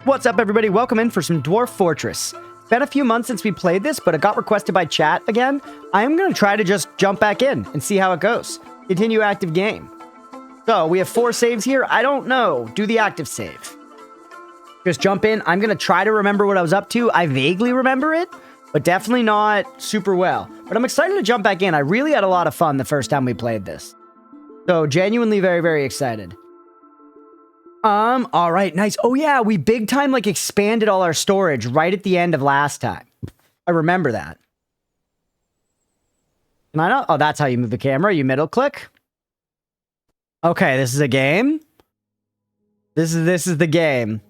What's up, everybody? Welcome in for some Dwarf Fortress. Been a few months since we played this, but it got requested by chat again. I am going to try to just jump back in and see how it goes. Continue active game. So, we have 4 saves here. I don't know. Do the active save. Just jump in. I'm going to try to remember what I was up to. I vaguely remember it, but definitely not super well. But I'm excited to jump back in. I really had a lot of fun the first time we played this. So, genuinely very, very excited. All right, nice. Oh yeah, we big time like expanded all our storage right at the end of last time. I remember that. Can I not? Oh, that's how you move the camera. You middle click. Okay, this is a game. This is the game.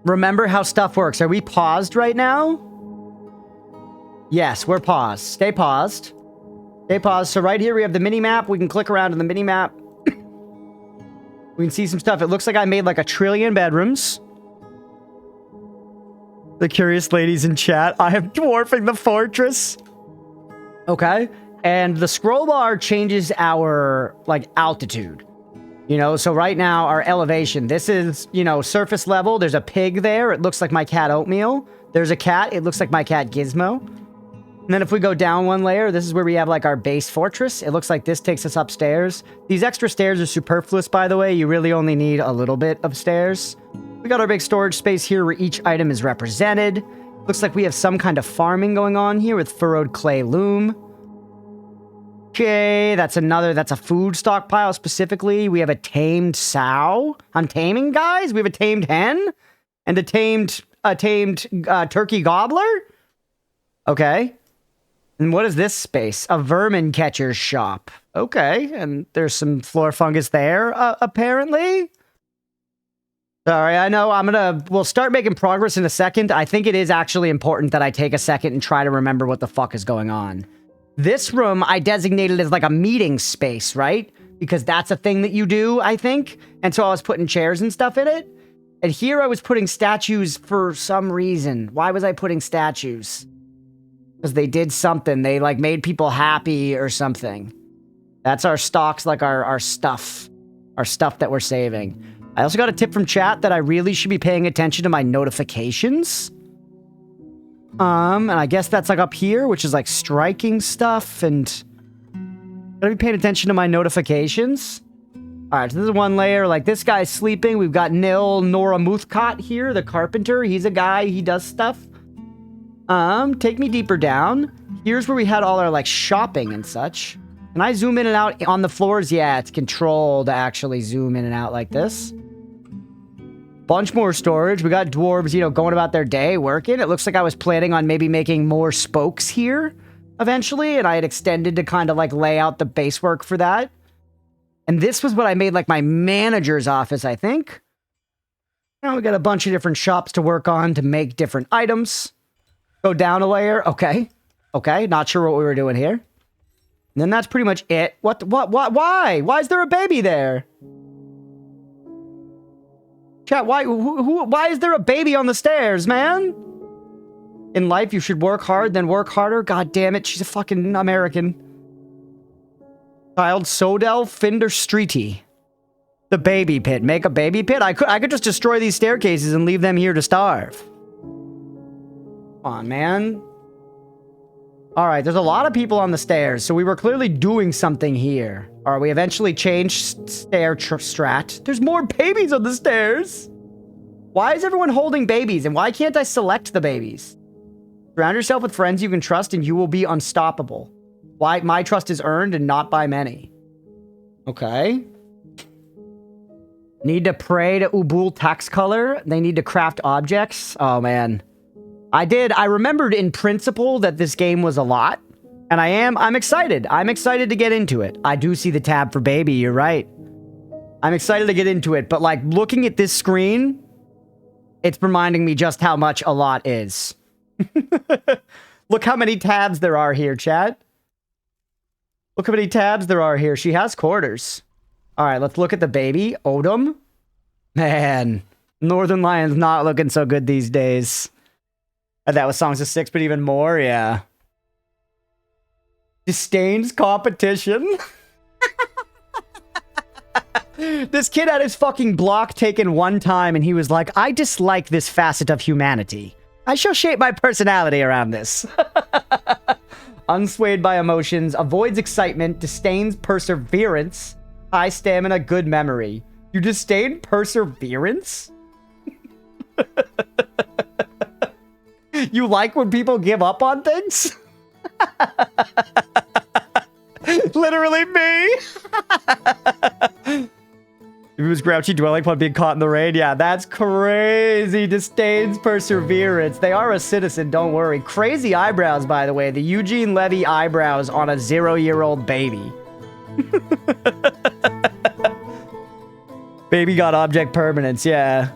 Remember how stuff works. Are we paused right now? Yes, we're paused. Stay paused. Stay paused. So right here we have the mini map. We can click around in the mini map. We can see some stuff. It looks like I made like 1 trillion bedrooms. The curious ladies in chat. I am dwarfing the fortress. Okay. And the scroll bar changes our like altitude. You know, so right now our elevation, this is, you know, surface level. There's a pig there. It looks like my cat Oatmeal. There's a cat. It looks like my cat Gizmo. And then if we go down 1 layer, this is where we have like our base fortress. It looks like this takes us upstairs. These extra stairs are superfluous, by the way. You really only need a little bit of stairs. We got our big storage space here where each item is represented. Looks like we have some kind of farming going on here with furrowed clay loom. Okay, that's a food stockpile specifically. We have a tamed sow. I'm taming, guys. We have a tamed hen and a tamed turkey gobbler. Okay. And what is this space? A vermin catcher's shop. Okay, and there's some floor fungus there, apparently. Sorry, I know we'll start making progress in a second. I think it is actually important that I take a second and try to remember what the fuck is going on. This room I designated as like a meeting space, right? Because that's a thing that you do, I think. And so I was putting chairs and stuff in it. And here I was putting statues for some reason. Why was I putting statues? Because they did something. They like made people happy or something. That's our stocks, like our stuff. Our stuff that we're saving. I also got a tip from chat that I really should be paying attention to my notifications. And I guess that's like up here, which is like striking stuff, and gotta be paying attention to my notifications. Alright, so this is 1 layer. Like, this guy's sleeping. We've got Nil Nora Muthkot here, the carpenter. He's a guy, he does stuff. Take me deeper down. Here's where we had all our, like, shopping and such. Can I zoom in and out on the floors? Yeah, it's control to actually zoom in and out like this. Bunch more storage. We got dwarves, you know, going about their day, working. It looks like I was planning on maybe making more spokes here eventually, and I had extended to kind of, like, lay out the base work for that. And this was what I made, like, my manager's office, I think. Now we got a bunch of different shops to work on to make different items. Go down a layer. Okay. Okay. Not sure what we were doing here. And then that's pretty much it. What, why? Why is there a baby there? Chat, why is there a baby on the stairs, man? In life, you should work hard, then work harder. God damn it. She's a fucking American. Child Sodel Finder Streety. The baby pit. Make a baby pit? I could just destroy these staircases and leave them here to starve. Come on, man. Alright, there's a lot of people on the stairs, so we were clearly doing something here. Alright, we eventually changed stair strat. There's more babies on the stairs! Why is everyone holding babies, and why can't I select the babies? Surround yourself with friends you can trust, and you will be unstoppable. Why? My trust is earned and not by many. Okay. Need to pray to Ubul Tax Color. They need to craft objects. Oh, man. I remembered in principle that this game was a lot, and I'm excited. I'm excited to get into it. I do see the tab for baby, you're right. I'm excited to get into it, but like looking at this screen, it's reminding me just how much a lot is. Look how many tabs there are here, chat. Look how many tabs there are here. She has quarters. All right, let's look at the baby. Odom. Man, Northern Lion's not looking so good these days. That was Songs of Six, but even more, yeah. Disdains competition. This kid had his fucking block taken one time and he was like, I dislike this facet of humanity. I shall shape my personality around this. Unswayed by emotions, avoids excitement, disdains perseverance, high stamina, good memory. You disdain perseverance? You like when people give up on things? Literally me. If it was grouchy dwelling upon being caught in the rain, yeah, that's crazy. Disdains perseverance. They are a citizen, don't worry. Crazy eyebrows, by the way. The Eugene Levy eyebrows on a 0-year-old baby. Baby got object permanence, yeah.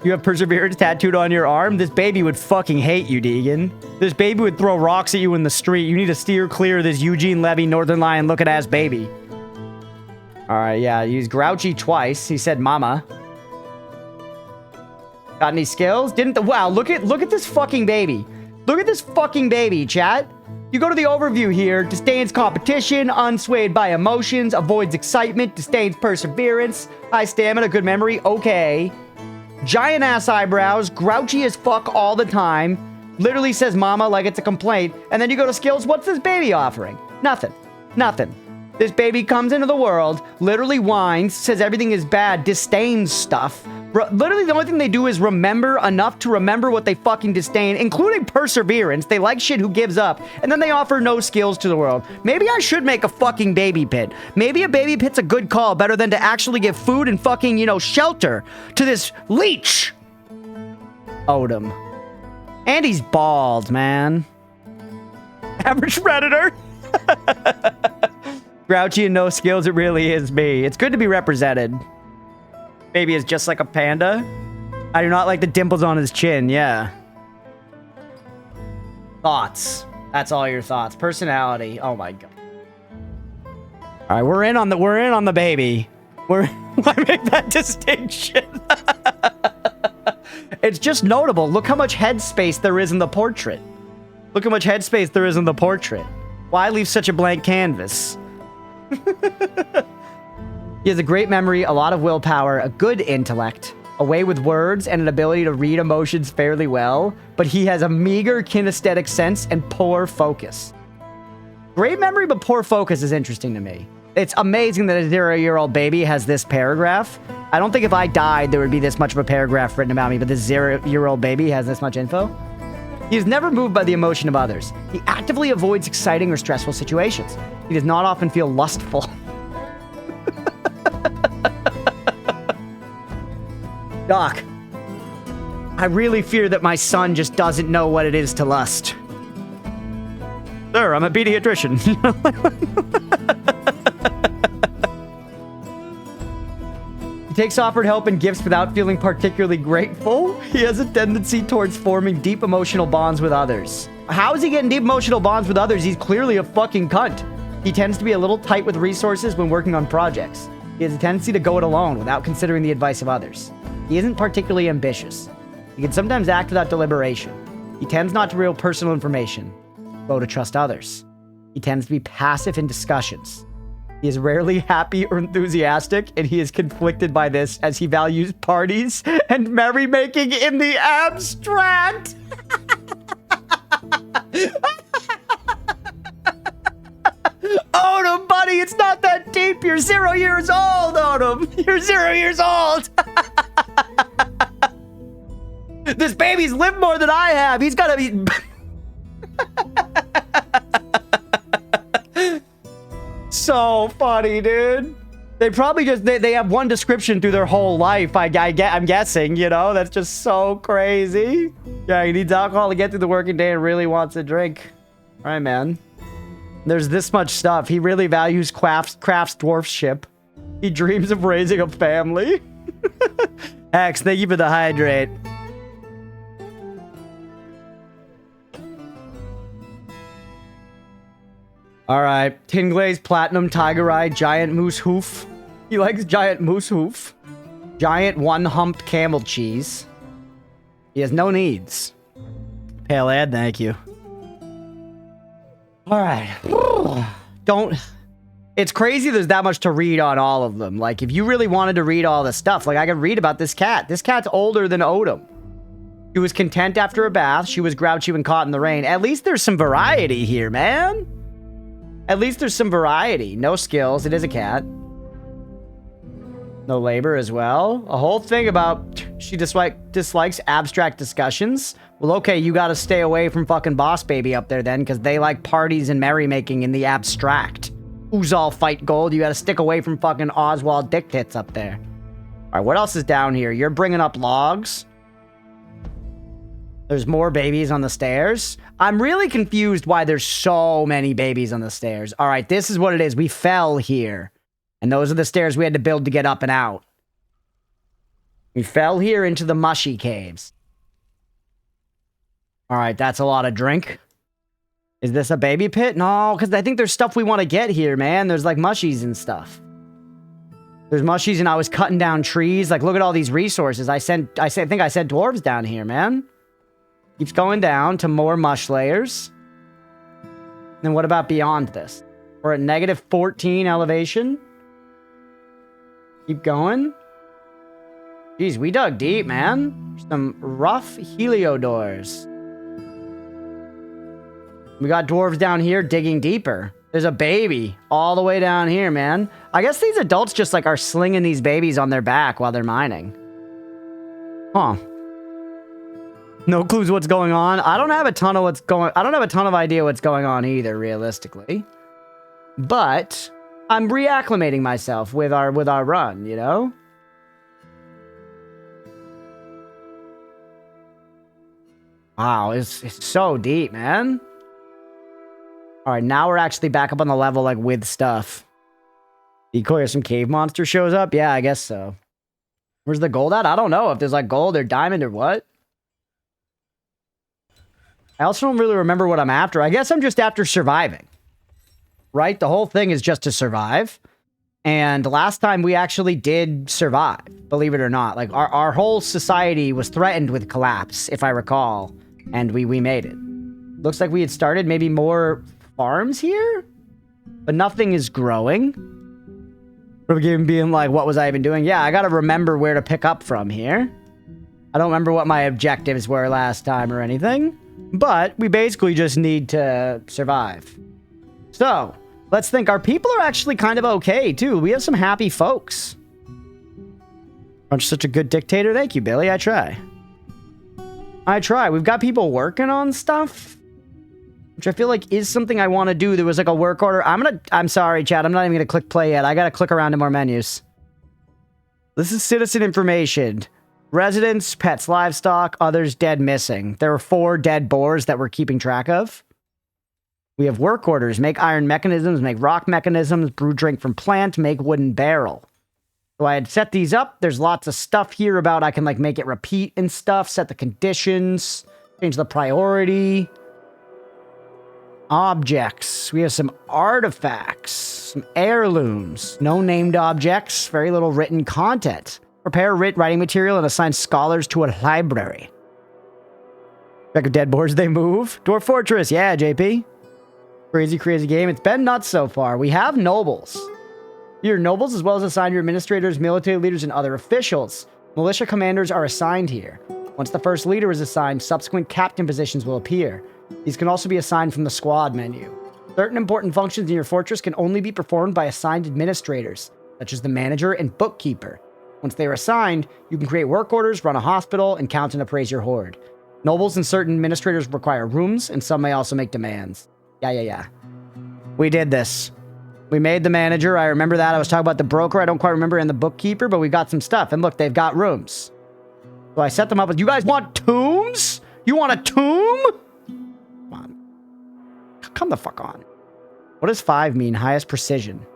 You have perseverance tattooed on your arm? This baby would fucking hate you, Deegan. This baby would throw rocks at you in the street. You need to steer clear of this Eugene Levy Northern Lion looking ass baby. Alright, yeah, he's grouchy twice. He said mama. Got any skills? Wow, look at this fucking baby. Look at this fucking baby, chat. You go to the overview here. Disdains competition, unswayed by emotions, avoids excitement, disdains perseverance, high stamina, good memory. Okay. Giant ass eyebrows, grouchy as fuck all the time, literally says mama like it's a complaint, and then you go to skills, what's this baby offering? Nothing. Nothing. This baby comes into the world, literally whines, says everything is bad, disdains stuff. Literally the only thing they do is remember enough to remember what they fucking disdain, including perseverance. They like shit who gives up, and then they offer no skills to the world. Maybe I should make a fucking baby pit. Maybe a baby pit's a good call, better than to actually give food and fucking, you know, shelter to this leech. Odom. And he's bald, man. Average predator. Grouchy and no skills, it really is me. It's good to be represented. Baby is just like a panda. I do not like the dimples on his chin, yeah. Thoughts. That's all your thoughts. Personality. Oh my god. Alright, we're in on the baby. Why make that distinction? It's just notable. Look how much headspace there is in the portrait. Look how much headspace there is in the portrait. Why leave such a blank canvas? He has a great memory, a lot of willpower, a good intellect, a way with words, and an ability to read emotions fairly well, but he has a meager kinesthetic sense and poor focus. Great memory, but poor focus is interesting to me. It's amazing that a 0-year-old baby has this paragraph. I don't think if I died, there would be this much of a paragraph written about me, but this 0-year-old baby has this much info. He is never moved by the emotion of others. He actively avoids exciting or stressful situations. He does not often feel lustful. Doc, I really fear that my son just doesn't know what it is to lust. Sir, I'm a pediatrician. He takes offered help and gifts without feeling particularly grateful. He has a tendency towards forming deep emotional bonds with others. How is he getting deep emotional bonds with others? He's clearly a fucking cunt. He tends to be a little tight with resources when working on projects. He has a tendency to go it alone without considering the advice of others. He isn't particularly ambitious. He can sometimes act without deliberation. He tends not to reveal personal information, though to trust others. He tends to be passive in discussions. He is rarely happy or enthusiastic, and he is conflicted by this as he values parties and merrymaking in the abstract. Odom, buddy, it's not that deep. You're 0 years old, Odom. You're 0 years old. This baby's lived more than I have. He's gotta be... So funny, dude. They probably just... They have one description through their whole life, I'm guessing, you know? That's just so crazy. Yeah, he needs alcohol to get through the working day and really wants a drink. All right, man. There's this much stuff. He really values crafts dwarfship. He dreams of raising a family. Hex, thank you for the hydrate. Alright. Tin Glaze, Platinum, Tiger Eye, Giant Moose Hoof. He likes Giant Moose Hoof. Giant one-humped camel cheese. He has no needs. Pale ad, thank you. Alright. Don't It's crazy there's that much to read on all of them. Like, if you really wanted to read all this stuff, like, I could read about this cat. This cat's older than Odom. She was content after a bath. She was grouchy when caught in the rain. At least there's some variety here, man. At least there's some variety. No skills. It is a cat. No labor as well. A whole thing about she dislikes abstract discussions. Well, okay, you gotta stay away from fucking Boss Baby up there then, because they like parties and merrymaking in the abstract. Who's all fight gold? You gotta stick away from fucking Oswald Dick Tits up there. All right, what else is down here? You're bringing up logs. There's more babies on the stairs. I'm really confused why there's so many babies on the stairs. All right, this is what it is. We fell here. And those are the stairs we had to build to get up and out. We fell here into the mushy caves. All right, that's a lot of drink. Is this a baby pit? No, because I think there's stuff we want to get here, man. There's like mushies and stuff. There's mushies and I was cutting down trees. Like, look at all these resources. I think I sent dwarves down here, man. Keeps going down to more mush layers. Then what about beyond this? We're at negative 14 elevation. Keep going. Jeez, we dug deep, man. Some rough heliodors. We got dwarves down here digging deeper. There's a baby all the way down here, man. I guess these adults just like are slinging these babies on their back while they're mining. Huh. No clues what's going on. I don't have a ton of idea what's going on either, realistically. But I'm reacclimating myself with our run, you know? Wow, it's so deep, man. All right, now we're actually back up on the level, like, with stuff. Decoy or some cave monster shows up? Yeah, I guess so. Where's the gold at? I don't know if there's, like, gold or diamond or what. I also don't really remember what I'm after. I guess I'm just after surviving. Right? The whole thing is just to survive. And last time we actually did survive, believe it or not. Like, our whole society was threatened with collapse, if I recall. And we made it. Looks like we had started maybe more farms here? But nothing is growing. From game being like, what was I even doing? Yeah, I gotta remember where to pick up from here. I don't remember what my objectives were last time or anything. But we basically just need to survive. So, let's think. Our people are actually kind of okay, too. We have some happy folks. Crunch such a good dictator. Thank you, Billy. I try. We've got people working on stuff, which I feel like is something I want to do. There was like a work order. I'm sorry, chat. I'm not even going to click play yet. I got to click around to more menus. This is citizen information. Residents, pets, livestock, others dead, missing. There are 4 dead boars that we're keeping track of. We have work orders. Make iron mechanisms, make rock mechanisms, brew drink from plant, make wooden barrel. So I had set these up. There's lots of stuff here about I can like make it repeat and stuff, set the conditions, change the priority. Objects. We have some artifacts, some heirlooms, no named objects, very little written content. Prepare writing material and assign scholars to a library. Check of dead boards, they move. Dwarf Fortress, yeah, JP. Crazy game. It's been nuts so far. We have nobles. Your nobles, as well as assigned your administrators, military leaders, and other officials. Militia commanders are assigned here. Once the first leader is assigned, subsequent captain positions will appear. These can also be assigned from the squad menu. Certain important functions in your fortress can only be performed by assigned administrators, such as the manager and bookkeeper. Once they are assigned, you can create work orders, run a hospital, and count and appraise your horde. Nobles and certain administrators require rooms, and some may also make demands. Yeah. We did this. We made the manager. I remember that. I was talking about the broker. I don't quite remember, and the bookkeeper, but we got some stuff. And look, they've got rooms. So I set them up with, you guys want tombs? You want a tomb? Come on. Come the fuck on. What does 5 mean? Highest precision.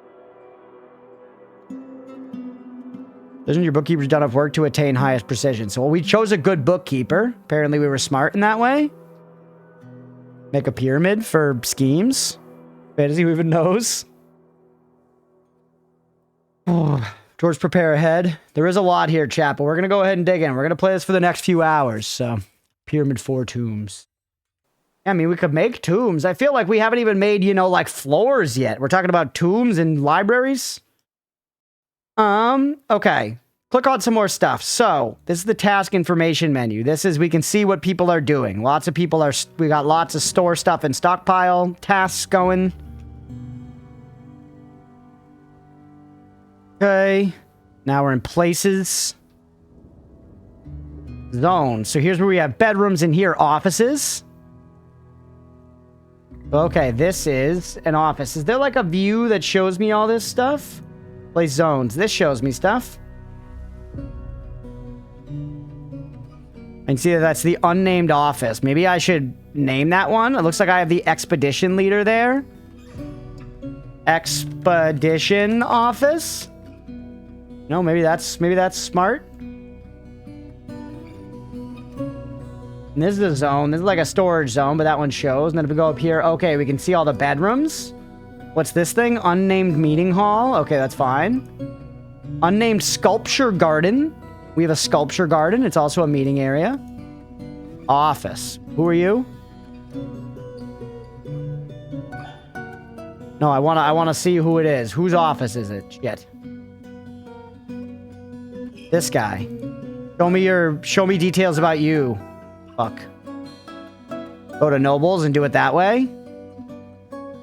Doesn't your bookkeeper's done enough work to attain highest precision? So we chose a good bookkeeper. Apparently we were smart in that way. Make a pyramid for schemes. Fantasy who even knows. Dwarves prepare ahead. There is a lot here, chat, but we're going to go ahead and dig in. We're going to play this for the next few hours. So, pyramid 4 tombs. I mean, we could make tombs. I feel like we haven't even made, you know, like floors yet. We're talking about tombs and libraries. Okay. Click on some more stuff. So, this is the task information menu. This is, we can see what people are doing. Lots of people are, we got lots of store stuff and stockpile tasks going. Okay. Now we're in places. Zones. So here's where we have bedrooms and here offices. Okay, this is an office. Is there like a view that shows me all this stuff? Place zones. This shows me stuff. I can see that that's the unnamed office. Maybe I should name that one. It looks like I have the expedition leader there. Expedition office. No, maybe that's smart. And this is a zone. This is like a storage zone, but that one shows. And then if we go up here, okay, we can see all the bedrooms. What's this thing? Unnamed meeting hall. Okay, that's fine. Unnamed sculpture garden. We have a sculpture garden. It's also a meeting area. Office. Who are you? No, I wanna see who it is. Whose office is it? Shit. This guy. Show me details about you. Fuck. Go to nobles and do it that way.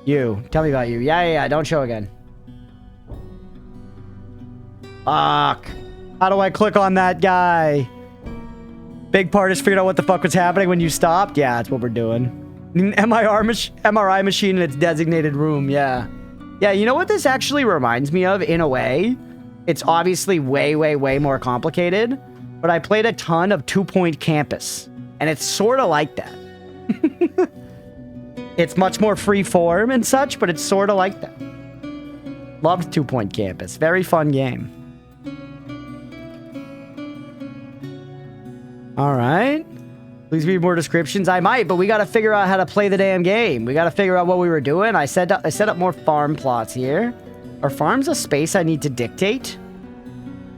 You. Tell me about you. Yeah. Don't show again. Fuck. How do I click on that guy? Big part is figuring out what the fuck was happening when you stopped. Yeah, that's what we're doing. MRI machine in its designated room. Yeah. Yeah, you know what this actually reminds me of in a way? It's obviously way more complicated, but I played a ton of 2 Point Campus, and it's sort of like that. It's much more free form and such, but it's sort of like that. Loved 2 Point Campus. Very fun game. All right. Please read more descriptions. I might, but we got to figure out how to play the damn game. We got to figure out what we were doing. I set up more farm plots here. Are farms a space I need to dictate?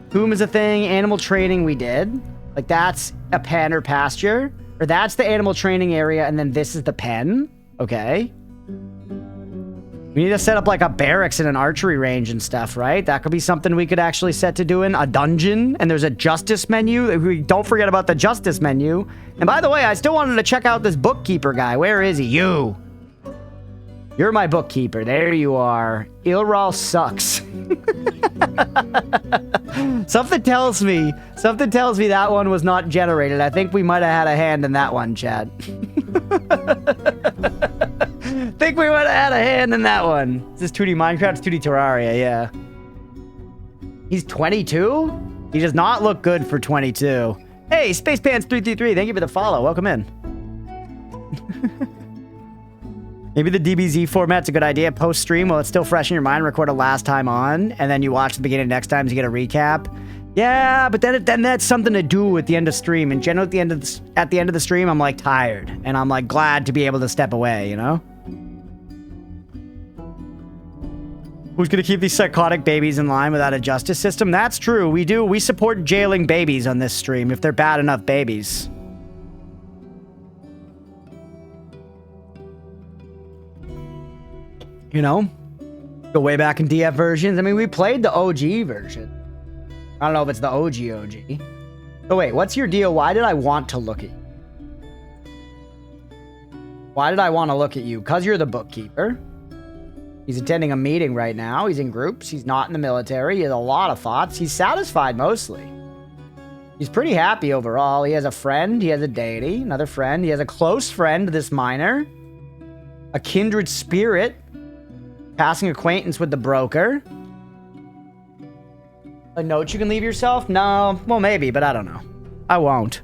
Boom is a thing. Animal training we did. Like that's a pen or pasture. Or that's the animal training area, and then this is the pen. Okay. We need to set up like a barracks and an archery range and stuff, right? That could be something we could actually set to doing. A dungeon, and there's a justice menu. Don't forget about the justice menu. And by the way, I still wanted to check out this bookkeeper guy. Where is he? You. You're my bookkeeper. There you are. Ilral sucks. Something tells me that one was not generated. I think we might have had a hand in that one, Chad. Think we might have had a hand in that one. Is this 2D Minecraft? It's 2D Terraria, yeah. He's 22? He does not look good for 22. Hey, SpacePants333, thank you for the follow. Welcome in. Maybe the DBZ format's a good idea. Post-stream, while it's still fresh in your mind, record a last time on, and then you watch the beginning next time to get a recap. Yeah, but then that's something to do at the end of stream. And generally at the end of the stream, I'm like tired, and I'm like glad to be able to step away, you know? Who's gonna keep these psychotic babies in line without a justice system? That's true. We do. We support jailing babies on this stream if they're bad enough babies. You know? Go way back in DF versions. I mean, we played the OG version. I don't know if it's the OG. So wait, what's your deal? Why did I want to look at you? Why did I want to look at you? Because you're the bookkeeper. He's attending a meeting right now. He's in groups. He's not in the military. He has a lot of thoughts. He's satisfied mostly. He's pretty happy overall. He has a friend. He has a deity. Another friend. He has a close friend, this miner. A kindred spirit. Passing acquaintance with the broker. A note you can leave yourself? No. Well, maybe, but I don't know. I won't.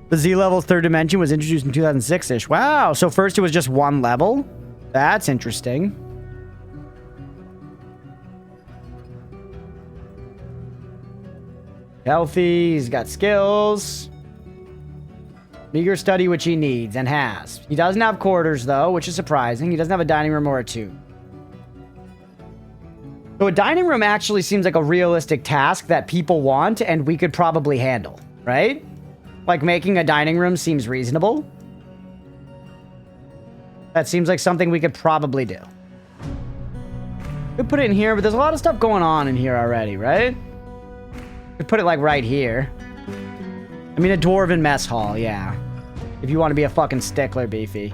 The Z-level third dimension was introduced in 2006-ish. Wow. So first it was just one level? That's interesting. Healthy. He's got skills. Eager study which he needs and has. He doesn't have quarters, though, which is surprising. He doesn't have a dining room or a tomb. So a dining room actually seems like a realistic task that people want and we could probably handle, right? Like making a dining room seems reasonable. That seems like something we could probably do. Could put it in here, but there's a lot of stuff going on in here already, right? Could put it like right here. I mean, a dwarven mess hall, yeah. If you want to be a fucking stickler, Beefy.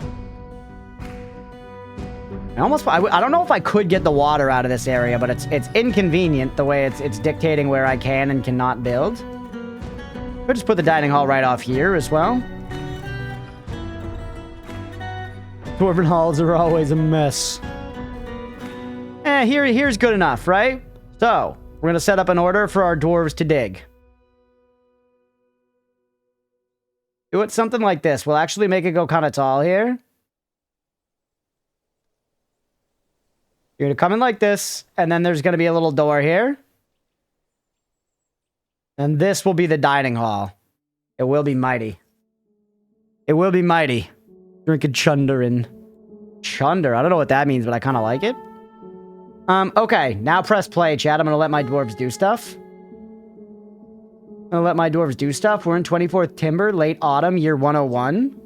I don't know if I could get the water out of this area, but it's inconvenient the way it's dictating where I can and cannot build. We'll just put the dining hall right off here as well. Dwarven halls are always a mess. Here's good enough, right? So, we're going to set up an order for our dwarves to dig. Do it something like this. We'll actually make it go kind of tall here. You're going to come in like this, and then there's going to be a little door here. And this will be the dining hall. It will be mighty. It will be mighty. Drinking chunder in. Chunder? I don't know what that means, but I kind of like it. Okay. Now press play, chat. I'm going to let my dwarves do stuff. We're in 24th Timber, late autumn, year 101.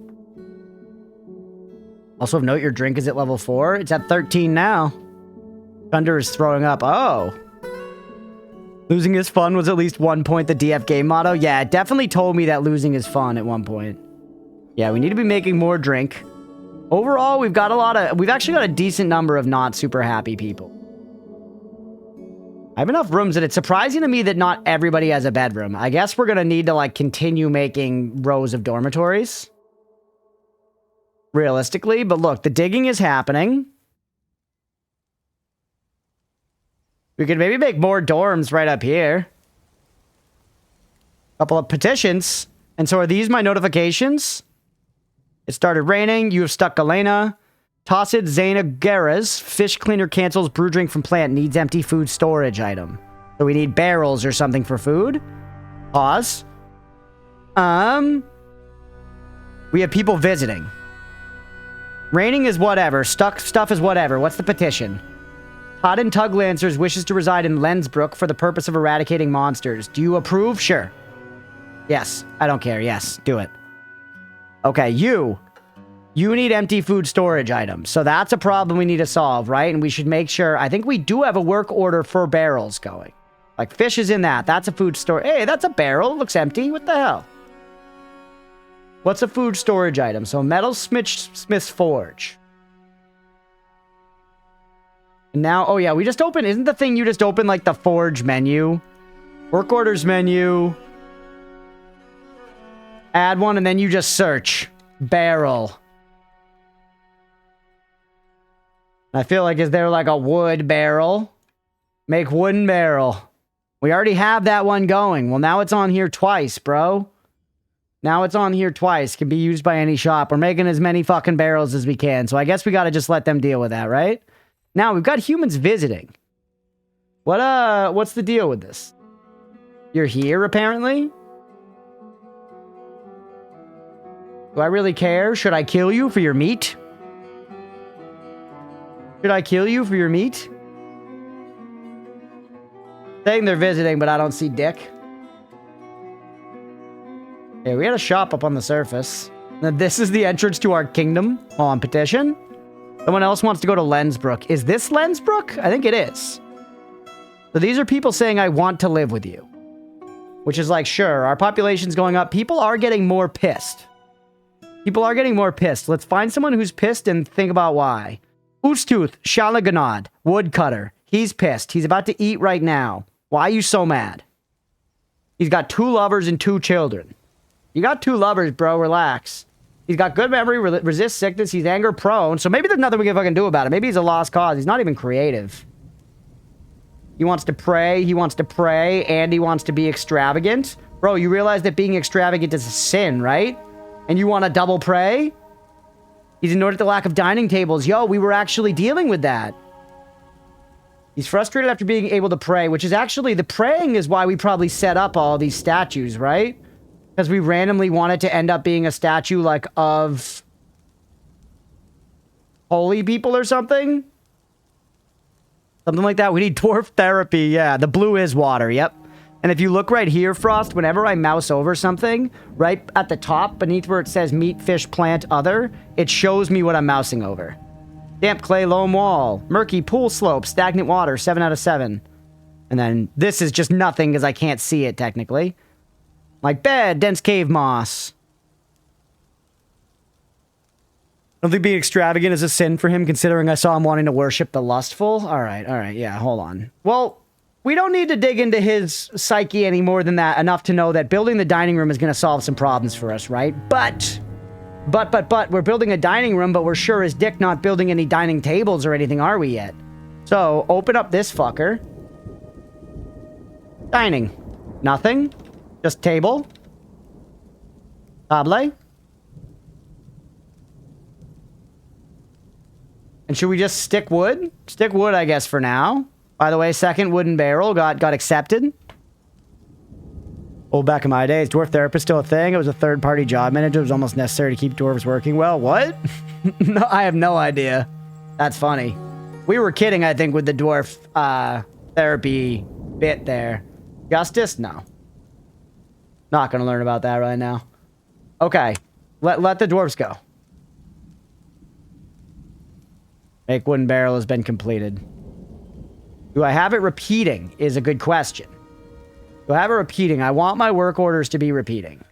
Also of note, your drink is at level 4. It's at 13 now. Thunder is throwing up. Oh. Losing is fun was at least 1 point the DF game motto. Yeah, it definitely told me that losing is fun at 1 point. Yeah, we need to be making more drink. Overall, we've actually got a decent number of not super happy people. I have enough rooms that it's surprising to me that not everybody has a bedroom. I guess we're going to need to, like, continue making rows of dormitories. Realistically. But look, the digging is happening. We could maybe make more dorms right up here. Couple of petitions. And so are these my notifications? It started raining. You have stuck Elena. Tossid Zaina Garas. Fish cleaner cancels. Brew drink from plant. Needs empty food storage item. So we need barrels or something for food. Pause. We have people visiting. Raining is whatever. Stuck stuff is whatever. What's the petition? Todd and Tug Lancers wishes to reside in Lensbrook for the purpose of eradicating monsters. Do you approve? Sure. Yes. I don't care. Yes. Do it. Okay, you need empty food storage items. So that's a problem we need to solve, right? And we should make sure... I think we do have a work order for barrels going. Like, fish is in that. That's a food store. Hey, that's a barrel. It looks empty. What the hell? What's a food storage item? So, metal smith's forge. And now... Oh, yeah, we just opened... Isn't the thing you just opened, like, the forge menu? Work orders menu... Add one, and then you just search. Barrel. I feel like, is there like a wood barrel? Make wooden barrel. We already have that one going. Well, now it's on here twice, bro. Now it's on here twice. Can be used by any shop. We're making as many fucking barrels as we can. So I guess we gotta just let them deal with that, right? Now, we've got humans visiting. What's the deal with this? You're here, apparently? Do I really care? Should I kill you for your meat? Should I kill you for your meat? Saying they're visiting, but I don't see dick. Okay, we had a shop up on the surface. Now, this is the entrance to our kingdom. On petition. Someone else wants to go to Lensbrook. Is this Lensbrook? I think it is. So these are people saying, I want to live with you. Which is like, sure, our population's going up. People are getting more pissed. People are getting more pissed. Let's find someone who's pissed and think about why. Oostooth, Shalaganad, woodcutter. He's pissed. He's about to eat right now. Why are you so mad? He's got 2 lovers and 2 children. You got 2 lovers, bro. Relax. He's got good memory, resists sickness. He's anger prone. So maybe there's nothing we can fucking do about it. Maybe he's a lost cause. He's not even creative. He wants to pray. He wants to pray. And he wants to be extravagant. Bro, you realize that being extravagant is a sin, right? And you want to double pray? He's annoyed at the lack of dining tables. Yo, we were actually dealing with that. He's frustrated after being able to pray, which is actually... The praying is why we probably set up all these statues, right? Because we randomly wanted to end up being a statue, like, of... holy people or something? Something like that. We need dwarf therapy. Yeah, the blue is water. Yep. And if you look right here, Frost, whenever I mouse over something, right at the top, beneath where it says meat, fish, plant, other, it shows me what I'm mousing over. Damp clay, loam wall, murky pool slope, stagnant water, 7 out of 7. And then this is just nothing because I can't see it technically. Like bed, dense cave moss. I don't think being extravagant is a sin for him, considering I saw him wanting to worship the lustful. All right, yeah, hold on. Well, we don't need to dig into his psyche any more than that, enough to know that building the dining room is going to solve some problems for us, right? But, we're building a dining room, but we're sure as dick not building any dining tables or anything, are we yet? So, open up this fucker. Dining. Nothing. Just table. Table. And should we just stick wood? Stick wood, I guess, for now. By the way, second wooden barrel got accepted. Old back in my days, dwarf therapist still a thing. It was a third-party job manager. It was almost necessary to keep dwarves working well. What? No, I have no idea. That's funny. We were kidding, I think, with the dwarf therapy bit there. Justice? No. Not gonna learn about that right now. Okay. Let the dwarves go. Make wooden barrel has been completed. Do I have it repeating is a good question. Do I have it repeating? I want my work orders to be repeating.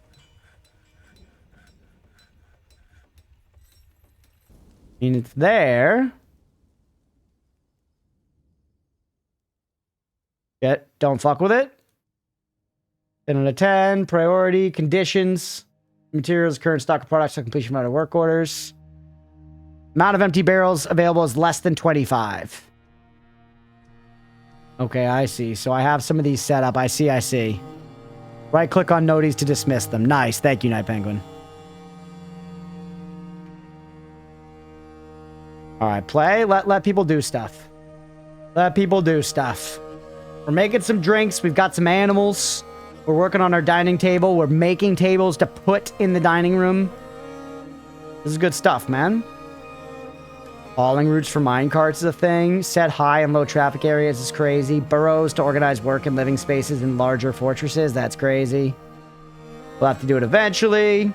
I mean, it's there. Don't fuck with it. 10 out of 10. Priority. Conditions. Materials. Current stock of products. Completion amount of work orders. Amount of empty barrels available is less than 25. Okay, I see. So I have some of these set up. I see. Right-click on notice to dismiss them. Nice. Thank you, Night Penguin. All right, play. Let people do stuff. Let people do stuff. We're making some drinks. We've got some animals. We're working on our dining table. We're making tables to put in the dining room. This is good stuff, man. Hauling routes for minecarts is a thing. Set high and low traffic areas is crazy. Burrows to organize work and living spaces in larger fortresses. That's crazy. We'll have to do it eventually.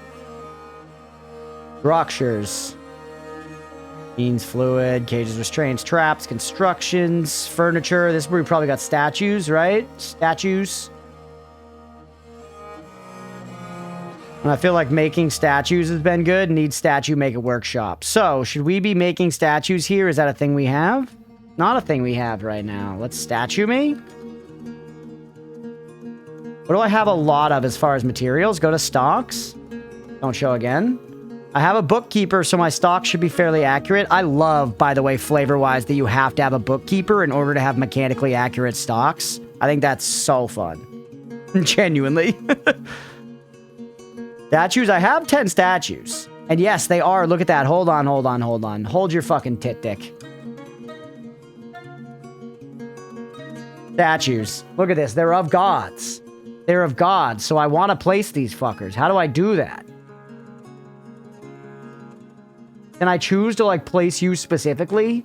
Structures. Means fluid. Cages, restraints, traps, constructions, furniture. This is where we probably got statues, right? Statues. And I feel like making statues has been good. Need statue, make a workshop. So, should we be making statues here? Is that a thing we have? Not a thing we have right now. Let's statue me. What do I have a lot of as far as materials? Go to stocks. Don't show again. I have a bookkeeper, so my stocks should be fairly accurate. I love, by the way, flavor-wise, that you have to have a bookkeeper in order to have mechanically accurate stocks. I think that's so fun. Genuinely. Statues? I have 10 statues. And yes, they are. Look at that. Hold on. Hold your fucking tit dick. Statues. Look at this. They're of gods. They're of gods. So I want to place these fuckers. How do I do that? Can I choose to, like, place you specifically?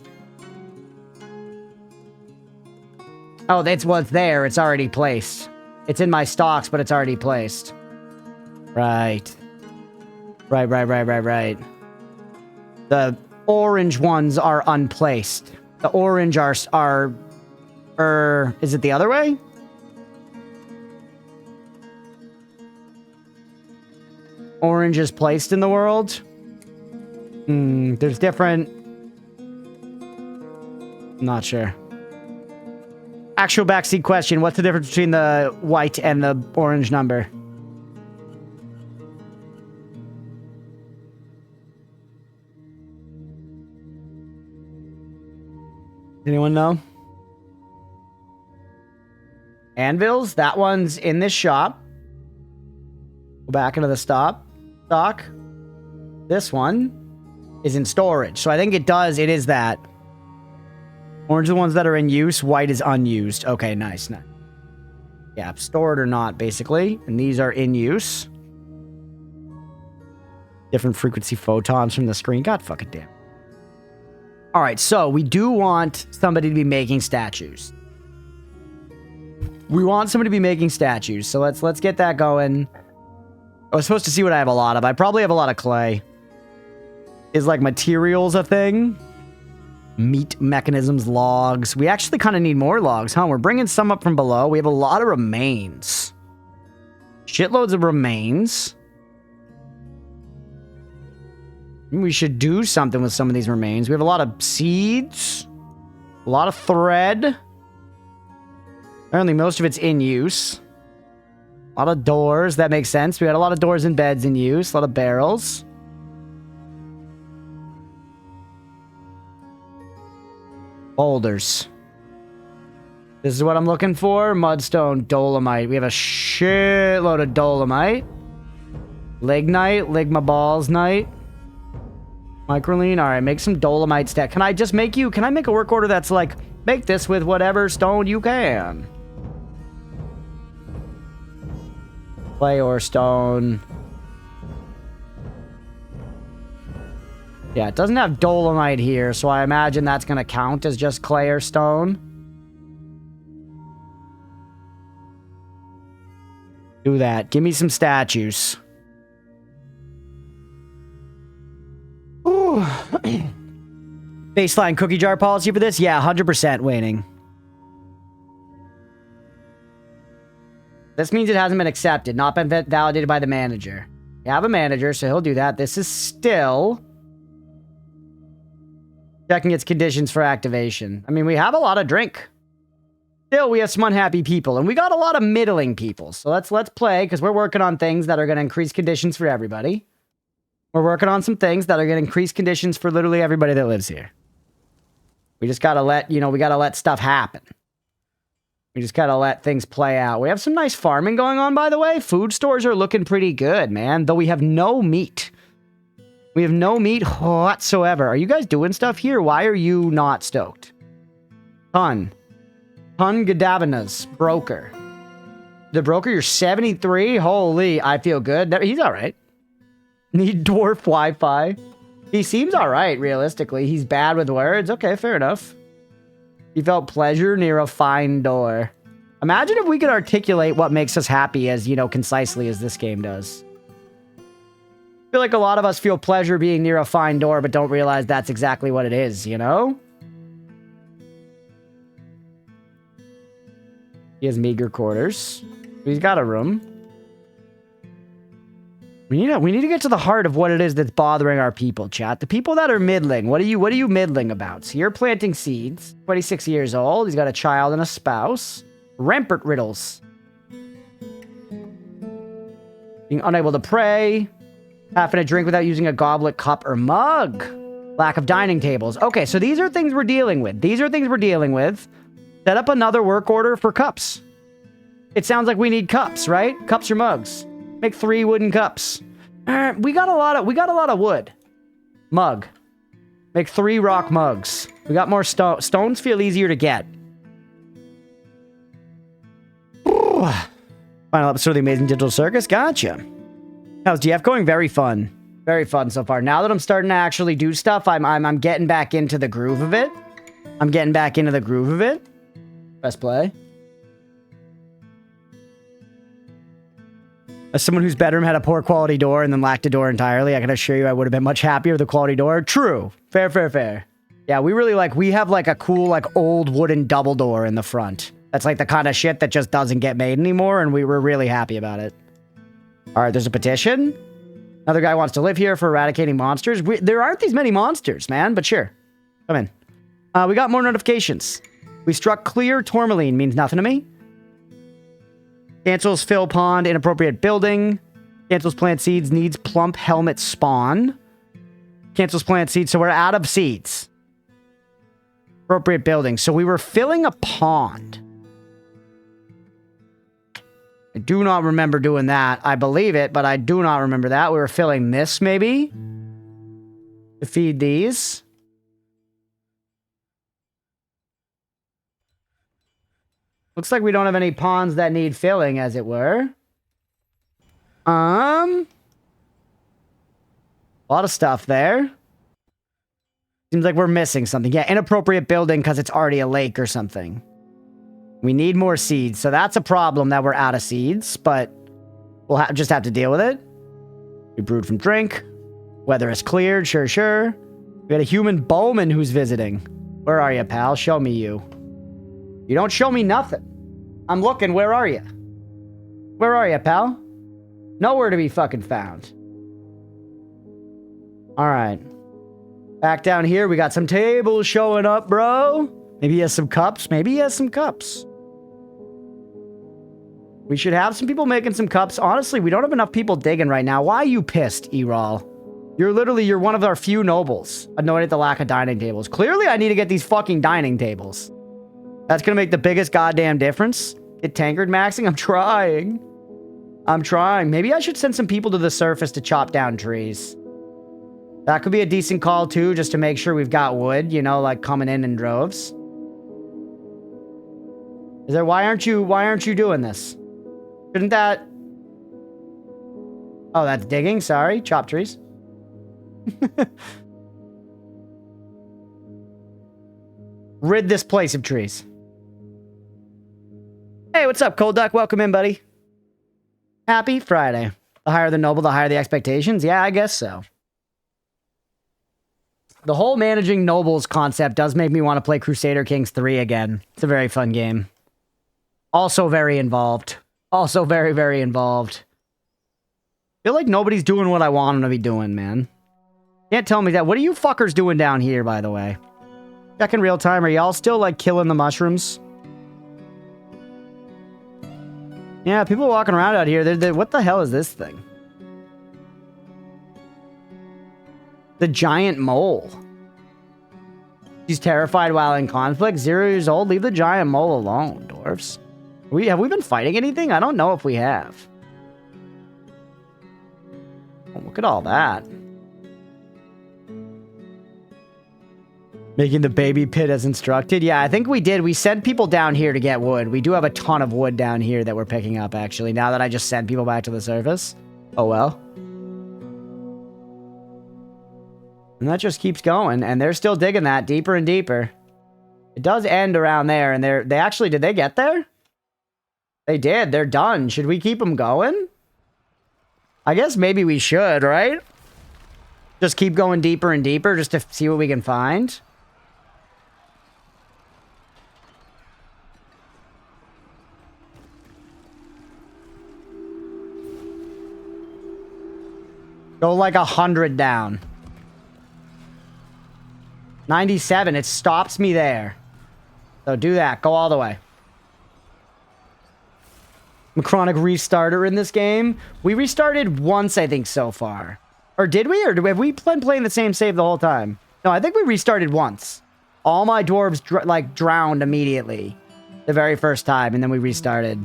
Oh, that's what's there. It's already placed. It's in my stocks, but it's already placed. Right. The orange ones are unplaced. The orange are is it the other way? Orange is placed in the world? There's different... Not sure. Actual backseat question. What's the difference between the white and the orange number? Anyone know? Anvils? That one's in this shop. Go back into the stock. This one is in storage. So I think it is that. Orange are the ones that are in use. White is unused. Okay, nice. Yeah, stored or not, basically. And these are in use. Different frequency photons from the screen. God fucking damn. All right, so we do want somebody to be making statues. We want somebody to be making statues, so let's get that going. I was supposed to see what I have a lot of. I probably have a lot of clay. Is like materials a thing? Meat mechanisms, logs. We actually kind of need more logs, huh? We're bringing some up from below. We have a lot of remains. Shitloads of remains. We should do something with some of these remains. We have a lot of seeds. A lot of thread. Apparently most of it's in use. A lot of doors. That makes sense. We had a lot of doors and beds in use. A lot of barrels. Boulders. This is what I'm looking for. Mudstone, dolomite. We have a shitload of dolomite. Lignite, ligma balls night. Microline. All right, make some dolomite stack. Can I just make you... Can I make a work order that's like, make this with whatever stone you can? Clay or stone. Yeah, it doesn't have dolomite here, so I imagine that's going to count as just clay or stone. Do that. Give me some statues. Ooh. Baseline cookie jar policy for this? Yeah, 100% waning. This means it hasn't been accepted, not been validated by the manager. You have a manager, so he'll do that. This is still... checking its conditions for activation. I mean, we have a lot of drink. Still, we have some unhappy people, and we got a lot of middling people. So let's play, because we're working on things that are going to increase conditions for everybody. We're working on some things that are going to increase conditions for literally everybody that lives here. We just got to let, you know, we got to let stuff happen. We just got to let things play out. We have some nice farming going on, by the way. Food stores are looking pretty good, man. Though we have no meat. We have no meat whatsoever. Are you guys doing stuff here? Why are you not stoked? Ton Gadavinas, broker. The broker, you're 73? Holy, I feel good. He's all right. Need dwarf Wi-Fi. He seems all right, realistically. He's bad with words. Okay, fair enough. He felt pleasure near a fine door. Imagine if we could articulate what makes us happy as, you know, concisely as this game does. I feel like a lot of us feel pleasure being near a fine door, but don't realize that's exactly what it is, you know? He has meager quarters. He's got a room. We need to get to the heart of what it is that's bothering our people, chat. The people that are middling. What are you middling about? So you're planting seeds. 26 years old. He's got a child and a spouse. Rampart riddles. Being unable to pray. Having a drink without using a goblet, cup, or mug. Lack of dining tables. Okay, so these are things we're dealing with. Set up another work order for cups. It sounds like we need cups, right? Cups or mugs. Make 3 wooden cups. We got a lot of wood. Mug. Make 3 rock mugs. We got more stones feel easier to get. Ooh. Final episode of the Amazing Digital Circus. Gotcha. How's DF going? Very fun. Very fun so far. Now that I'm starting to actually do stuff, I'm getting back into the groove of it. Press play. As someone whose bedroom had a poor quality door and then lacked a door entirely, I can assure you I would have been much happier with a quality door. True. Fair. Yeah, we have like a cool, like old wooden double door in the front. That's like the kind of shit that just doesn't get made anymore, and we were really happy about it. All right, there's a petition. Another guy wants to live here for eradicating monsters. There aren't these many monsters, man, but sure. Come in. We got more notifications. We struck clear tourmaline. Means nothing to me. Cancels fill pond, inappropriate building. Cancels plant seeds, needs plump helmet spawn. Cancels plant seeds, so we're out of seeds. Appropriate building. So we were filling a pond. I do not remember doing that. I believe it, but I do not remember that. We were filling this, maybe? To feed these. Looks like we don't have any ponds that need filling, as it were. A lot of stuff there. Seems like we're missing something. Yeah, inappropriate building because it's already a lake or something. We need more seeds, so that's a problem that we're out of seeds, but we'll just have to deal with it. We brewed from drink. Weather is cleared, sure. We got a human bowman who's visiting. Where are you, pal? Show me you. You don't show me nothing. I'm looking. Where are you? Where are you, pal? Nowhere to be fucking found. All right. Back down here, we got some tables showing up, bro. Maybe he has some cups. Maybe he has some cups. We should have some people making some cups. Honestly, we don't have enough people digging right now. Why are you pissed, Erol? You're one of our few nobles. Annoyed at the lack of dining tables. Clearly, I need to get these fucking dining tables. That's gonna make the biggest goddamn difference. Get tankard maxing? I'm trying. Maybe I should send some people to the surface to chop down trees. That could be a decent call, too, just to make sure we've got wood, you know, like coming in droves. Why aren't you doing this? Shouldn't that... Oh, that's digging. Sorry. Chop trees. Rid this place of trees. Hey, what's up, Cold Duck? Welcome in, buddy. Happy Friday. The higher the noble, the higher the expectations. Yeah, I guess so. The whole managing nobles concept does make me want to play Crusader Kings 3 again. It's a very fun game. Also very involved. Also very, very involved. I feel like nobody's doing what I want them to be doing, man. Can't tell me that. What are you fuckers doing down here, by the way? Check in real time. Are y'all still, like, killing the mushrooms? Yeah, people walking around out here. What the hell is this thing? The giant mole. She's terrified while in conflict. 0 years old. Leave the giant mole alone, dwarfs. Have we been fighting anything? I don't know if we have. Oh, look at all that. Making the baby pit as instructed. Yeah, I think we did. We sent people down here to get wood. We do have a ton of wood down here that we're picking up, actually, now that I just sent people back to the surface. Oh, well. And that just keeps going, and they're still digging that deeper and deeper. It does end around there, and they actually, did they get there? They did. They're done. Should we keep them going? I guess maybe we should, right? Just keep going deeper and deeper just to see what we can find. Go like 100 down. 97. It stops me there. So do that. Go all the way. Chronic restarter in this game. We restarted once, I think, so far. Or did we? Or have we been playing the same save the whole time? No, I think we restarted once. All my dwarves, drowned immediately. The very first time, and then we restarted.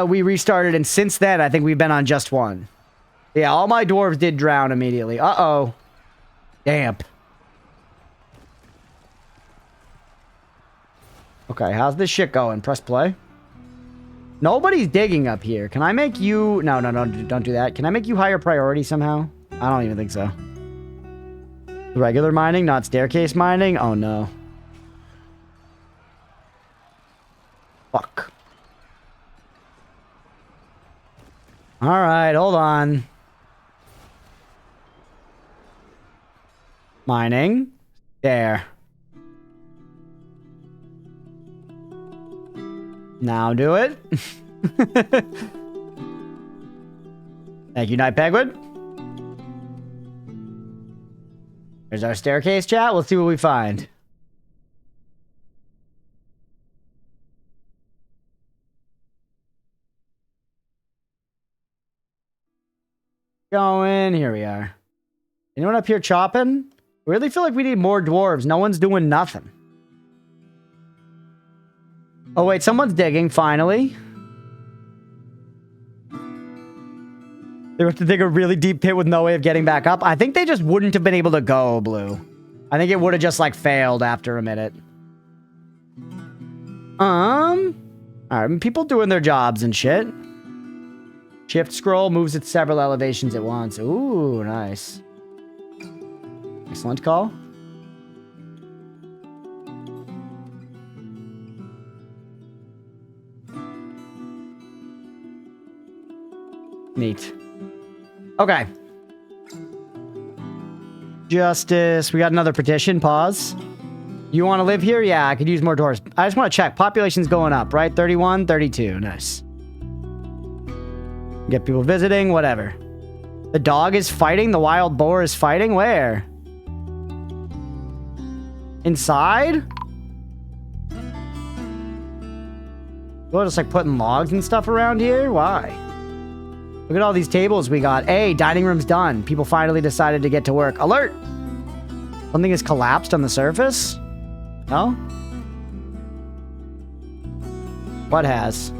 We restarted, and since then, I think we've been on just one. Yeah, all my dwarves did drown immediately. Uh-oh. Damp. Okay, how's this shit going? Press play. Nobody's digging up here. Can I make you... No, don't do that. Can I make you higher priority somehow? I don't even think so. Regular mining, not staircase mining? Oh, no. Fuck. Alright, hold on. Mining. There. Now do it. Thank you, Night Pegwood. There's our staircase, chat. Let's see what we find. Going. Here we are. Anyone up here chopping? I really feel like we need more dwarves. No one's doing nothing. Oh, wait. Someone's digging, finally. They have to dig a really deep pit with no way of getting back up. I think they just wouldn't have been able to go, Blue. I think it would have just, like, failed after a minute. Alright, people doing their jobs and shit. Shift scroll moves at several elevations at once. Ooh, nice. Excellent call. Neat. Okay. Justice. We got another petition. Pause. You want to live here? Yeah, I could use more doors. I just want to check. Population's going up, right? 31, 32. Nice. Get people visiting, whatever. The dog is fighting? The wild boar is fighting? Where? Inside? We're just like putting logs and stuff around here? Why? Look at all these tables we got. Hey, dining room's done. People finally decided to get to work. Alert! Something has collapsed on the surface? No? What has?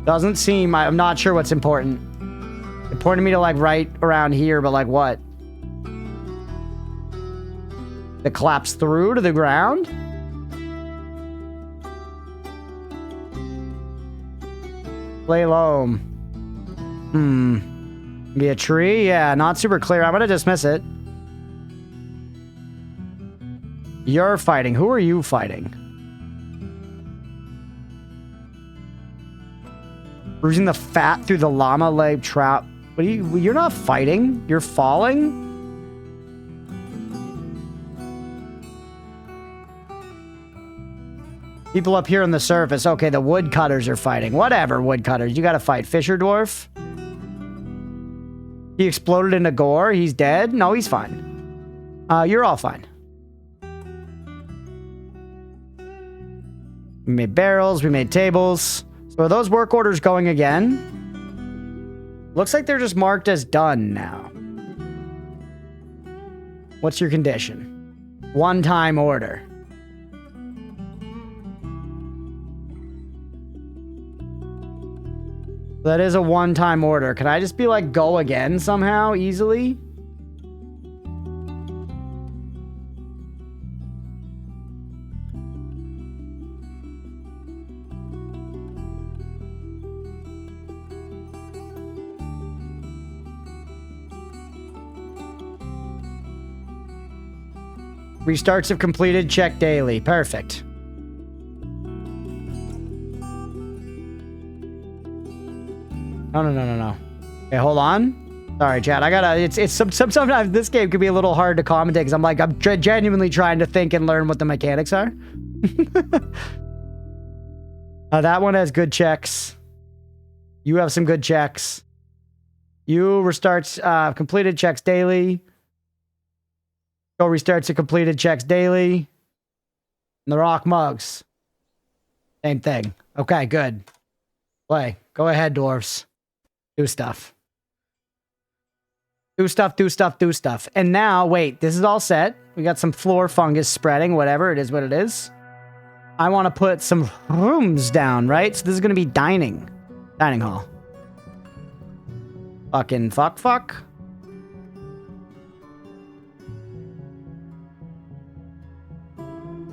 Doesn't seem... I'm not sure what's important. Important to me to, like, right around here, but, like, what? The collapse through to the ground? Play loam. Be a tree? Yeah, not super clear. I'm gonna dismiss it. You're fighting. Who are you fighting? Bruising the fat through the llama leg trap. What are you? You're not fighting. You're falling? People up here on the surface. Okay, the woodcutters are fighting. Whatever, woodcutters. You gotta fight. Fisher dwarf? He exploded into gore. He's dead? No, he's fine. You're all fine. We made barrels. We made tables. So are those work orders going again? Looks like they're just marked as done now. What's your condition? One-time order. That is a one-time order. Can I just be like, go again somehow, easily? Restarts have completed. Check daily. Perfect. No. Okay, hold on. Sorry, chat. I gotta... Sometimes this game can be a little hard to commentate because I'm genuinely trying to think and learn what the mechanics are. That one has good checks. You have some good checks. You restarts completed checks daily. Go restarts to completed checks daily. And the rock mugs. Same thing. Okay, good. Play. Go ahead, dwarfs. Do stuff. Do stuff. And now, wait, this is all set. We got some floor fungus spreading, whatever. It is what it is. I want to put some rooms down, right? So this is going to be dining. Dining hall. Fucking fuck.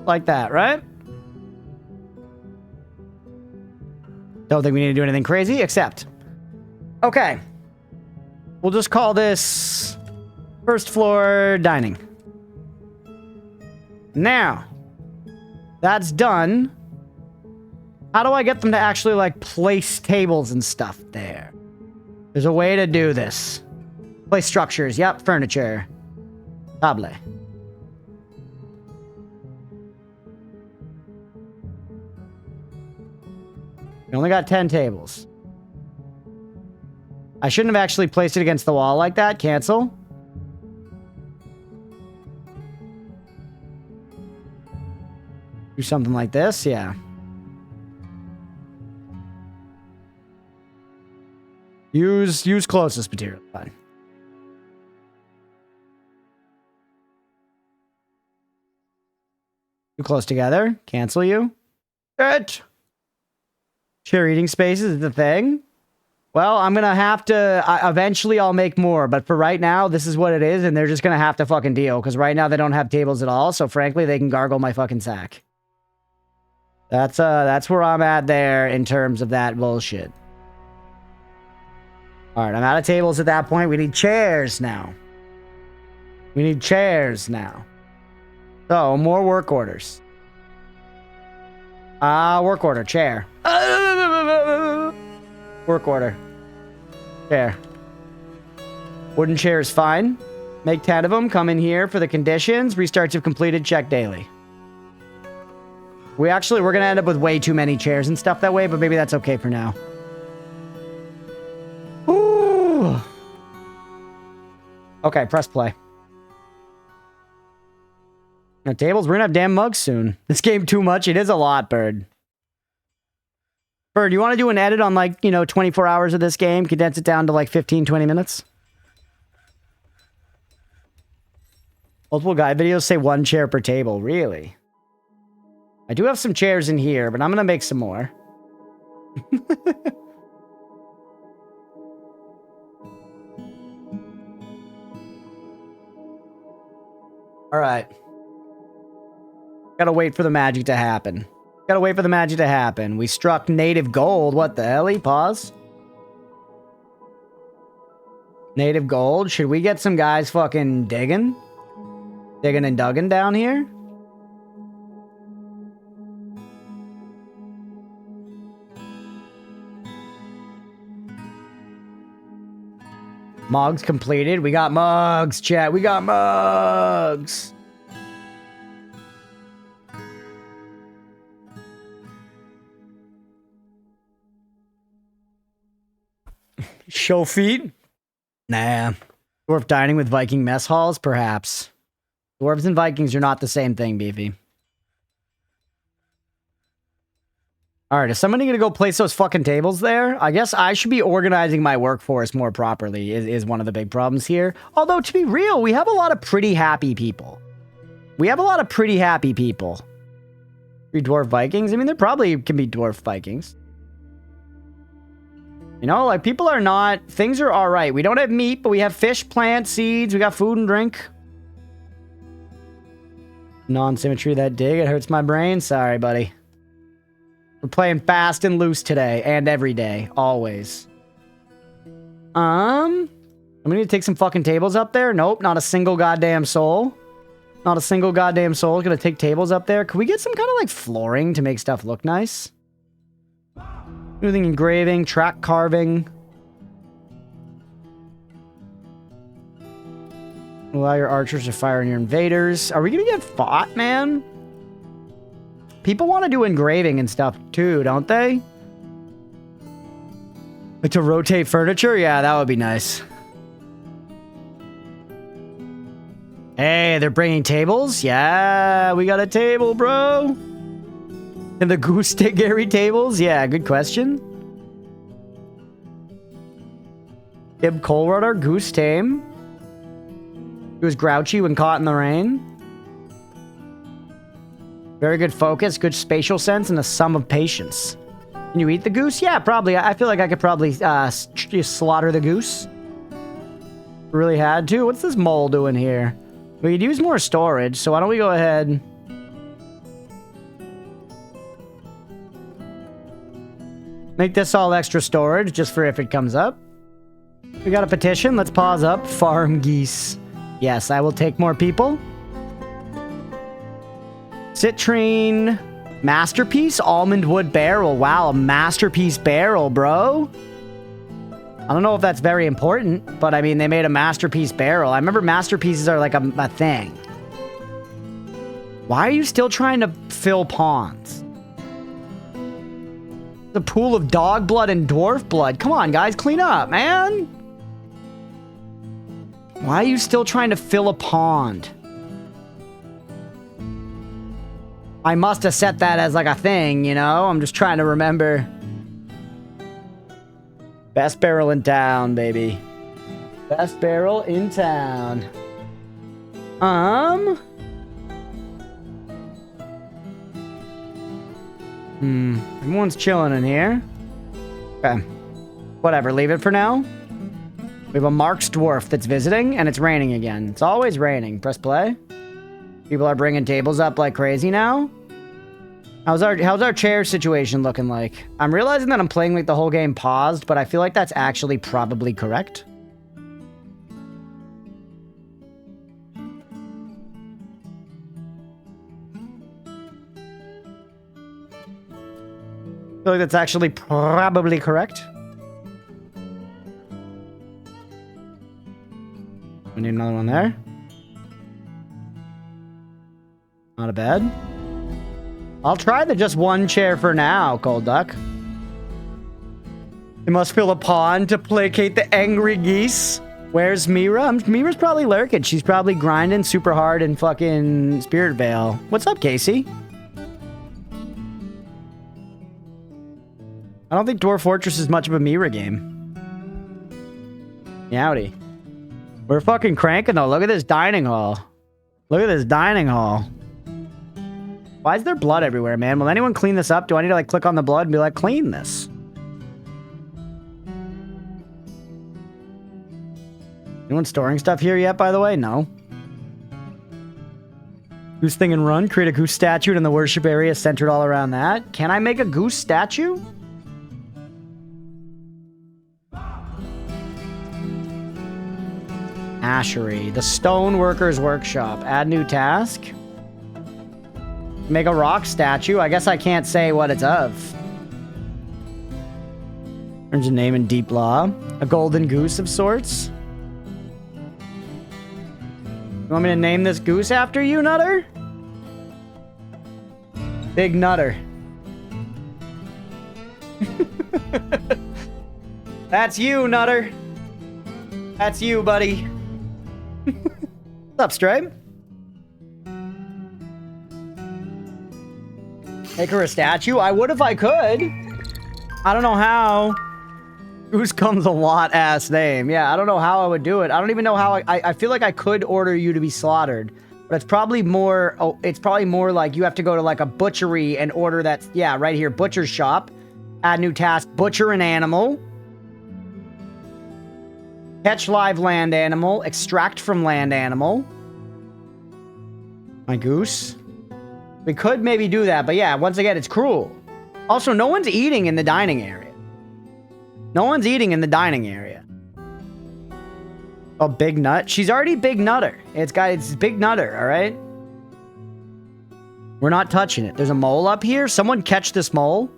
Like that, right? Don't think we need to do anything crazy, except... Okay. We'll just call this... first floor dining. Now. That's done. How do I get them to actually, like, place tables and stuff there? There's a way to do this. Place structures. Yep, furniture. Table. We only got 10 tables. I shouldn't have actually placed it against the wall like that. Cancel. Do something like this. Yeah. Use closest material. Fine. Too close together. Cancel you. Good. Share eating spaces is the thing. Well, I'm gonna have to... eventually, I'll make more. But for right now, this is what it is. And they're just gonna have to fucking deal. Because right now, they don't have tables at all. So frankly, they can gargle my fucking sack. That's where I'm at there in terms of that bullshit. Alright, I'm out of tables at that point. We need chairs now. So, more work orders. Work order, chair. Work order. Chair. Wooden chair is fine. Make 10 of them. Come in here for the conditions. Restarts if completed. Check daily. We're going to end up with way too many chairs and stuff that way, but maybe that's okay for now. Ooh. Okay, press play. Now, tables, we're going to have damn mugs soon. This game too much. It is a lot, Bird. Bird, you want to do an edit on, like, 24 hours of this game? Condense it down to, like, 15, 20 minutes? Multiple guide videos say 1 chair per table. Really? I do have some chairs in here, but I'm going to make some more. All right. Gotta wait for the magic to happen. Gotta wait for the magic to happen. We struck native gold. What the hell? Pause. Native gold. Should we get some guys fucking digging? Digging and dugging down here? Mugs completed. We got mugs, chat. We got mugs. Show feet? Nah. Dwarf dining with Viking mess halls? Perhaps. Dwarves and Vikings are not the same thing, Beefy. Alright, is somebody gonna go place those fucking tables there? I guess I should be organizing my workforce more properly, is one of the big problems here. Although, to be real, we have a lot of pretty happy people. Three dwarf Vikings? I mean, there probably can be dwarf Vikings. Like, people are not... Things are alright. We don't have meat, but we have fish, plants, seeds. We got food and drink. Non-symmetry, that dig. It hurts my brain. Sorry, buddy. We're playing fast and loose today. And every day. Always. I'm gonna take some fucking tables up there. Nope, not a single goddamn soul. Not a single goddamn soul is gonna take tables up there. Could we get some kind of, like, flooring to make stuff look nice? Anything engraving, track carving. Allow your archers to fire on your invaders. Are we gonna get fought, man? People want to do engraving and stuff too, don't they? Like to rotate furniture? Yeah, that would be nice. Hey, they're bringing tables? Yeah, we got a table, bro. And the goose take Gary tables? Yeah, good question. Ib Colrudder, goose tame. He was grouchy when caught in the rain. Very good focus, good spatial sense, and a sum of patience. Can you eat the goose? Yeah, probably. I feel like I could probably just slaughter the goose. Really had to. What's this mole doing here? We could use more storage, so why don't we go ahead... Make this all extra storage, just for if it comes up. We got a petition. Let's pause up. Farm geese. Yes, I will take more people. Citrine. Masterpiece. Almond wood barrel. Wow, a masterpiece barrel, bro. I don't know if that's very important, but I mean, they made a masterpiece barrel. I remember masterpieces are like a thing. Why are you still trying to fill ponds? The pool of dog blood and dwarf blood. Come on, guys, clean up, man. Why are you still trying to fill a pond? I must have set that as like a thing, I'm just trying to remember. Best barrel in town, baby. Best barrel in town. Everyone's chilling in here. Okay. Whatever, leave it for now. We have a Mark's dwarf that's visiting, and it's raining again. It's always raining. Press play. People are bringing tables up like crazy now. How's our chair situation looking like? I'm realizing that I'm playing like the whole game paused, but I feel like that's actually probably correct. feel like that's actually probably correct. We need another one there. Not a bad. I'll try the just one chair for now, Cold Duck. You must fill a pond to placate the angry geese. Where's Mira? Mira's probably lurking. She's probably grinding super hard in fucking Spirit Vale. What's up, Casey? I don't think Dwarf Fortress is much of a Mira game. Yowdy. We're fucking cranking though. Look at this dining hall. Look at this dining hall. Why is there blood everywhere, man? Will anyone clean this up? Do I need to like click on the blood and be like, clean this? Anyone storing stuff here yet, by the way? No. Goose thing and run. Create a goose statue in the worship area centered all around that. Can I make a goose statue? Ashery. The Stoneworkers Workshop. Add new task. Make a rock statue. I guess I can't say what it's of. There's a name in Deep Law. A golden goose of sorts. You want me to name this goose after you, Nutter? Big Nutter. That's you, Nutter. That's you, buddy. What's up, Stripe? Make her a statue? I would if I could. I don't know how. Goose comes a lot ass name. Yeah, I don't know how I would do it. I don't even know how I feel like I could order you to be slaughtered. But it's probably more, it's probably more like you have to go to like a butchery and order that, yeah, right here, butcher's shop. Add new task, butcher an animal. Catch live land animal, extract from land animal. My goose. We could maybe do that, but yeah, once again, it's cruel. Also, no one's eating in the dining area. No one's eating in the dining area. Oh, Big Nut. She's already Big Nutter. It's Big Nutter, all right? We're not touching it. There's a mole up here. Someone catch this mole.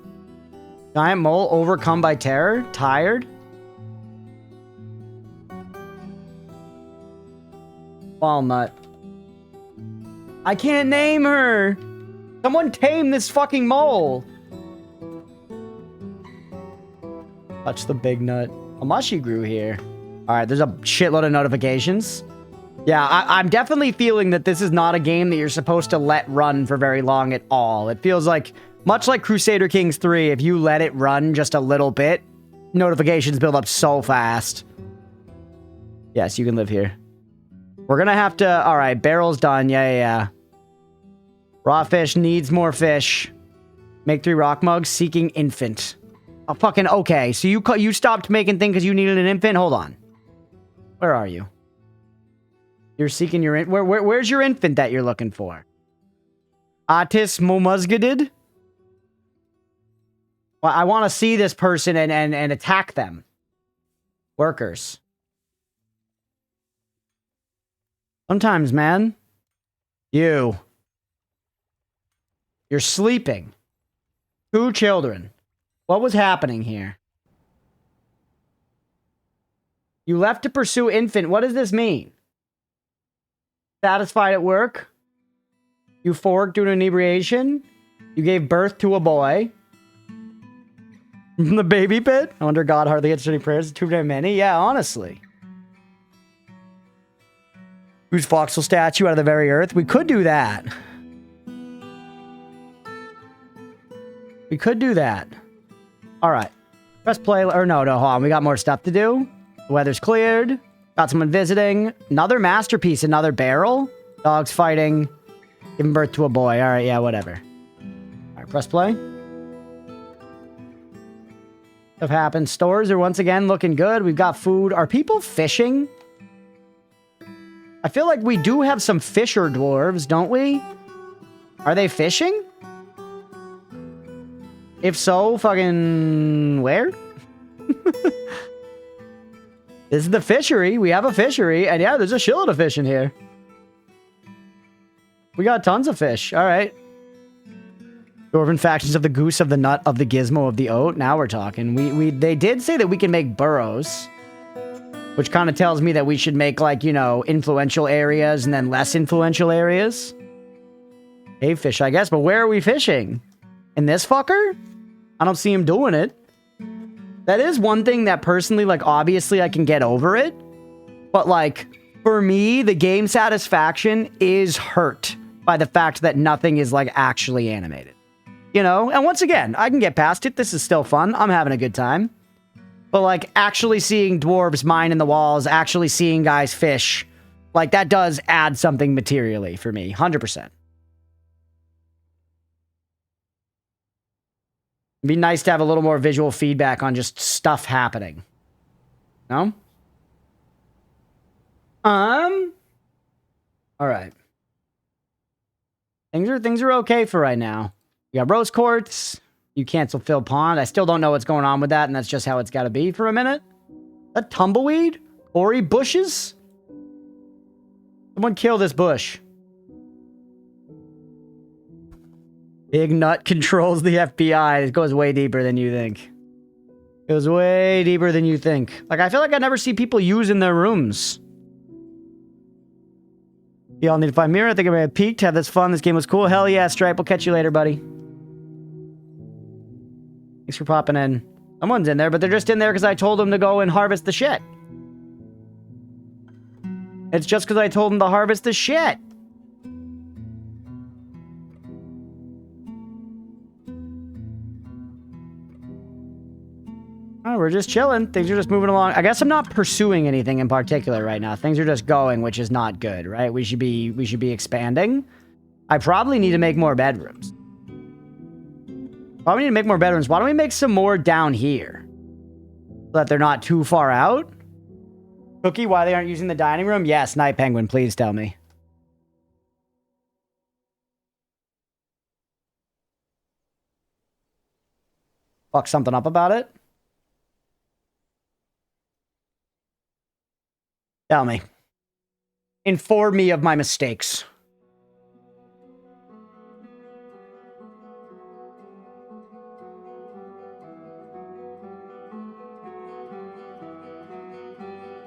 Giant mole overcome by terror. Tired. Walnut. I can't name her. Someone tame this fucking mole. Touch the Big Nut. A mushy grew here. All right, there's a shitload of notifications. Yeah, I'm definitely feeling that this is not a game that you're supposed to let run for very long at all. It feels like, much like Crusader Kings 3, if you let it run just a little bit, notifications build up so fast. Yes, you can live here. We're gonna have to... All right, barrel's done. Yeah. Raw fish needs more fish. Make 3 rock mugs. Seeking infant. Oh, fucking okay. So you stopped making things because you needed an infant? Hold on. Where are you? You're seeking your... Where's your infant that you're looking for? Atis Momuzgadid? Well, I want to see this person and attack them. Workers. Sometimes, man. You're sleeping. 2 children. What was happening here? You left to pursue infant. What does this mean? Satisfied at work? You forked due to inebriation? You gave birth to a boy? From the baby pit? I wonder God hardly answers any prayers. Too damn many? Yeah, honestly. Whose voxel statue out of the very earth? We could do that. We could do that. All right. Press play. Or no, hold on. We got more stuff to do. The weather's cleared. Got someone visiting. Another masterpiece. Another barrel. Dogs fighting. Giving birth to a boy. All right. Yeah, whatever. All right. Press play. Stuff happened. Stores are once again looking good. We've got food. Are people fishing? I feel like we do have some fisher dwarves, don't we? Are they fishing? If so, fucking where? This is the fishery. We have a fishery. And yeah, there's a shitload of fish in here. We got tons of fish. All right. Dwarven factions of the goose, of the nut, of the gizmo, of the oat. Now we're talking. They did say that we can make burrows, which kind of tells me that we should make, like, you know, influential areas and then less influential areas. Cave fish, I guess, but where are we fishing? In this fucker? I don't see him doing it. That is one thing that personally, like, obviously I can get over it. But, like, for me, the game satisfaction is hurt by the fact that nothing is, like, actually animated. You know? And once again, I can get past it. This is still fun. I'm having a good time. But, like, actually seeing dwarves mine in the walls, actually seeing guys fish, like, that does add something materially for me. 100%. It'd be nice to have a little more visual feedback on just stuff happening. No? All right. Things are okay for right now. You got rose quartz. You cancel Phil Pond. I still don't know what's going on with that, and that's just how it's got to be for a minute. That tumbleweed? Ori bushes? Someone kill this bush. Big Nut controls the FBI. It goes way deeper than you think. It goes way deeper than you think. Like, I feel like I never see people use in their rooms. Y'all need to find Mira. I think I may have peaked. Have this fun. This game was cool. Hell yeah, Stripe. We'll catch you later, buddy. Thanks for popping in. Someone's in there, but they're just in there because I told them to go and harvest the shit. It's just because I told them to harvest the shit. Oh, we're just chilling. Things are just moving along. I guess I'm not pursuing anything in particular right now. Things are just going, which is not good, right? We should be expanding. I probably need to make more bedrooms. Probably need to make more bedrooms. Why don't we make some more down here? So that they're not too far out? Cookie, why they aren't using the dining room? Yes, Night Penguin, please tell me. Fuck something up about it? Tell me. Inform me of my mistakes.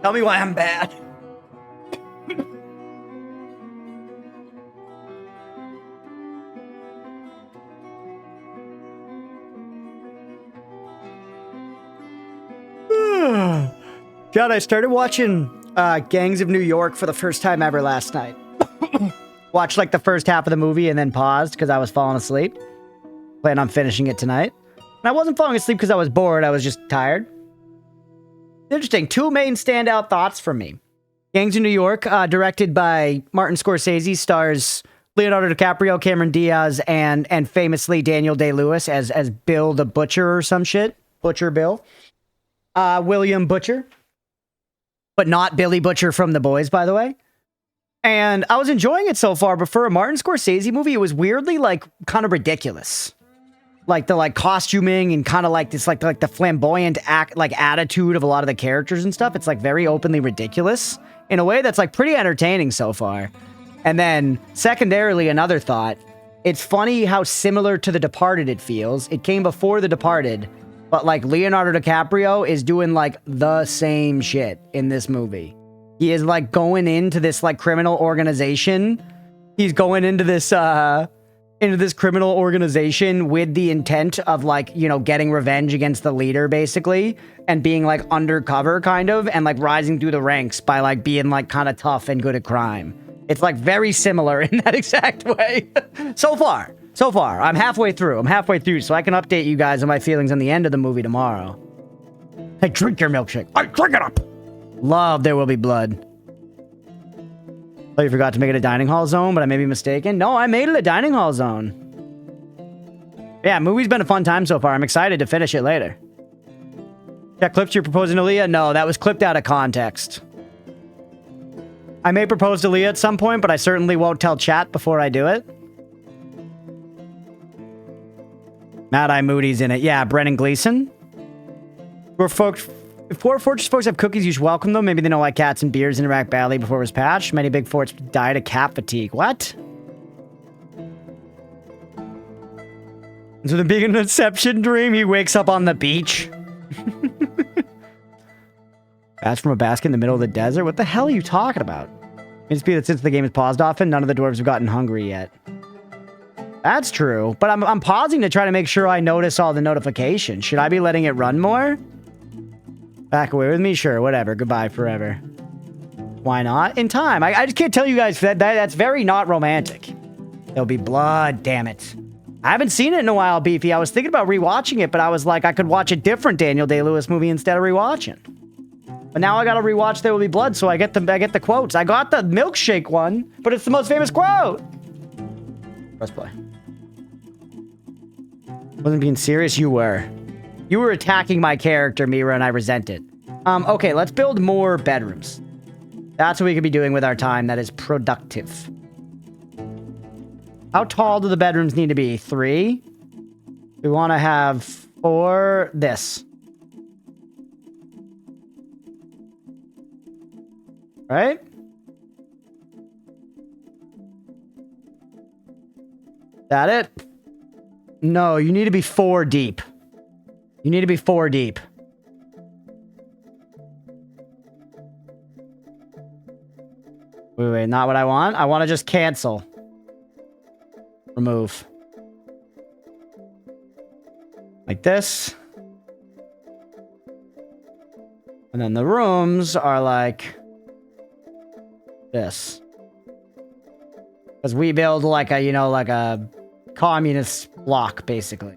Tell me why I'm bad. God, I started watching Gangs of New York for the first time ever last night. Watched like the first half of the movie and then paused because I was falling asleep. Plan on finishing it tonight. And I wasn't falling asleep because I was bored. I was just tired. Interesting. Two main standout thoughts for me. Gangs of New York, directed by Martin Scorsese, stars Leonardo DiCaprio, Cameron Diaz, and famously Daniel Day-Lewis as Bill the Butcher or some shit. Butcher Bill. William Butcher. But not Billy Butcher from The Boys, by the way. And I was enjoying it so far, but for a Martin Scorsese movie, it was weirdly, like, kind of ridiculous. Like, the, like, costuming and kind of, like, this, like the flamboyant attitude of a lot of the characters and stuff. It's, like, very openly ridiculous in a way that's, like, pretty entertaining so far. And then, secondarily, another thought. It's funny how similar to The Departed it feels. It came before The Departed, but, like, Leonardo DiCaprio is doing, like, the same shit in this movie. He is, like, going into this, like, criminal organization. He's going into this criminal organization with the intent of, like, you know, getting revenge against the leader, basically, and being, like, undercover, kind of, and, like, rising through the ranks by, like, being, like, kind of tough and good at crime. It's, like, very similar in that exact way. So far. I'm halfway through, so I can update you guys on my feelings on the end of the movie tomorrow. Hey, drink your milkshake. I drink it up! Love There Will Be Blood. Oh, you forgot to make it a dining hall zone, but I may be mistaken. No, I made it a dining hall zone. Yeah, movie's been a fun time so far. I'm excited to finish it later. That clips you're proposing to Leah? No, that was clipped out of context. I may propose to Leah at some point, but I certainly won't tell chat before I do it. Mad Eye Moody's in it. Yeah, Brennan Gleeson. If Dwarf Fortress folks have cookies, you should welcome them. Maybe they don't like cats and beers in Iraq Valley before it was patched. Many big forts died of cat fatigue. What? So the big Inception dream, he wakes up on the beach. That's from a basket in the middle of the desert? What the hell are you talking about? It's be that since the game is paused often, none of the dwarves have gotten hungry yet. That's true, but I'm pausing to try to make sure I notice all the notifications. Should I be letting it run more? Back away with me? Sure, whatever. Goodbye forever. Why not? In time. I just can't tell you guys that's very not romantic. There'll be blood, damn it. I haven't seen it in a while, Beefy. I was thinking about rewatching it, but I was like, I could watch a different Daniel Day-Lewis movie instead of rewatching. But now I gotta rewatch There Will Be Blood, so I get the quotes. I got the milkshake one, but it's the most famous quote. Press play. Wasn't being serious? You were. You were attacking my character, Mira, and I resent it. Okay, let's build more bedrooms. That's what we could be doing with our time that is productive. How tall do the bedrooms need to be? 3? We want to have 4. This. Right? That it? No, you need to be 4 deep. You need to be 4 deep. Wait, not what I want. I want to just cancel. Remove. Like this. And then the rooms are like this. Because we build like a, like a communist block, basically.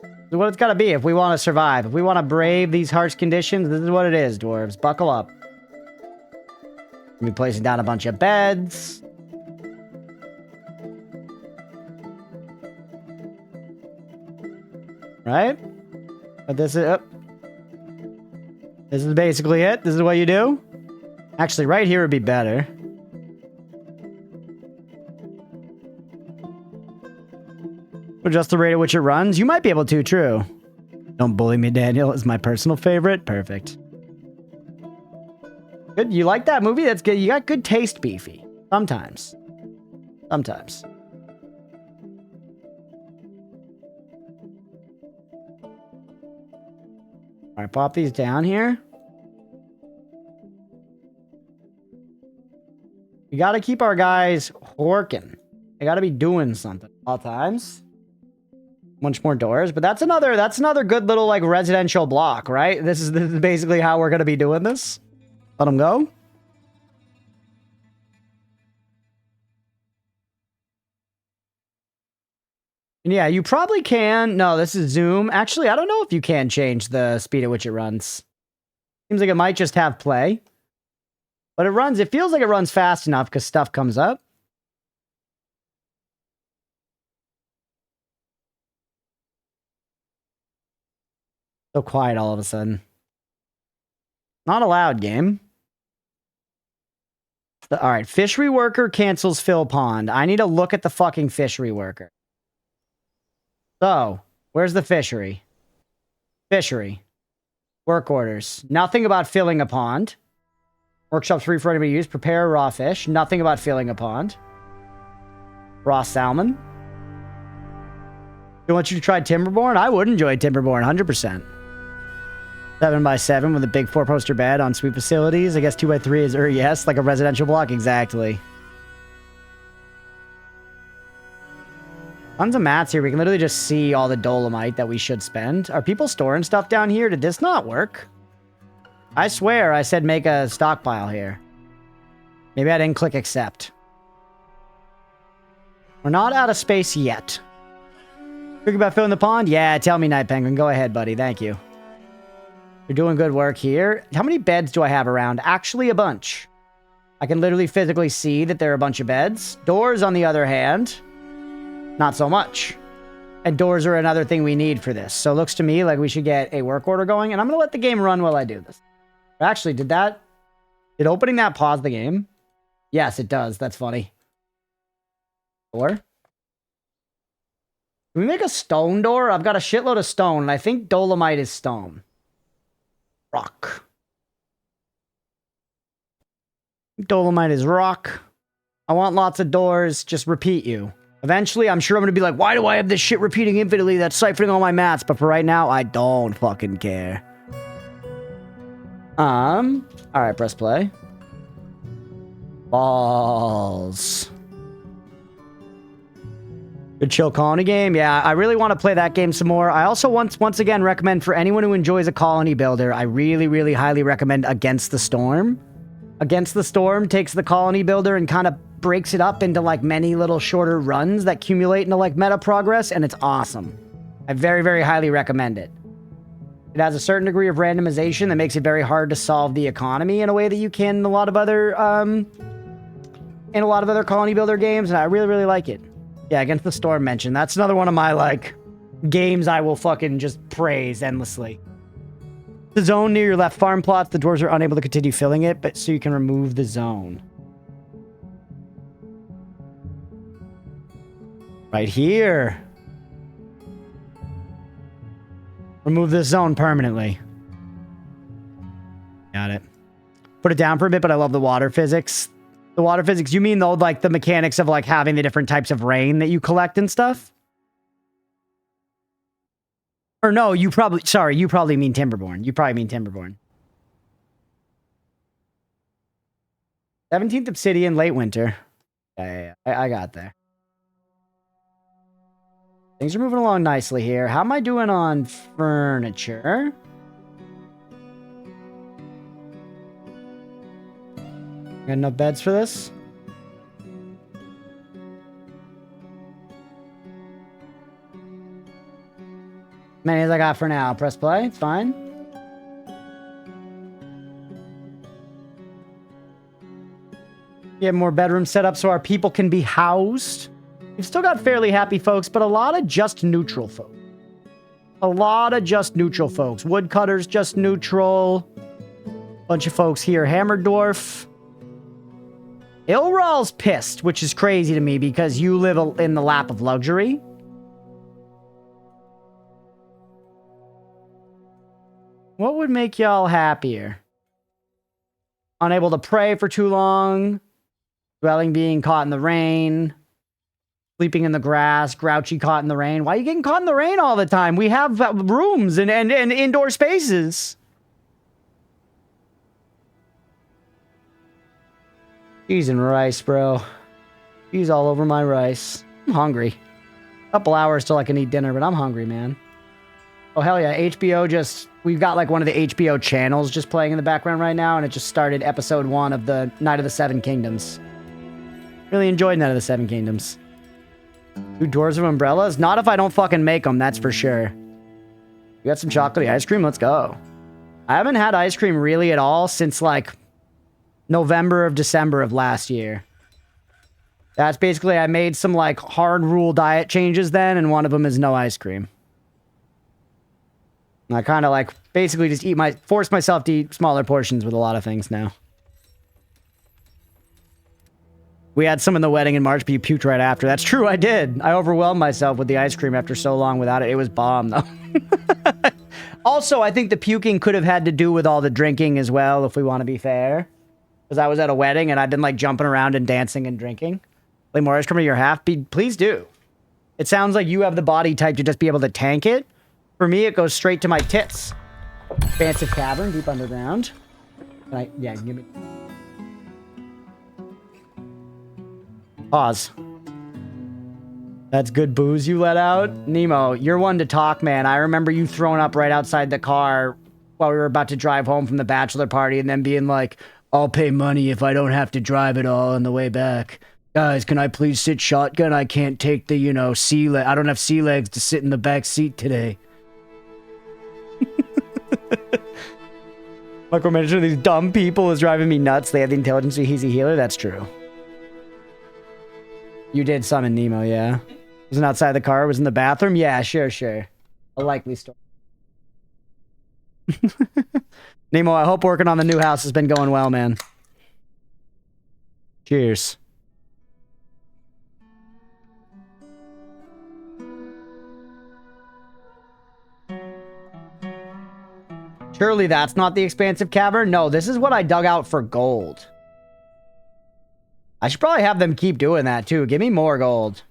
This is what it's gotta be if we want to survive. If we want to brave these harsh conditions, this is what it is, dwarves. Buckle up. We'll be placing down a bunch of beds. Right? But this is... This is basically it. This is what you do. Actually, right here would be better. Adjust the rate at which it runs. You might be able to, true. Don't bully me, Daniel. Is my personal favorite. Perfect. Good. You like that movie? That's good. You got good taste, Beefy. Sometimes. Sometimes. All right, pop these down here. We got to keep our guys working. They got to be doing something all times. Much more doors, but that's another good little like residential block, right? This is basically how we're gonna be doing this. Let them go. And yeah, you probably can. No, this is Zoom. Actually, I don't know if you can change the speed at which it runs. Seems like it might just have play. But it feels like it runs fast enough because stuff comes up. So quiet all of a sudden. Not allowed, game. All right, fishery worker cancels fill pond. I need to look at the fucking fishery worker. So, where's the fishery? Fishery. Work orders. Nothing about filling a pond. Workshop's free for anybody to use. Prepare raw fish. Nothing about filling a pond. Raw salmon. You want you to try Timberborn? I would enjoy Timberborn, 100%. 7x7 with a big 4-poster bed on sweet facilities. I guess 2x3 is, yes, like a residential block. Exactly. Tons of mats here. We can literally just see all the dolomite that we should spend. Are people storing stuff down here? Did this not work? I swear I said make a stockpile here. Maybe I didn't click accept. We're not out of space yet. Think about filling the pond? Yeah, tell me, Night Penguin. Go ahead, buddy. Thank you. You're doing good work here. How many beds do I have around? Actually, a bunch. I can literally physically see that there are a bunch of beds. Doors, on the other hand, not so much. And doors are another thing we need for this. So it looks to me like we should get a work order going. And I'm going to let the game run while I do this. Actually, did opening that pause the game? Yes, it does. That's funny. Door? Can we make a stone door? I've got a shitload of stone, and I think dolomite is stone. Rock. Dolomite is rock. I want lots of doors. Just repeat you. Eventually, I'm sure I'm going to be like, why do I have this shit repeating infinitely that's siphoning all my mats? But for right now, I don't fucking care. All right, press play. Balls. Good chill colony game. Yeah, I really want to play that game some more. I also once again recommend for anyone who enjoys a colony builder, I really, really highly recommend Against the Storm. Against the Storm takes the colony builder and kind of breaks it up into like many little shorter runs that accumulate into like meta progress, and it's awesome. I very, very highly recommend it. It has a certain degree of randomization that makes it very hard to solve the economy in a way that you can in a lot of other colony builder games, and I really, really like it. Yeah, Against the Storm mentioned. That's another one of my like games I will fucking just praise endlessly. The zone near your left farm plots, the dwarves are unable to continue filling it, but so you can remove the zone. Right here. Remove this zone permanently. Got it. Put it down for a bit, but I love the water physics. The water physics, you mean though, like the mechanics of like having the different types of rain that you collect and stuff? Or no, you probably mean Timberborn. You probably mean Timberborn. 17th Obsidian, late winter. Yeah, I got there. Things are moving along nicely here. How am I doing on furniture? Got enough beds for this? Many as I got for now. Press play. It's fine. We have more bedrooms set up so our people can be housed. We've still got fairly happy folks, but a lot of just neutral folks. A lot of just neutral folks. Woodcutters, just neutral. Bunch of folks here. Hammer Dwarf. Ilral's pissed, which is crazy to me because you live in the lap of luxury. What would make y'all happier? Unable to pray for too long. Dwelling being caught in the rain. Sleeping in the grass. Grouchy caught in the rain. Why are you getting caught in the rain all the time? We have rooms and indoor spaces. Cheese and rice, bro. Cheese all over my rice. I'm hungry. Couple hours till I can eat dinner, but I'm hungry, man. Oh, hell yeah. HBO just... We've got like one of the HBO channels just playing in the background right now, and it just started episode 1 of the Night of the Seven Kingdoms. Really enjoyed Night of the Seven Kingdoms. 2 dwarves of umbrellas? Not if I don't fucking make them, that's for sure. You got some chocolatey ice cream? Let's go. I haven't had ice cream really at all since like November of December of last year. That's basically, I made some like hard rule diet changes then, and one of them is no ice cream. I kind of like basically just force myself to eat smaller portions with a lot of things now. We had some in the wedding in March, but you puked right after. That's true, I did. I overwhelmed myself with the ice cream after so long without it. It was bomb, though. Also, I think the puking could have had to do with all the drinking as well, if we want to be fair. Because I was at a wedding and I've been like jumping around and dancing and drinking. Play more ice cream to your half? Please do. It sounds like you have the body type to just be able to tank it. For me, it goes straight to my tits. Expansive cavern, deep underground. Yeah, give me... Pause. That's good booze you let out. Nemo, you're one to talk, man. I remember you throwing up right outside the car while we were about to drive home from the bachelor party and then being like, I'll pay money if I don't have to drive it all on the way back. Guys, can I please sit shotgun? I can't take the, I don't have sea legs to sit in the back seat today. Micromanaging these dumb people is driving me nuts. They have the intelligence to he's a healer. That's true. You did summon Nemo, yeah? Wasn't outside the car, was in the bathroom? Yeah, sure. A likely story. Nemo, I hope working on the new house has been going well, man. Cheers. Surely that's not the expansive cavern? No, this is what I dug out for gold. I should probably have them keep doing that, too. Give me more gold.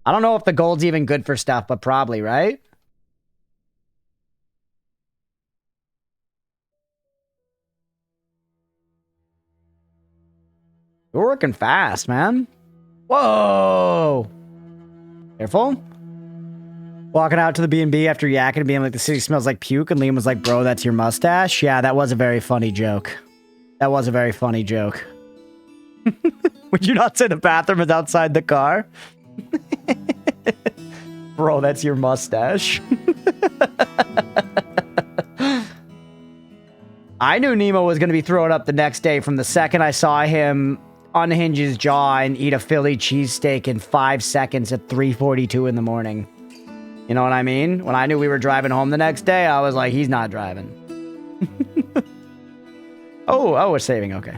I don't know if the gold's even good for stuff, but probably, right? We're working fast, man. Whoa! Careful. Walking out to the B&B after yakking and being like, the city smells like puke, and Liam was like, bro, that's your mustache? Yeah, that was a very funny joke. That was a very funny joke. Would you not say the bathroom is outside the car? Bro, that's your mustache. I knew Nemo was going to be throwing up the next day from the second I saw him unhinge his jaw and eat a Philly cheesesteak in 5 seconds at 3:42 in the morning. You know what I mean? When I knew we were driving home the next day, I was like, he's not driving. Oh, we're saving. Okay.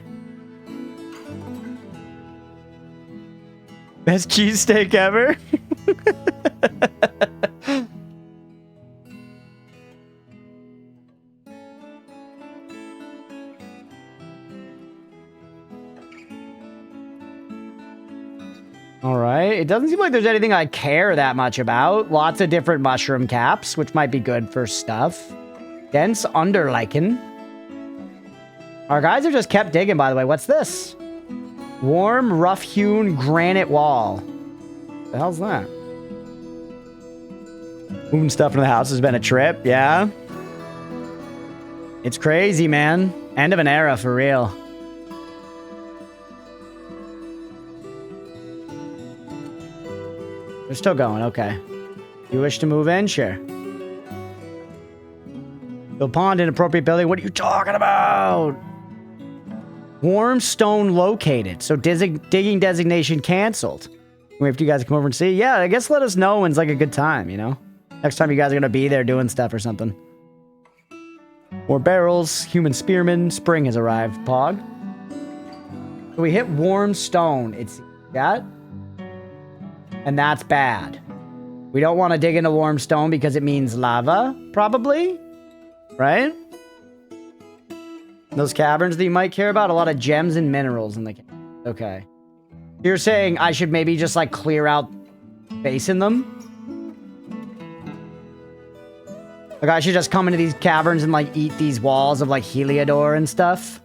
Best cheesesteak ever. All right. It doesn't seem like there's anything I care that much about. Lots of different mushroom caps, which might be good for stuff. Dense underlichen. Our guys have just kept digging, by the way. What's this? Warm, rough-hewn granite wall. The hell's that? Moving stuff into the house has been a trip, yeah? It's crazy, man. End of an era, for real. We're still going, okay. You wish to move in? Sure. Build pond in appropriate building. What are you talking about? Warm stone located. So digging designation canceled. Wait for you guys to come over and see. Yeah, I guess let us know when's like a good time, you know? Next time you guys are going to be there doing stuff or something. More barrels. Human spearman. Spring has arrived. Pog. So we hit warm stone. It's that. And that's bad. We don't want to dig into warm stone because it means lava, probably. Right? Those caverns that you might care about, a lot of gems and minerals in the cave. Okay. You're saying I should maybe just like clear out space in them? Like I should just come into these caverns and like eat these walls of like Heliodor and stuff?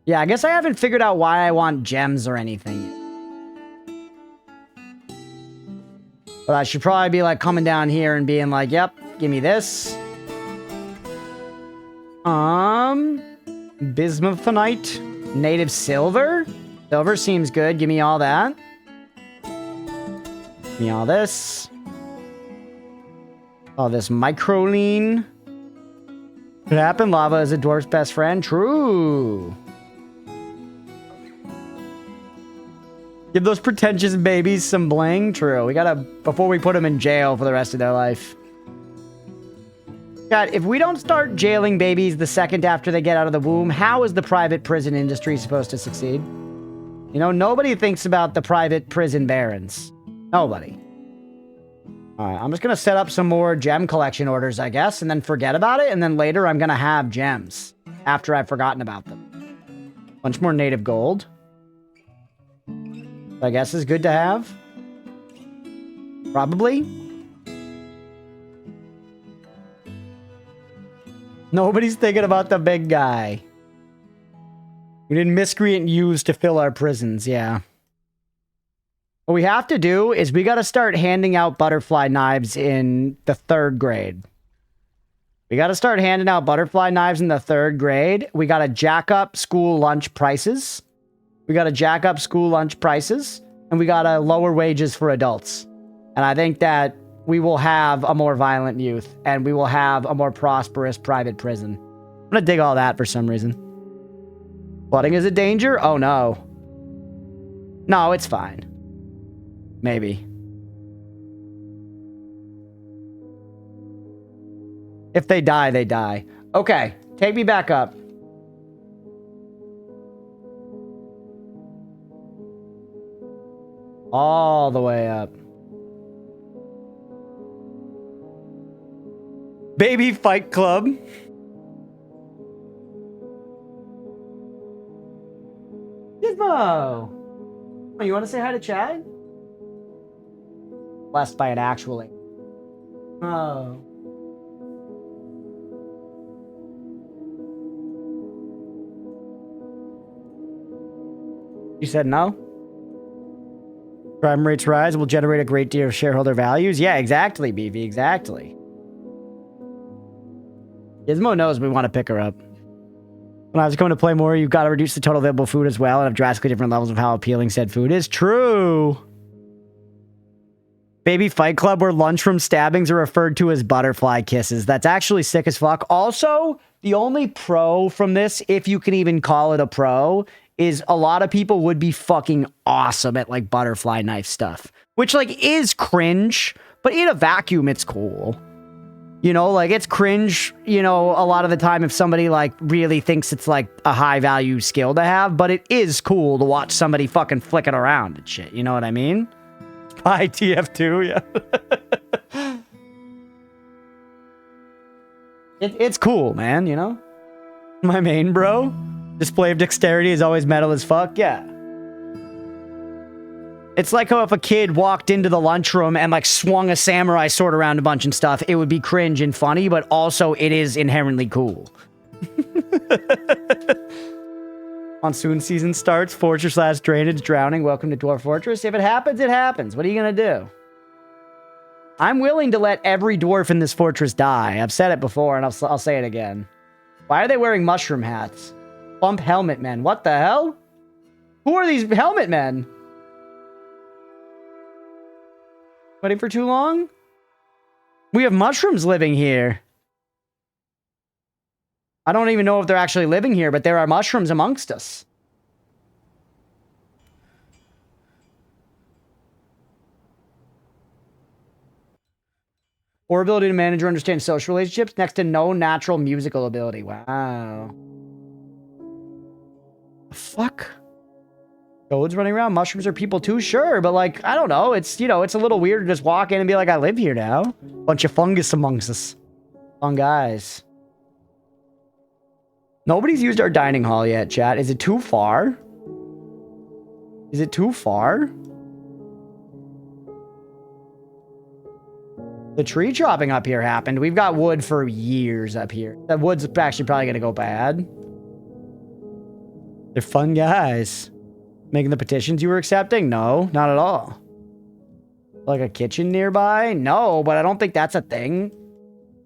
Yeah, I guess I haven't figured out why I want gems or anything yet. But I should probably be like coming down here and being like, yep, give me this. Bismuthinite, native silver. Silver seems good. Give me all that. Give me all this. All this microline. What happened? Lava is a dwarf's best friend. True. Give those pretentious babies some bling. True. We gotta, before we put them in jail for the rest of their life. God, if we don't start jailing babies the second after they get out of the womb, how is the private prison industry supposed to succeed? You know, nobody thinks about the private prison barons. Nobody. Alright, I'm just gonna set up some more gem collection orders, I guess, and then forget about it, and then later I'm gonna have gems after I've forgotten about them. Bunch more native gold. I guess is good to have. Probably. Nobody's thinking about the big guy. We did miscreant use to fill our prisons, yeah. What we have to do is we got to start handing out butterfly knives in the 3rd grade. We got to start handing out butterfly knives in the 3rd grade. We got to jack up school lunch prices. We got to jack up school lunch prices. And we got to lower wages for adults. And I think that we will have a more violent youth. And we will have a more prosperous private prison. I'm going to dig all that for some reason. Flooding is a danger? Oh, no. No, it's fine. Maybe. If they die, they die. Okay, take me back up. All the way up. Baby Fight Club. Gizmo! Oh, you want to say hi to Chad? blessed by an actual angel. Oh. You said no? Crime rates rise will generate a great deal of shareholder values. Yeah, exactly, BV, exactly. Gizmo knows we want to pick her up. When I was going to play more, you've got to reduce the total available food as well and have drastically different levels of how appealing said food is. True. Baby Fight Club where lunchroom stabbings are referred to as butterfly kisses. That's actually sick as fuck. Also, the only pro from this, if you can even call it a pro, is a lot of people would be fucking awesome at like butterfly knife stuff, which like is cringe, but in a vacuum, it's cool. You know, like it's cringe, you know, a lot of the time if somebody like really thinks it's like a high value skill to have, but it is cool to watch somebody fucking flick it around and shit. You know what I mean? Bye, TF2, yeah. It's cool, man, you know? My main bro. Display of dexterity is always metal as fuck, yeah. It's like how if a kid walked into the lunchroom and like swung a samurai sword around a bunch and stuff, it would be cringe and funny, but also it is inherently cool. Monsoon season starts, fortress / drainage, drowning, welcome to Dwarf Fortress. If it happens, it happens. What are you gonna do? I'm willing to let every dwarf in this fortress die. I've said it before and I'll say it again. Why are they wearing mushroom hats? Bump helmet men. What the hell? Who are these helmet men? Waiting for too long? We have mushrooms living here. I don't even know if they're actually living here, but there are mushrooms amongst us. Or ability to manage or understand social relationships next to no natural musical ability. Wow. The fuck? Toads running around? Mushrooms are people too? Sure, but like, I don't know. It's, you know, it's a little weird to just walk in and be like, I live here now. Bunch of fungus amongst us. Fun guys. Nobody's used our dining hall yet, chat. Is it too far? Is it too far? The tree chopping up here happened. We've got wood for years up here. That wood's actually probably going to go bad. They're fun guys. Making the petitions you were accepting? No, not at all. Like a kitchen nearby? No, but I don't think that's a thing.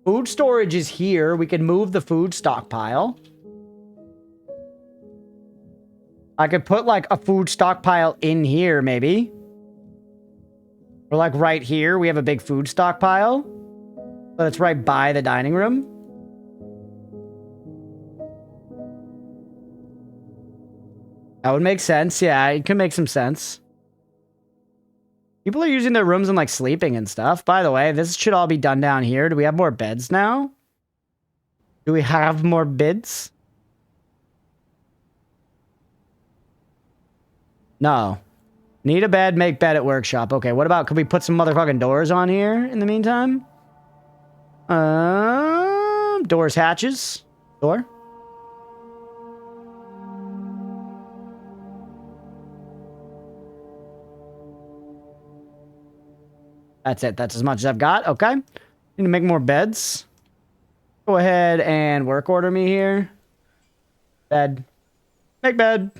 Food storage is here. We can move the food stockpile. I could put like a food stockpile in here, maybe. Or like right here, we have a big food stockpile. But it's right by the dining room. That would make sense. Yeah, it could make some sense. People are using their rooms and like sleeping and stuff. By the way, this should all be done down here. Do we have more beds now? Do we have more beds? No. Need a bed, make bed at workshop. Okay, what about, could we put some motherfucking doors on here in the meantime? Doors, hatches. Door. That's it. That's as much as I've got. Okay. Need to make more beds. Go ahead and work order me here. Bed. Make bed.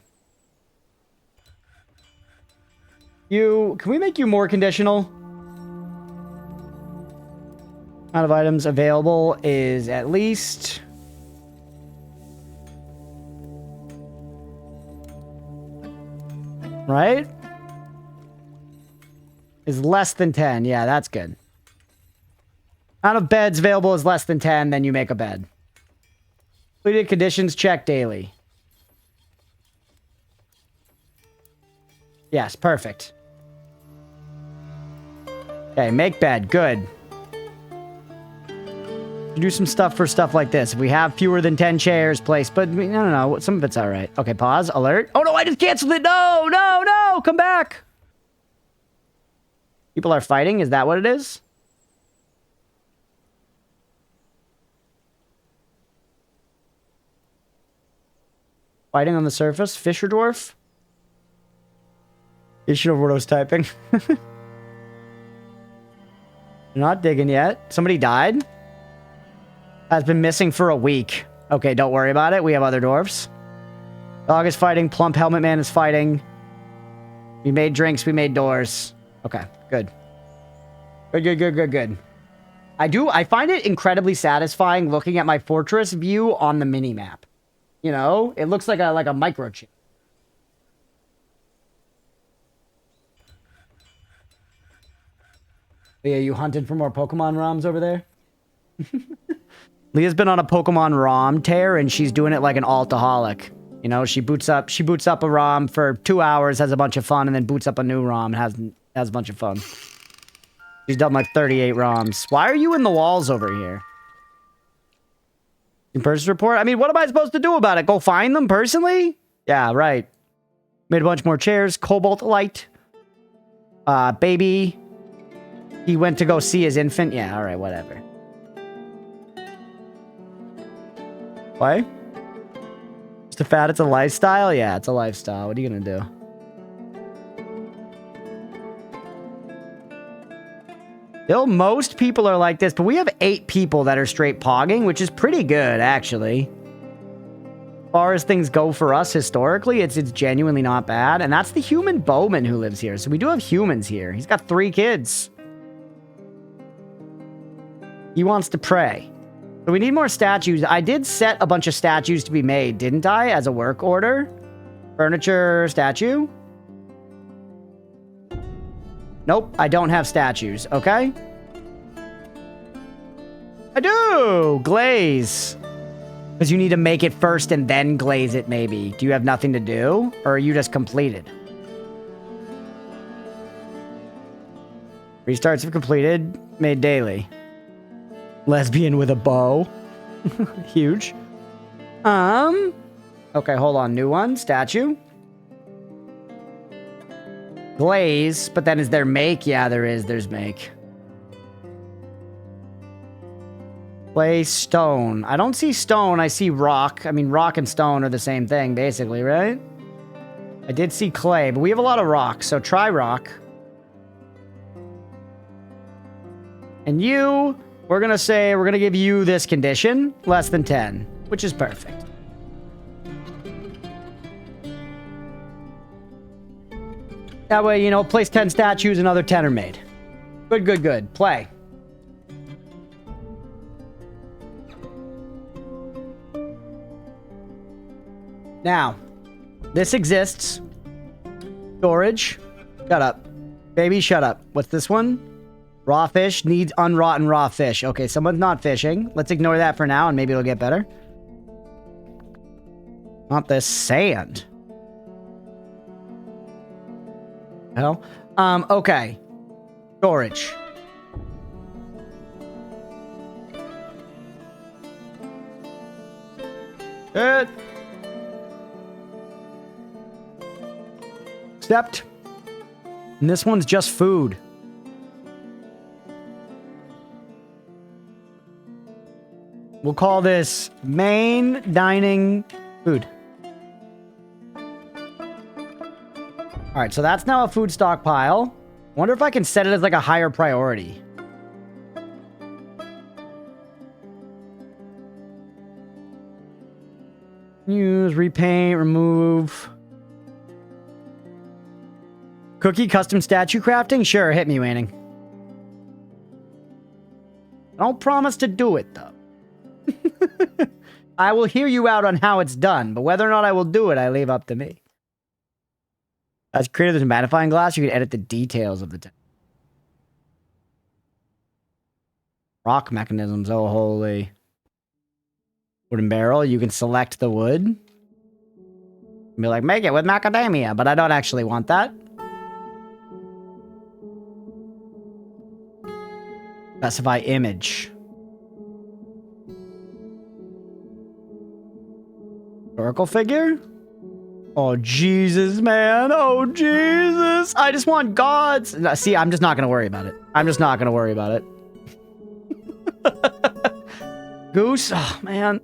You, can we make you more conditional? Amount of items available is at least... Right? Is less than 10. Yeah, that's good. Amount of beds available is less than 10, then you make a bed. Completed conditions check daily. Yes, perfect. Okay, make bed. Good. Do some stuff for stuff like this. If we have fewer than 10 chairs placed, but no, no, no. Some of it's all right. Okay, pause. Alert. Oh, no, I just canceled it. No, no, no. Come back. People are fighting. Is that what it is? Fighting on the surface. Fisher dwarf. You should have what I was typing. You're not digging yet. Somebody died? Has been missing for a week. Okay, don't worry about it. We have other dwarfs. Dog is fighting. Plump Helmet Man is fighting. We made drinks. We made doors. Okay, good. Good. I find it incredibly satisfying looking at my fortress view on the mini-map. You know? It looks like a microchip. Leah, you hunted for more Pokemon ROMs over there? Leah's been on a Pokemon ROM tear, and she's doing it like an altaholic. You know, she boots up a ROM for 2 hours, has a bunch of fun, and then boots up a new ROM and has a bunch of fun. She's done like 38 ROMs. Why are you in the walls over here? In-person report? I mean, what am I supposed to do about it? Go find them personally? Yeah, right. Made a bunch more chairs. Cobalt light. Baby. He went to go see his infant. Yeah, alright, whatever. Why? Just a fad, it's a lifestyle? Yeah, it's a lifestyle. What are you gonna do? Still, most people are like this, but we have 8 people that are straight pogging, which is pretty good, actually. As far as things go for us historically, it's genuinely not bad. And that's the human bowman who lives here. So we do have humans here. He's got 3 kids. He wants to pray. So we need more statues. I did set a bunch of statues to be made, didn't I? As a work order. Furniture, statue. Nope, I don't have statues, okay? I do! Glaze. Because you need to make it first and then glaze it, maybe. Do you have nothing to do? Or are you just completed? Restarts have completed. Made daily. Lesbian with a bow. Huge. Okay, hold on. New one. Statue. Glaze, but then is there make? Yeah, there is. There's make. Clay, stone. I don't see stone. I see rock. I mean, rock and stone are the same thing, basically, right? I did see clay, but we have a lot of rock, so try rock. And you... We're going to say, we're going to give you this condition, less than 10, which is perfect. That way, you know, place 10 statues, another 10 are made. Good. Play. Now, this exists. Storage. Shut up. Baby, shut up. What's this one? Raw fish needs unrotten raw fish. Okay, someone's not fishing. Let's ignore that for now, and maybe it'll get better. Not this sand. Hell. Okay. Storage. Good. Accept. And this one's just food. We'll call this main dining food. All right, so that's now a food stockpile. Wonder if I can set it as like a higher priority. Use, repaint, remove. Cookie custom statue crafting? Sure, hit me, Waning. Don't promise to do it, though. I will hear you out on how it's done, but whether or not I will do it, I leave up to me. As created this magnifying glass, you can edit the details of the rock mechanisms. Oh, holy. Wooden barrel, you can select the wood. Be like, make it with macadamia, but I don't actually want that. Specify image. Historical figure? Oh, Jesus, man. Oh, Jesus. I just want gods. No, see, I'm just not going to worry about it. I'm just not going to worry about it. Goose? Oh, man.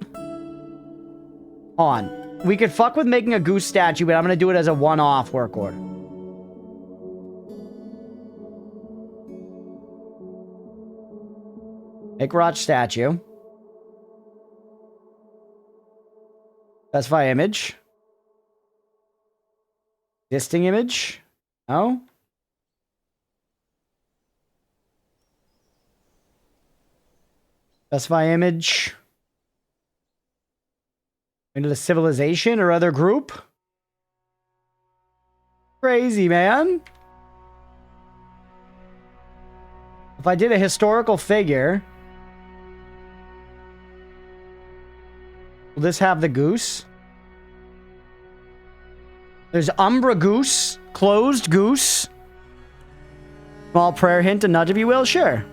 On. We could fuck with making a goose statue, but I'm going to do it as a one-off work order. Make Roch statue. Specify image. Existing image. No. Specify image. Into the civilization or other group. Crazy, man. If I did a historical figure, will this have the goose? There's Umbra Goose, Closed Goose. Small prayer hint, a nudge if you will, sure.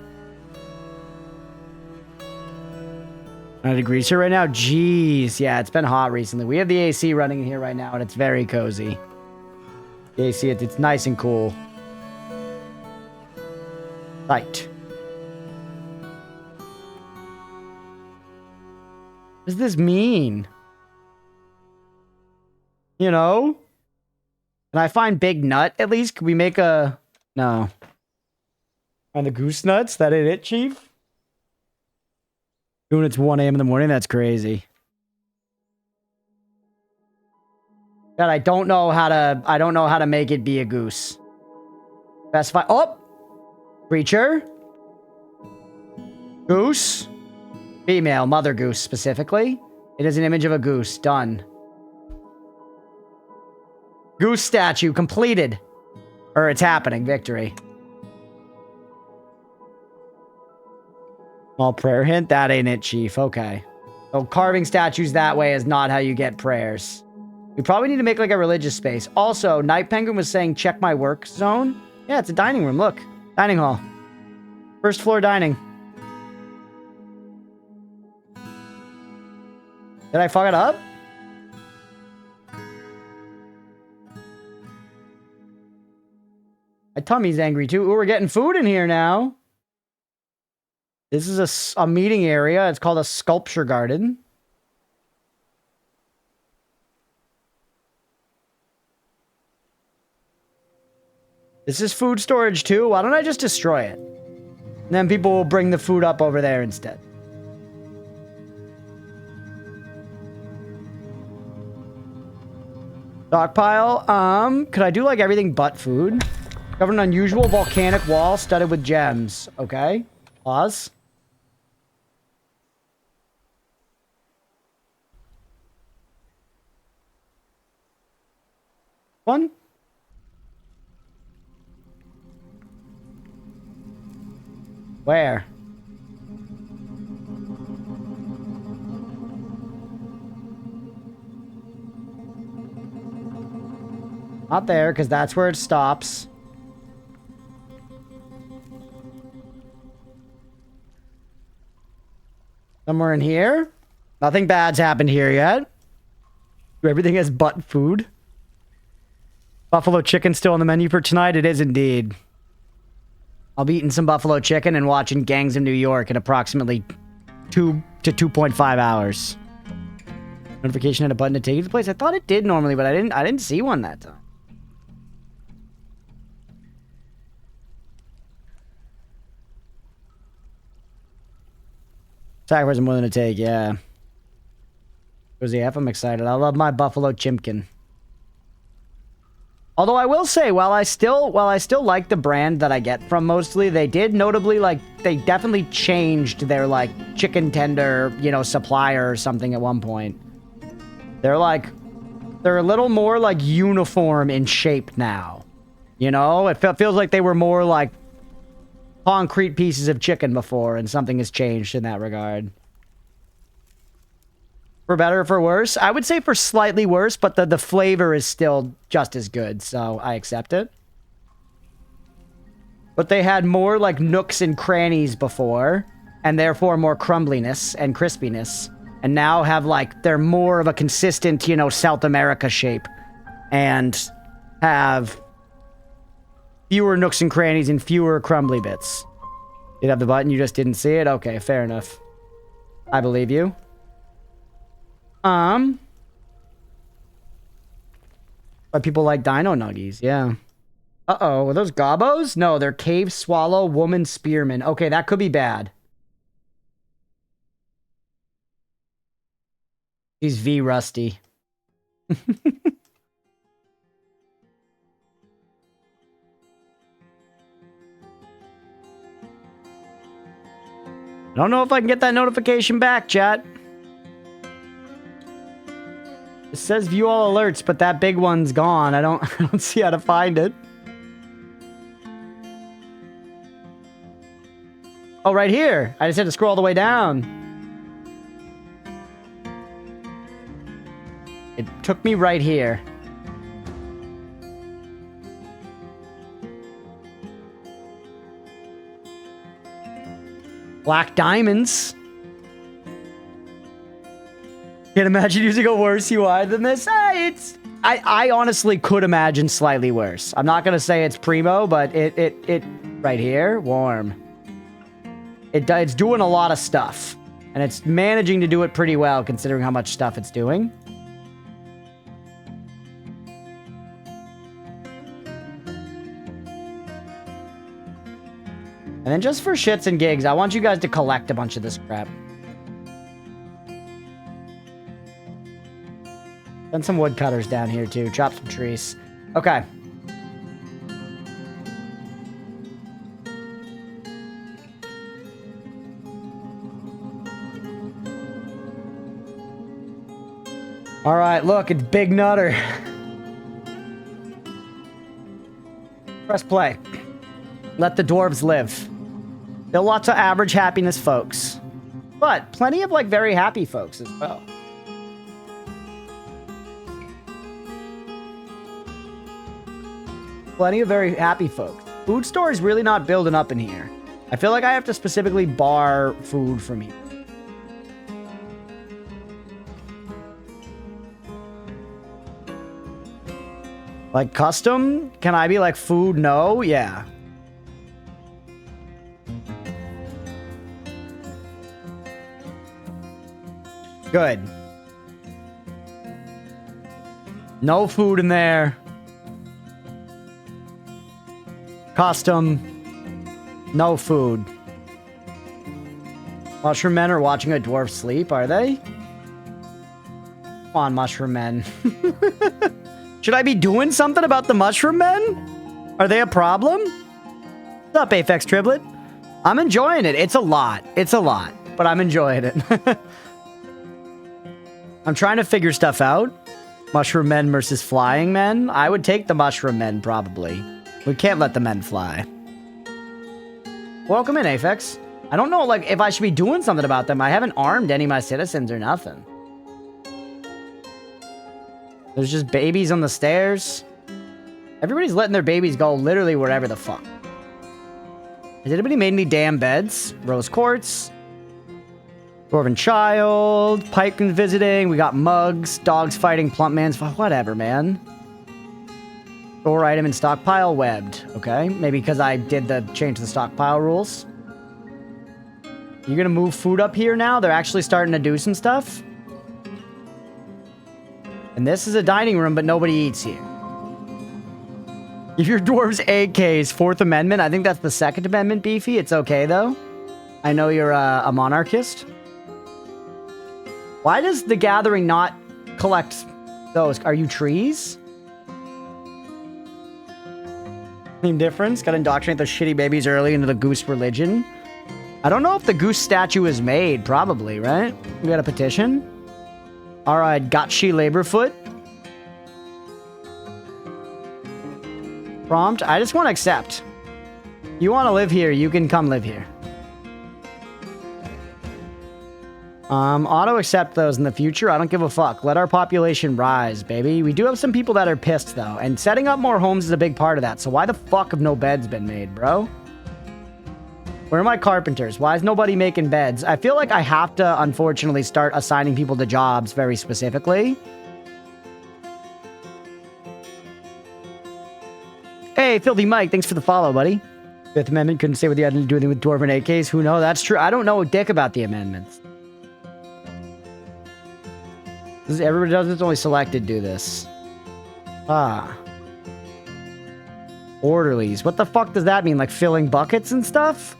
9 degrees here right now. Jeez, yeah, it's been hot recently. We have the AC running in here right now, and it's very cozy. The AC, it's nice and cool. Right. What does this mean? You know? Can I find Big Nut at least? Can we make a... No. Find the goose nuts? That ain't it, Chief? Doing it's 1 a.m. in the morning? That's crazy. God, I don't know how to make it be a goose. Specify... Oh! Creature. Goose. Female, mother goose specifically. It is an image of a goose. Done. Goose statue completed. Or it's happening. Victory. Small prayer hint. That ain't it, Chief. Okay. So carving statues that way is not how you get prayers. We probably need to make like a religious space. Also, Night Penguin was saying check my work zone. Yeah, it's a dining room. Look. Dining hall. First floor dining. Did I fuck it up? My tummy's angry too. Ooh, we're getting food in here now. This is a meeting area. It's called a sculpture garden. This is food storage too. Why don't I just destroy it? And then people will bring the food up over there instead. Stockpile. Could I do like everything but food? Covered an unusual volcanic wall studded with gems. Okay. Pause. One. Where? Not there, because that's where it stops. Somewhere in here? Nothing bad's happened here yet. Everything is but food. Buffalo chicken still on the menu for tonight? It is indeed. I'll be eating some buffalo chicken and watching Gangs of New York in approximately 2 to 2.5 hours. Notification had a button to take you to the place. I thought it did normally, but I didn't see one that time. Sacrifice more than a take, yeah. Cozy F, I'm excited. I love my buffalo chimkin. Although I will say, while I still like the brand that I get from mostly, they did notably, like, they definitely changed their, like, chicken tender, you know, supplier or something at one point. They're a little more, like, uniform in shape now. You know? It feels like they were more, like, concrete pieces of chicken before, and something has changed in that regard. For better or for worse? I would say for slightly worse, but the flavor is still just as good, so I accept it. But they had more, like, nooks and crannies before, and therefore more crumbliness and crispiness. And now have, like, they're more of a consistent, you know, South America shape. And have fewer nooks and crannies and fewer crumbly bits. You'd have the button, you just didn't see it? Okay, fair enough. I believe you. But people like dino nuggies, yeah. Uh-oh, are those gobos? No, they're cave swallow woman spearmen. Okay, that could be bad. He's V rusty. I don't know if I can get that notification back, chat. It says view all alerts, but that big one's gone. I don't see how to find it. Oh, right here. I just had to scroll all the way down. It took me right here. Black diamonds. Can't imagine using a worse UI than this. I honestly could imagine slightly worse. I'm not gonna say it's primo, but it right here, warm. It's doing a lot of stuff, and it's managing to do it pretty well considering how much stuff it's doing. And then just for shits and gigs, I want you guys to collect a bunch of this crap. Send some woodcutters down here too. Chop some trees. Okay. All right, look, it's Big Nutter. Press play. Let the dwarves live. Still lots of average happiness folks. But plenty of, like, very happy folks as well. Plenty of very happy folks. Food store is really not building up in here. I feel like I have to specifically bar food from here. Like, custom? Can I be like, food, no? Yeah. Good. No food in there. Custom. No food. Mushroom men are watching a dwarf sleep, are they? Come on, mushroom men. Should I be doing something about the mushroom men? Are they a problem? What's up, Aphex Triplet? I'm enjoying it. It's a lot. It's a lot. But I'm enjoying it. I'm trying to figure stuff out. Mushroom men versus flying men. I would take the mushroom men, probably. We can't let the men fly. Welcome in, Aphex. I don't know, like, if I should be doing something about them. I haven't armed any of my citizens or nothing. There's just babies on the stairs. Everybody's letting their babies go literally wherever the fuck. Has anybody made any damn beds? Rose quartz. Dwarven child. Pikekin visiting. We got mugs. Dogs fighting. Plump man's. Whatever, man. Store item in stockpile. Webbed. Okay. Maybe because I did the change the stockpile rules. You're gonna move food up here now? They're actually starting to do some stuff. And this is a dining room, but nobody eats here. If your dwarves AKs, Fourth Amendment, I think that's the Second Amendment, Beefy. It's okay, though. I know you're a monarchist. Why does the gathering not collect those? Are you trees? Same difference? Gotta indoctrinate those shitty babies early into the goose religion. I don't know if the goose statue is made. Probably, right? We got a petition. All right, Gotchi Laborfoot. Prompt. I just want to accept. You want to live here, you can come live here. Auto accept those in the future. I don't give a fuck. Let our population rise, baby. We do have some people that are pissed, though. And setting up more homes is a big part of that. So why the fuck have no beds been made, bro? Where are my carpenters? Why is nobody making beds? I feel like I have to, unfortunately, start assigning people to jobs very specifically. Hey, Filthy Mike, thanks for the follow, buddy. Fifth Amendment couldn't say what you had to do anything with Dwarven AKs. Who knows? That's true. I don't know a dick about the amendments. Everybody does this, only selected do this. Ah. Orderlies. What the fuck does that mean? Like filling buckets and stuff?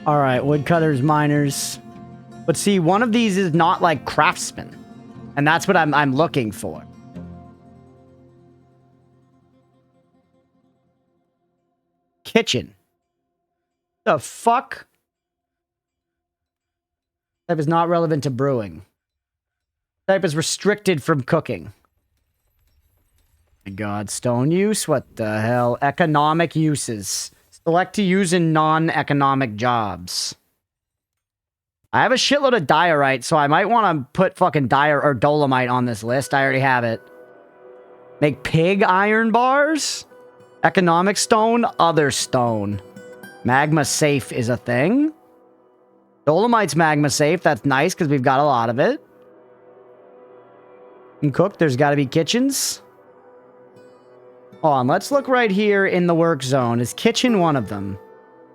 All right, woodcutters, miners. But see, one of these is not like craftsman. And that's what I'm looking for. Kitchen. The fuck? Type is not relevant to brewing. Type is restricted from cooking. My God, stone use? What the hell? Economic uses. Select to use in non-economic jobs. I have a shitload of diorite, so I might want to put fucking or dolomite on this list. I already have it. Make pig iron bars? Economic stone? Other stone. Magma safe is a thing. Dolomite's magma safe. That's nice because we've got a lot of it. And cook, there's got to be kitchens. Hold on, let's look right here in the work zone. Is kitchen one of them?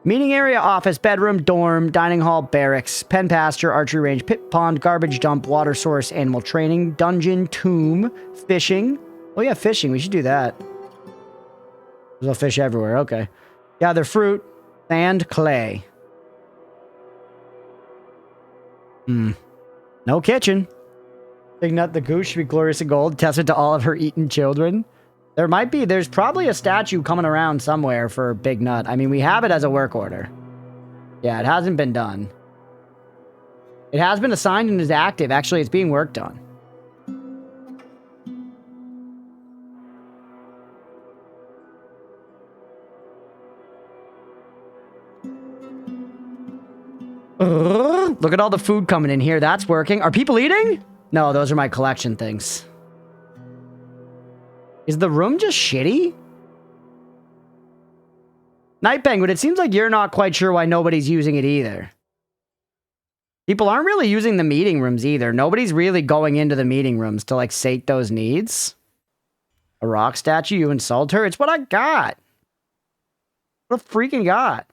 Meeting area, office, bedroom, dorm, dining hall, barracks, pen pasture, archery range, pit pond, garbage dump, water source, animal training, dungeon, tomb, fishing. Oh yeah, fishing. We should do that. There's a fish everywhere. Okay. Gather fruit, sand, clay. No kitchen. Big Nut the goose should be glorious in gold. Testament to all of her eaten children. There's probably a statue coming around somewhere for Big Nut. I mean, we have it as a work order. Yeah, it hasn't been done. It has been assigned and is active. Actually, it's being worked on. Look at all the food coming in here. That's working. Are people eating? No, those are my collection things. Is the room just shitty? Night Penguin, it seems like you're not quite sure why nobody's using it either. People aren't really using the meeting rooms either. Nobody's really going into the meeting rooms to, like, sate those needs. A rock statue, you insult her? It's what I got. What I freaking got.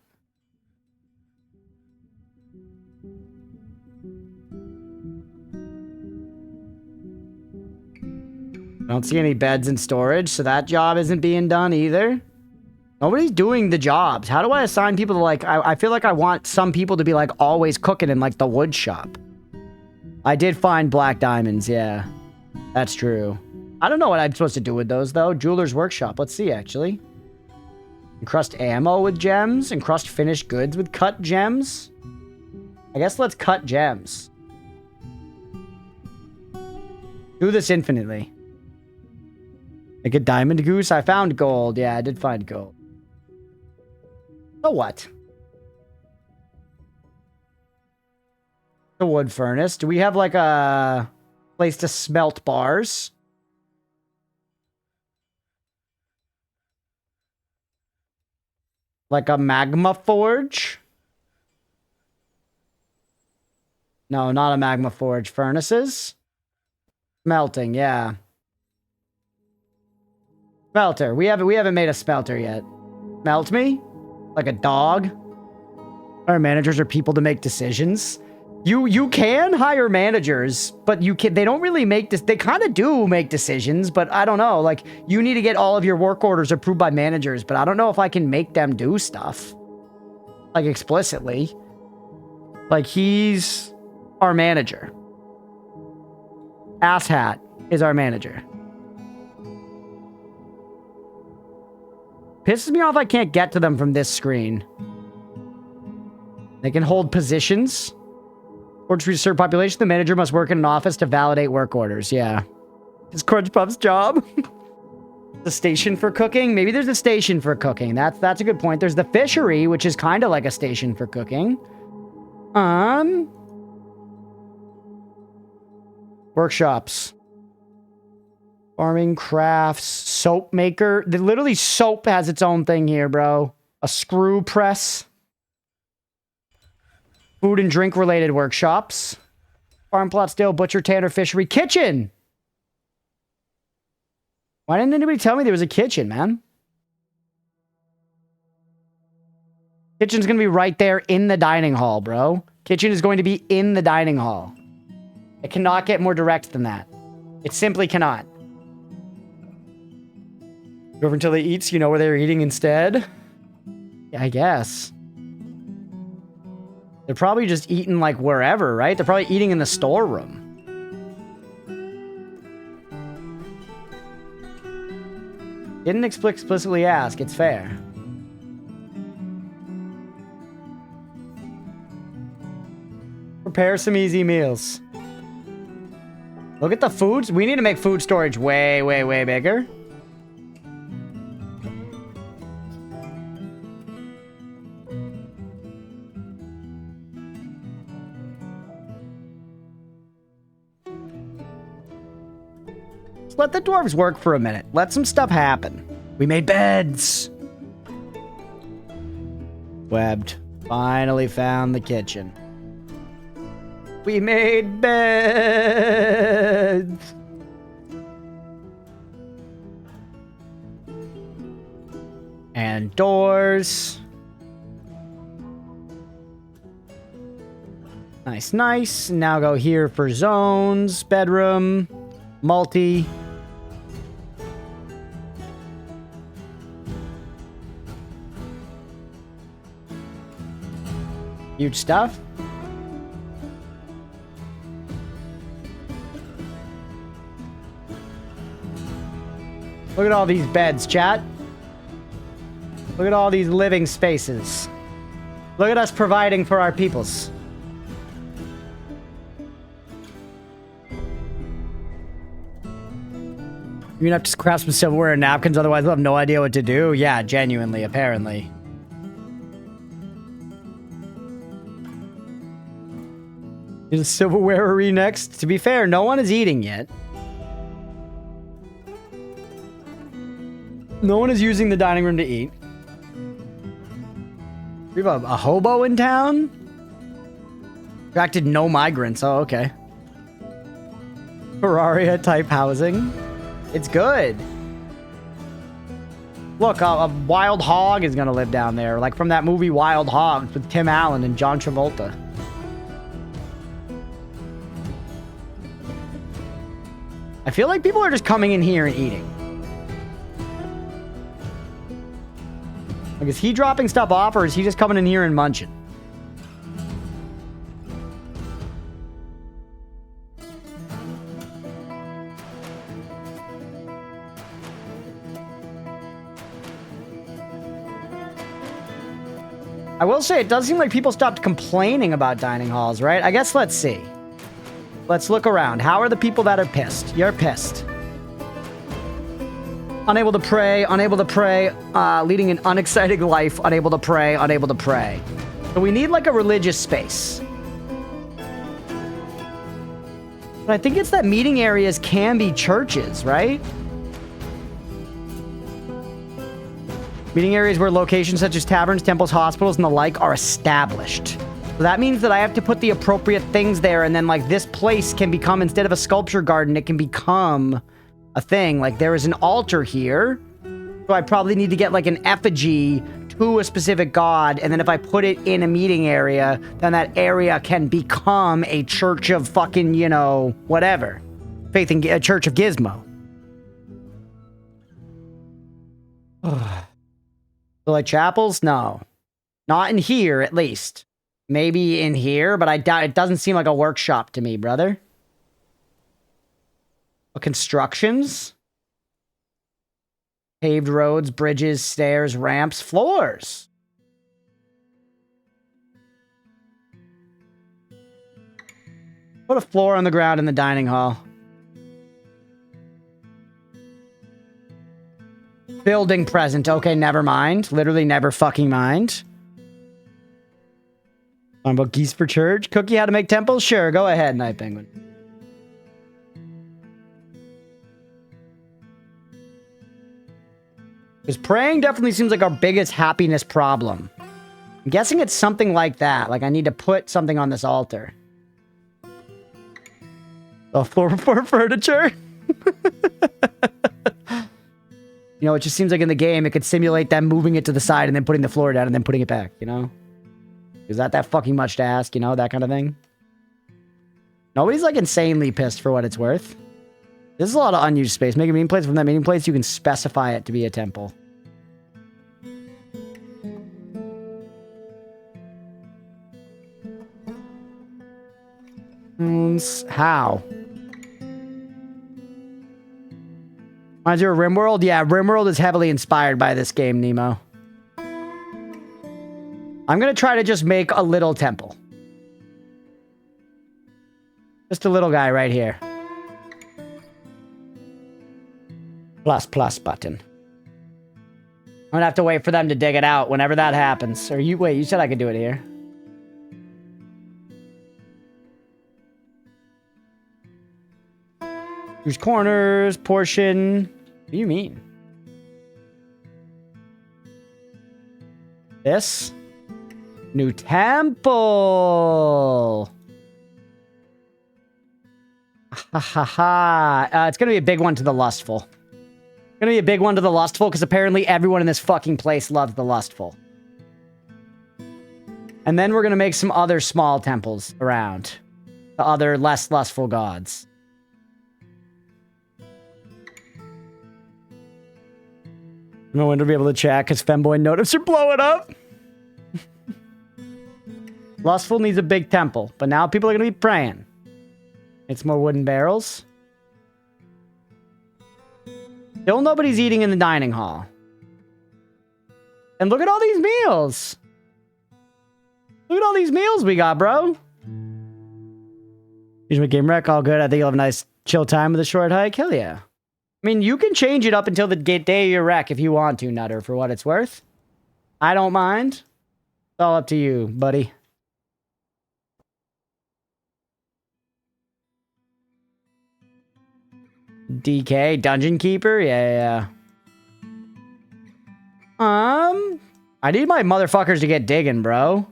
I don't see any beds in storage, so that job isn't being done either. Nobody's doing the jobs. How do I assign people to, like... I feel like I want some people to be, like, always cooking in, like, the wood shop. I did find black diamonds, yeah. That's true. I don't know what I'm supposed to do with those, though. Jeweler's workshop. Let's see, actually. Encrust ammo with gems. Encrust finished goods with cut gems. I guess let's cut gems. Do this infinitely. Like a diamond goose? I found gold. Yeah, I did find gold. So what? The wood furnace. Do we have like a place to smelt bars? Like a magma forge? No, not a magma forge. Furnaces? Smelting, yeah. Smelter. We haven't made a smelter yet. Melt me? Like a dog? Our managers are people to make decisions. You can hire managers, but they don't really make this. They kind of do make decisions, but I don't know. Like, you need to get all of your work orders approved by managers, but I don't know if I can make them do stuff. Like, explicitly. Like, he's our manager. Asshat is our manager. Pisses me off I can't get to them from this screen. They can hold positions. Or to reach a certain population, the manager must work in an office to validate work orders. Yeah. It's Crunchpuff's job. The station for cooking? Maybe there's a station for cooking. That's a good point. There's the fishery, which is kind of like a station for cooking. Workshops. Farming, crafts, soap maker. Literally, soap has its own thing here, bro. A screw press. Food and drink related workshops. Farm plot still, butcher, tanner, fishery, kitchen. Why didn't anybody tell me there was a kitchen, man? Kitchen's going to be right there in the dining hall, bro. Kitchen is going to be in the dining hall. It cannot get more direct than that. It simply cannot. Go over until they eat so you know where they're eating instead? Yeah, I guess. They're probably just eating, like, wherever, right? They're probably eating in the storeroom. Didn't explicitly ask. It's fair. Prepare some easy meals. Look at the foods. We need to make food storage way, way, way bigger. Let the dwarves work for a minute. Let some stuff happen. We made beds. Webbed. Finally found the kitchen. We made beds. And doors. Nice, nice. Now go here for zones. Bedroom. Multi. Huge stuff. Look at all these beds, chat. Look at all these living spaces. Look at us providing for our peoples. You're gonna have to craft some silverware and napkins, otherwise we'll have no idea what to do. Yeah, genuinely, apparently. Is silverware next? To be fair, no one is eating yet. No one is using the dining room to eat. We have a hobo in town? Attracted no migrants. Oh, okay. Terraria type housing. It's good. Look, a wild hog is gonna live down there. Like from that movie Wild Hogs with Tim Allen and John Travolta. I feel like people are just coming in here and eating. Like, is he dropping stuff off, or is he just coming in here and munching? I will say, it does seem like people stopped complaining about dining halls, right? I guess let's see. Let's look around. How are the people that are pissed? You're pissed. Unable to pray, leading an unexciting life, unable to pray. So we need like a religious space. But I think it's that meeting areas can be churches, right? Meeting areas where locations such as taverns, temples, hospitals, and the like are established. So that means that I have to put the appropriate things there, and then like this place can become, instead of a sculpture garden, it can become a thing. Like there is an altar here, so I probably need to get like an effigy to a specific god, and then if I put it in a meeting area, then that area can become a church of fucking, you know, whatever. Faith in a church of Gizmo. So like chapels? No. Not in here, at least. Maybe in here, but I doubt it. Doesn't seem like a workshop to me, brother. Constructions? Paved roads, bridges, stairs, ramps, floors. Put a floor on the ground in the dining hall. Building present. Okay, never mind. Literally never fucking mind. On about geese for church? Cookie how to make temples? Sure, go ahead, Night Penguin. Because praying definitely seems like our biggest happiness problem. I'm guessing it's something like that. Like I need to put something on this altar. A floor for furniture? You know, it just seems like in the game, it could simulate them moving it to the side and then putting the floor down and then putting it back, you know? Is that fucking much to ask, you know? That kind of thing. Nobody's, like, insanely pissed for what it's worth. This is a lot of unused space. Make a meeting place. From that meeting place, you can specify it to be a temple. zones. How? Reminds you of RimWorld? Yeah, RimWorld is heavily inspired by this game, Nemo. I'm going to try to just make a little temple. Just a little guy right here. Plus button. I'm going to have to wait for them to dig it out whenever that happens. Or you, wait, you said I could do it here. Choose corners, portion. What do you mean? This? New temple. Ha ha ha. It's going to be a big one to the lustful. Going to be a big one to the lustful because apparently everyone in this fucking place loves the lustful. And then we're going to make some other small temples around the other less lustful gods. No one to be able to chat because femboy notice are blowing up. Lustful needs a big temple, but now people are going to be praying. It's more wooden barrels. Still nobody's eating in the dining hall. And look at all these meals. Look at all these meals we got, bro. Here's my game wreck. All good. I think you'll have a nice chill time with a short hike. Hell yeah. I mean, you can change it up until the day of your wreck if you want to, Nutter, for what it's worth. I don't mind. It's all up to you, buddy. DK, Dungeon Keeper? Yeah. I need my motherfuckers to get digging, bro.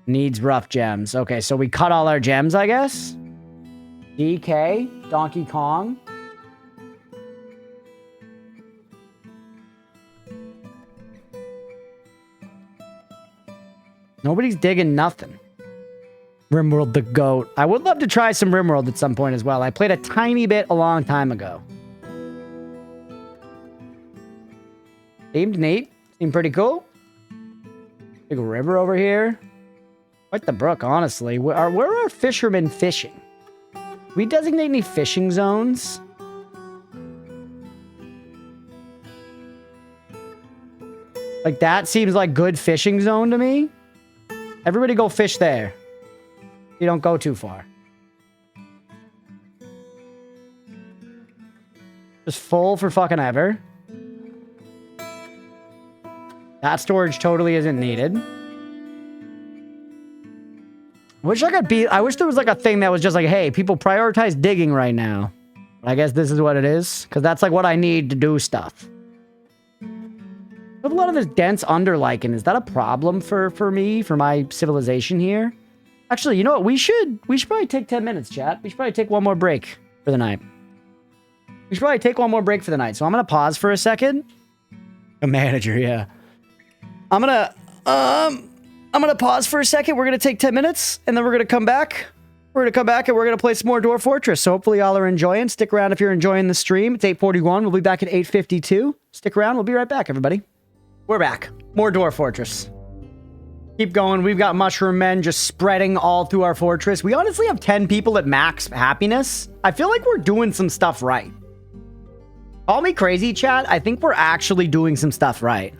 Needs rough gems. Okay, so we cut all our gems, I guess. DK, Donkey Kong. Nobody's digging nothing. RimWorld the GOAT. I would love to try some RimWorld at some point as well. I played a tiny bit a long time ago. Seemed neat. Seemed pretty cool. Big river over here. Quite the brook, honestly. Where are fishermen fishing? Do we designate any fishing zones? Like, that seems like good fishing zone to me. Everybody go fish there. You don't go too far. Just full for fucking ever. That storage totally isn't needed. I wish there was like a thing that was just like, hey, people prioritize digging right now. I guess this is what it is. Because that's like what I need to do stuff. I have a lot of this dense underlichen. Is that a problem for me, for my civilization here? Actually, you know what? We should probably take 10 minutes, chat. We should probably take one more break for the night. We should probably take one more break for the night. So I'm going to pause for a second. A manager, yeah. I'm going to pause for a second. We're going to take 10 minutes and then we're going to come back. We're going to come back and we're going to play some more Dwarf Fortress. So hopefully y'all are enjoying. Stick around if you're enjoying the stream. It's 8:41. We'll be back at 8:52. Stick around. We'll be right back, everybody. We're back. More Dwarf Fortress. Keep going. We've got mushroom men just spreading all through our fortress. We honestly have 10 people at max happiness. I feel like we're doing some stuff right. Call me crazy, chat. I think we're actually doing some stuff right.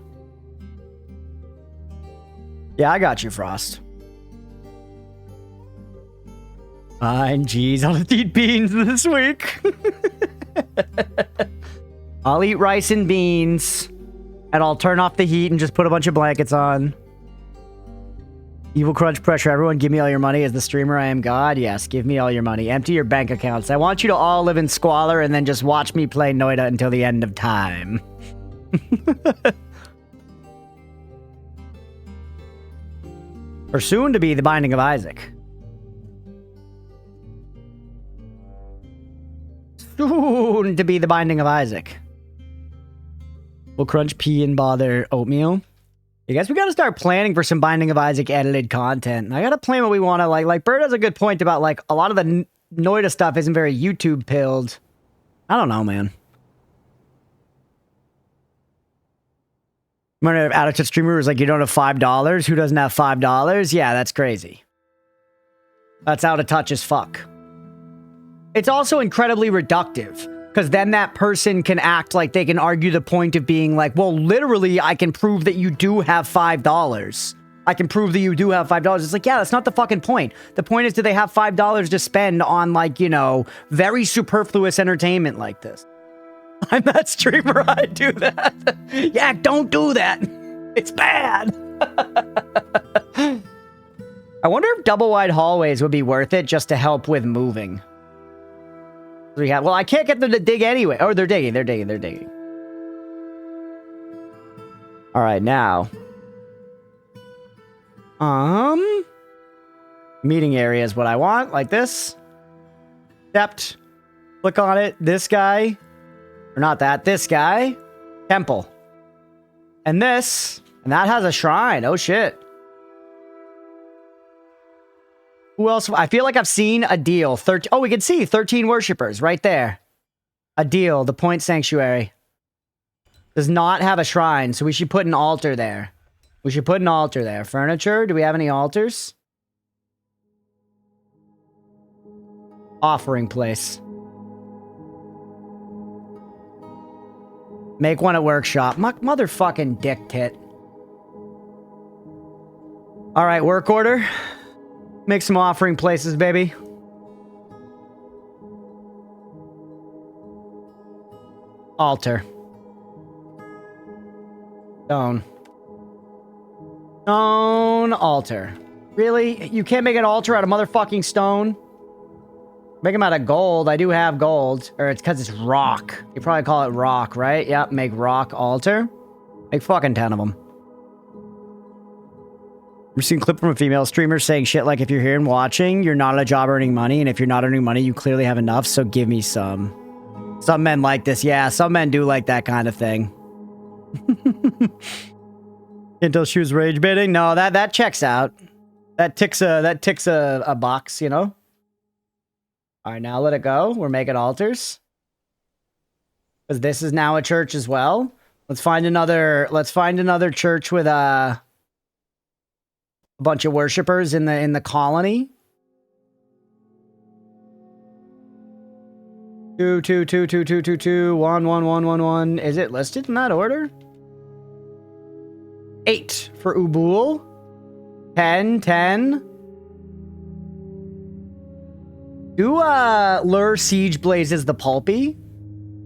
Yeah, I got you, Frost. Fine, geez. I'll eat beans this week. I'll eat rice and beans. And I'll turn off the heat and just put a bunch of blankets on. Evil crunch pressure. Everyone give me all your money. As the streamer I am God. Yes, give me all your money. Empty your bank accounts. I want you to all live in squalor and then just watch me play Noida until the end of time. Or soon to be the Binding of Isaac. Soon to be the Binding of Isaac. We'll crunch pea and bother oatmeal. I guess we gotta start planning for some Binding of Isaac edited content. I gotta plan what we want to like. Like, Bird has a good point about, like, a lot of the Noida stuff isn't very YouTube-pilled. I don't know, man. I'm gonna have Attitude Streamer was like, you don't have $5? Who doesn't have $5? Yeah, that's crazy. That's out of touch as fuck. It's also incredibly reductive, because then that person can act like they can argue the point of being like, well, literally, I can prove that you do have $5. I can prove that you do have $5. It's like, yeah, that's not the fucking point. The point is, do they have $5 to spend on, like, you know, very superfluous entertainment like this? I'm that streamer, I do that. Yeah, don't do that. It's bad. I wonder if double wide hallways would be worth it just to help with moving. Well, I can't get them to dig anyway. Oh, they're digging. All right, now. Meeting area is what I want, like this. Accept. Click on it. This guy. Or not that. This guy. Temple. And this. And that has a shrine. Oh, shit. Who else? I feel like I've seen a deal. Oh, we can see 13 worshippers right there. A deal. The Point Sanctuary. Does not have a shrine, so we should put an altar there. Furniture. Do we have any altars? Offering place. Make one at workshop. Motherfucking dick tit. All right, work order. Make some offering places, baby. Altar. Stone. Stone altar. Really? You can't make an altar out of motherfucking stone? Make them out of gold. I do have gold. Or it's because it's rock. You probably call it rock, right? Yep, make rock altar. Make fucking 10 of them. I've seen a clip from a female streamer saying shit like, if you're here and watching, you're not at a job earning money, and if you're not earning money, you clearly have enough, so give me some. Some men like this. Yeah, some men do like that kind of thing. Until she was rage baiting? No, that checks out. That ticks a box, you know? Alright, now let it go. We're making altars. Because this is now a church as well. Let's find another church with a bunch of worshippers in the colony. 2 2 2 2 2 2 2 1 1 1 1 1. Is it listed in that order? 8 for Ubul. 10 10. Do lure siege blazes the pulpy,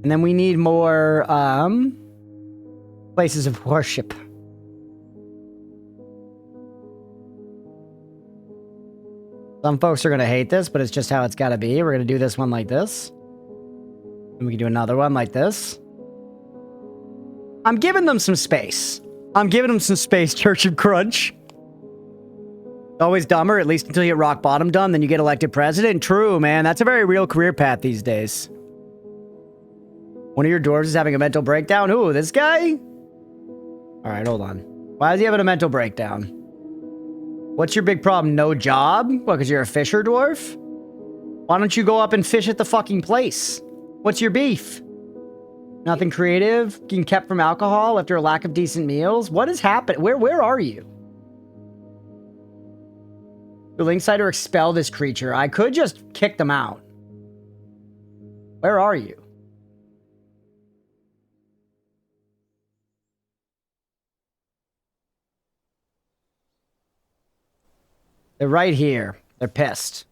and then we need more places of worship. Some folks are gonna hate this, but it's just how it's gotta be. We're gonna do this one like this. And we can do another one like this. I'm giving them some space. Church of Crunch. Always dumber, at least until you hit rock bottom dumb, then you get elected president. True, man. That's a very real career path these days. One of your dwarves is having a mental breakdown. Ooh, this guy? Alright, hold on. Why is he having a mental breakdown? What's your big problem? No job? What, because you're a fisher dwarf? Why don't you go up and fish at the fucking place? What's your beef? Nothing creative? Getting kept from alcohol after a lack of decent meals? What has happened? Where are you? The Linkside or expel this creature. I could just kick them out. Where are you? They're right here. They're pissed.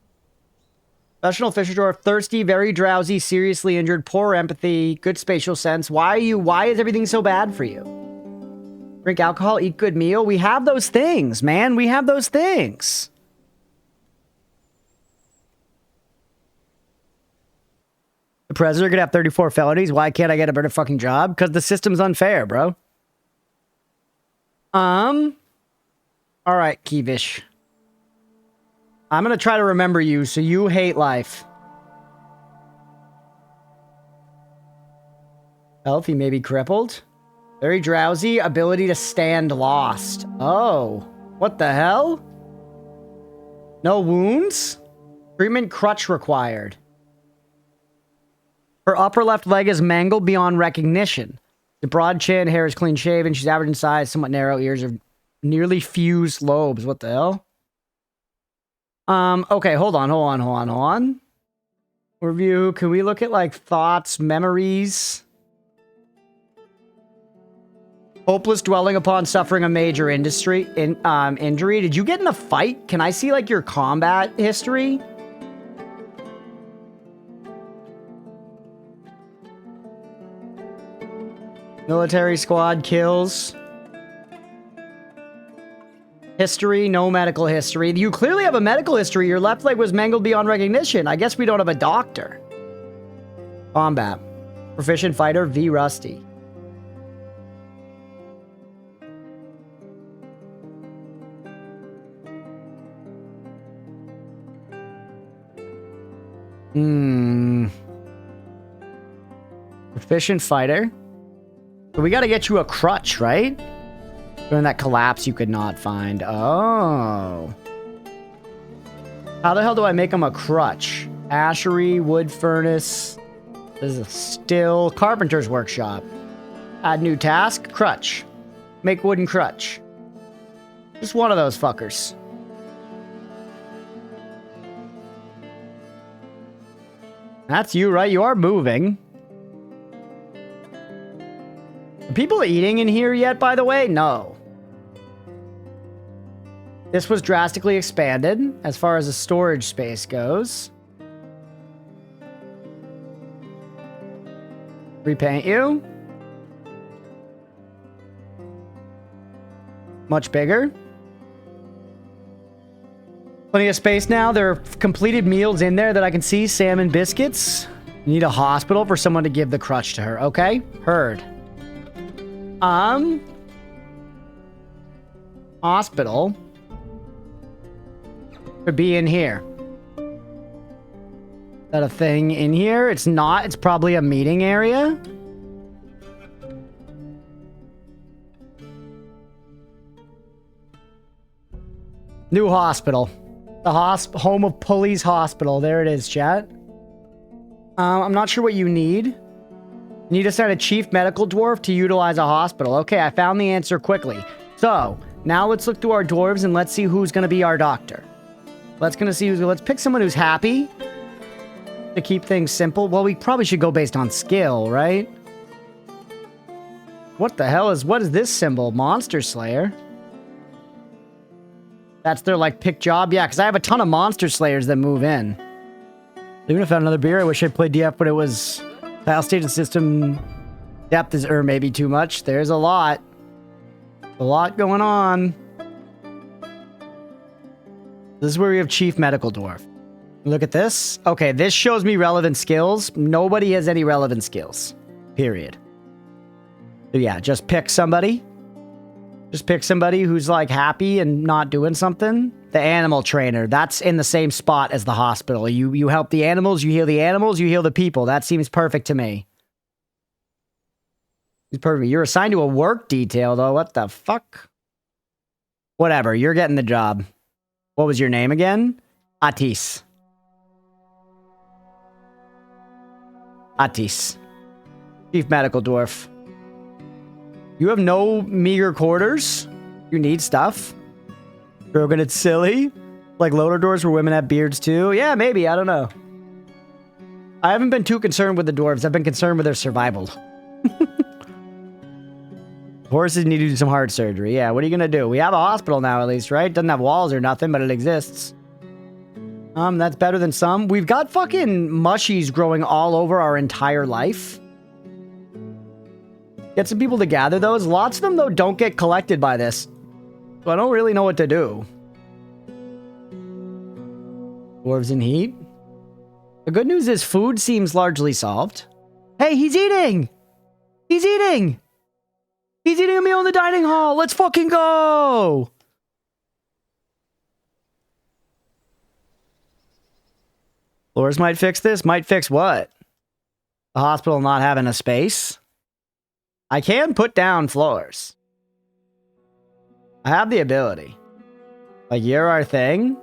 Professional fisher dwarf, thirsty, very drowsy, seriously injured, poor empathy, good spatial sense. Why is everything so bad for you? Drink alcohol, eat good meal. We have those things, man. We have those things. The president could have 34 felonies. Why can't I get a better fucking job? Because the system's unfair, bro. All right, Kivish. I'm gonna try to remember you, so you hate life. Health, he may be crippled. Very drowsy, ability to stand lost. Oh, what the hell? No wounds? Treatment crutch required. Her upper left leg is mangled beyond recognition. The broad chin, hair is clean shaven. She's average in size, somewhat narrow ears, are nearly fused lobes. What the hell? Okay, hold on. Review, can we look at, like, thoughts, memories? Hopeless dwelling upon suffering a major injury. Did you get in a fight? Can I see, like, your combat history? Military squad kills. History, no medical history. You clearly have a medical history. Your left leg was mangled beyond recognition. I guess we don't have a doctor. Combat. Proficient fighter, V. Rusty. Proficient fighter. But we gotta get you a crutch, right? During that collapse you could not find. Oh. How the hell do I make him a crutch? Ashery, wood furnace. This is a still. Carpenter's workshop. Add new task. Crutch. Make wooden crutch. Just one of those fuckers. That's you, right? You are moving. Are people eating in here yet, by the way? No. This was drastically expanded as far as the storage space goes. Repaint you. Much bigger. Plenty of space now. There are completed meals in there that I can see. Salmon biscuits. You need a hospital for someone to give the crutch to her. Okay? Heard. Hospital. Could be in here. Is that a thing in here? It's not. It's probably a meeting area. New hospital. The home of Police Hospital. There it is, chat. I'm not sure what you need. You need to send a chief medical dwarf to utilize a hospital. Okay, I found the answer quickly. So, now let's look through our dwarves and let's see who's going to be our doctor. Let's pick someone who's happy to keep things simple. Well, we probably should go based on skill, right? What is this symbol? Monster Slayer. That's their, like, pick job? Yeah, because I have a ton of Monster Slayers that move in. Even if I found another beer, I wish I played DF, but it was... Battle station system depth is maybe too much. There's a lot. A lot going on. This is where we have Chief Medical Dwarf. Look at this. Okay, this shows me relevant skills. Nobody has any relevant skills. Period. So yeah, just pick somebody. Just pick somebody who's, like, happy and not doing something. The animal trainer. That's in the same spot as the hospital. You help the animals, you heal the animals, you heal the people. That seems perfect to me. It's perfect. You're assigned to a work detail, though. What the fuck? Whatever. You're getting the job. What was your name again? Atis. Atis. Chief Medical Dwarf. You have no meager quarters. You need stuff. Drogon, it's silly. Like loader doors where women have beards too. Yeah, maybe. I don't know. I haven't been too concerned with the dwarves. I've been concerned with their survival. Horses need to do some heart surgery. Yeah, what are you gonna do? We have a hospital now, at least, right? Doesn't have walls or nothing, but it exists. That's better than some. We've got fucking mushies growing all over our entire life. Get some people to gather those. Lots of them, though, don't get collected by this. So I don't really know what to do. Dwarves in heat. The good news is food seems largely solved. Hey, he's eating! He's eating! He's eating a meal in the dining hall! Let's fucking go! Floors might fix this. Might fix what? The hospital not having a space? I can put down floors. I have the ability. Like, you're our thing.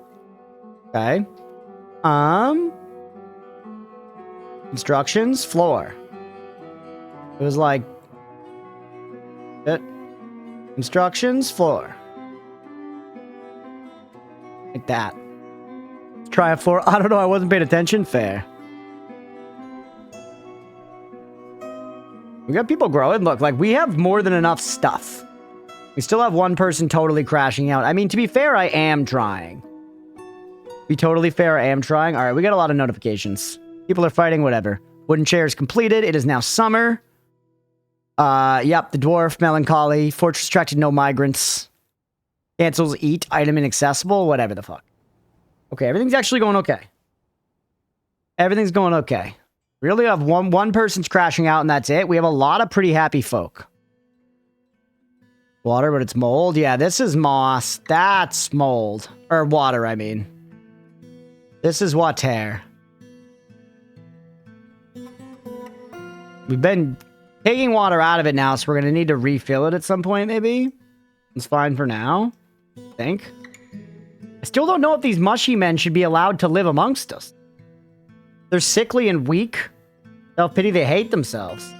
Okay. Instructions, floor. It was like... Instructions, floor. Like that. Try a floor. I don't know. I wasn't paying attention. Fair. We got people growing. Look, like, we have more than enough stuff. We still have one person totally crashing out. I mean, to be fair, I am trying. To be totally fair, I am trying. All right, we got a lot of notifications. People are fighting, whatever. Wooden chair is completed. It is now summer. Yep, the dwarf, melancholy. Fortress attracted no migrants. Cancels, eat, item inaccessible, whatever the fuck. Okay, everything's actually going okay. Everything's going okay. We really have one person's crashing out and that's it. We have a lot of pretty happy folk. Water, but it's mold. Yeah, this is moss. That's mold. Or water, I mean. This is water. We've been taking water out of it now, so we're going to need to refill it at some point, maybe. It's fine for now, I think. I still don't know if these mushy men should be allowed to live amongst us. They're sickly and weak. Self-pity, they hate themselves.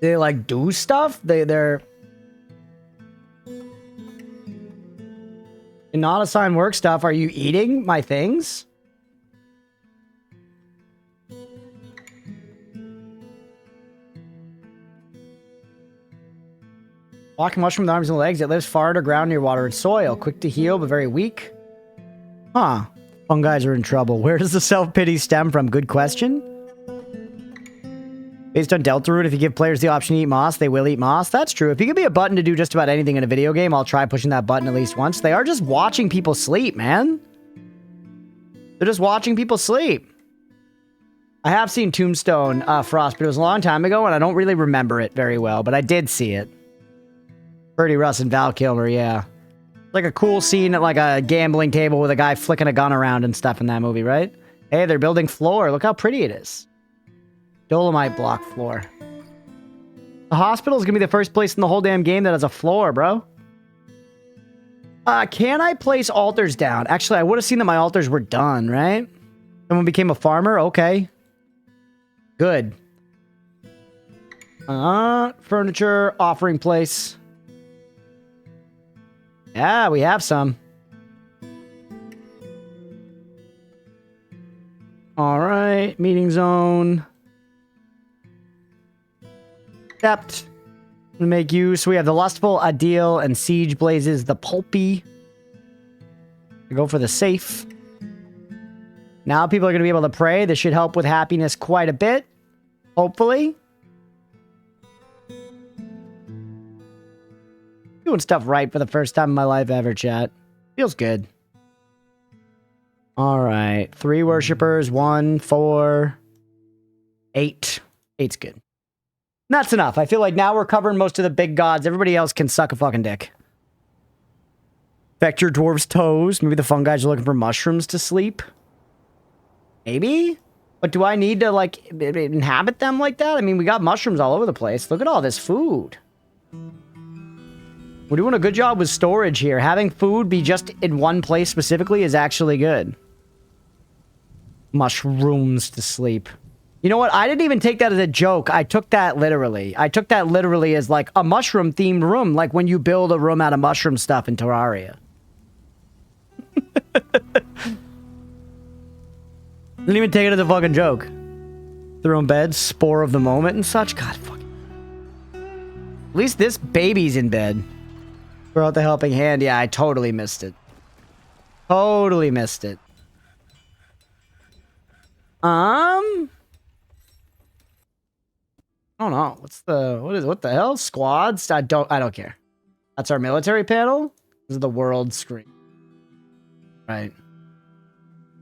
They, like, do stuff? They're not assigned work stuff. Are you eating my things? Walking mushroom with arms and legs. It lives far underground near water and soil. Quick to heal, but very weak. Huh. Fungi are in trouble. Where does the self-pity stem from? Good question. Based on Delta Root, if you give players the option to eat moss, they will eat moss. That's true. If you give me a button to do just about anything in a video game, I'll try pushing that button at least once. They are just watching people sleep, man. They're just watching people sleep. I have seen Tombstone Frost, but it was a long time ago, and I don't really remember it very well, but I did see it. Birdie Russ and Val Kilmer, yeah. Like a cool scene at like a gambling table with a guy flicking a gun around and stuff in that movie, right? Hey, they're building floor. Look how pretty it is. Dolomite block floor. The hospital is going to be the first place in the whole damn game that has a floor, bro. Can I place altars down? Actually, I would have seen that my altars were done, right? Someone became a farmer? Okay. Good. Furniture, offering place. Yeah, we have some. All right, meeting zone. Accept. Make use. We have the Lustful, Adil, and Siege Blazes, the Pulpy. Go for the safe. Now people are going to be able to pray. This should help with happiness quite a bit. Hopefully. Doing stuff right for the first time in my life ever, chat. Feels good. All right. 3 worshippers. 1, 4, 8. 8's good. That's enough. I feel like now we're covering most of the big gods. Everybody else can suck a fucking dick. Affect your dwarves' toes. Maybe the fungi are looking for mushrooms to sleep. Maybe? But do I need to, like, inhabit them like that? I mean, we got mushrooms all over the place. Look at all this food. We're doing a good job with storage here. Having food be just in one place specifically is actually good. Mushrooms to sleep. You know what? I didn't even take that as a joke. I took that literally. I took that literally as like a mushroom-themed room, like when you build a room out of mushroom stuff in Terraria. Didn't even take it as a fucking joke. Their own bed, spore of the moment and such. God, fuck. At least this baby's in bed. Throw out the helping hand. Yeah, I totally missed it. Totally missed it. I don't know. What the hell? Squads? I don't care. That's our military panel. This is the world screen. Right.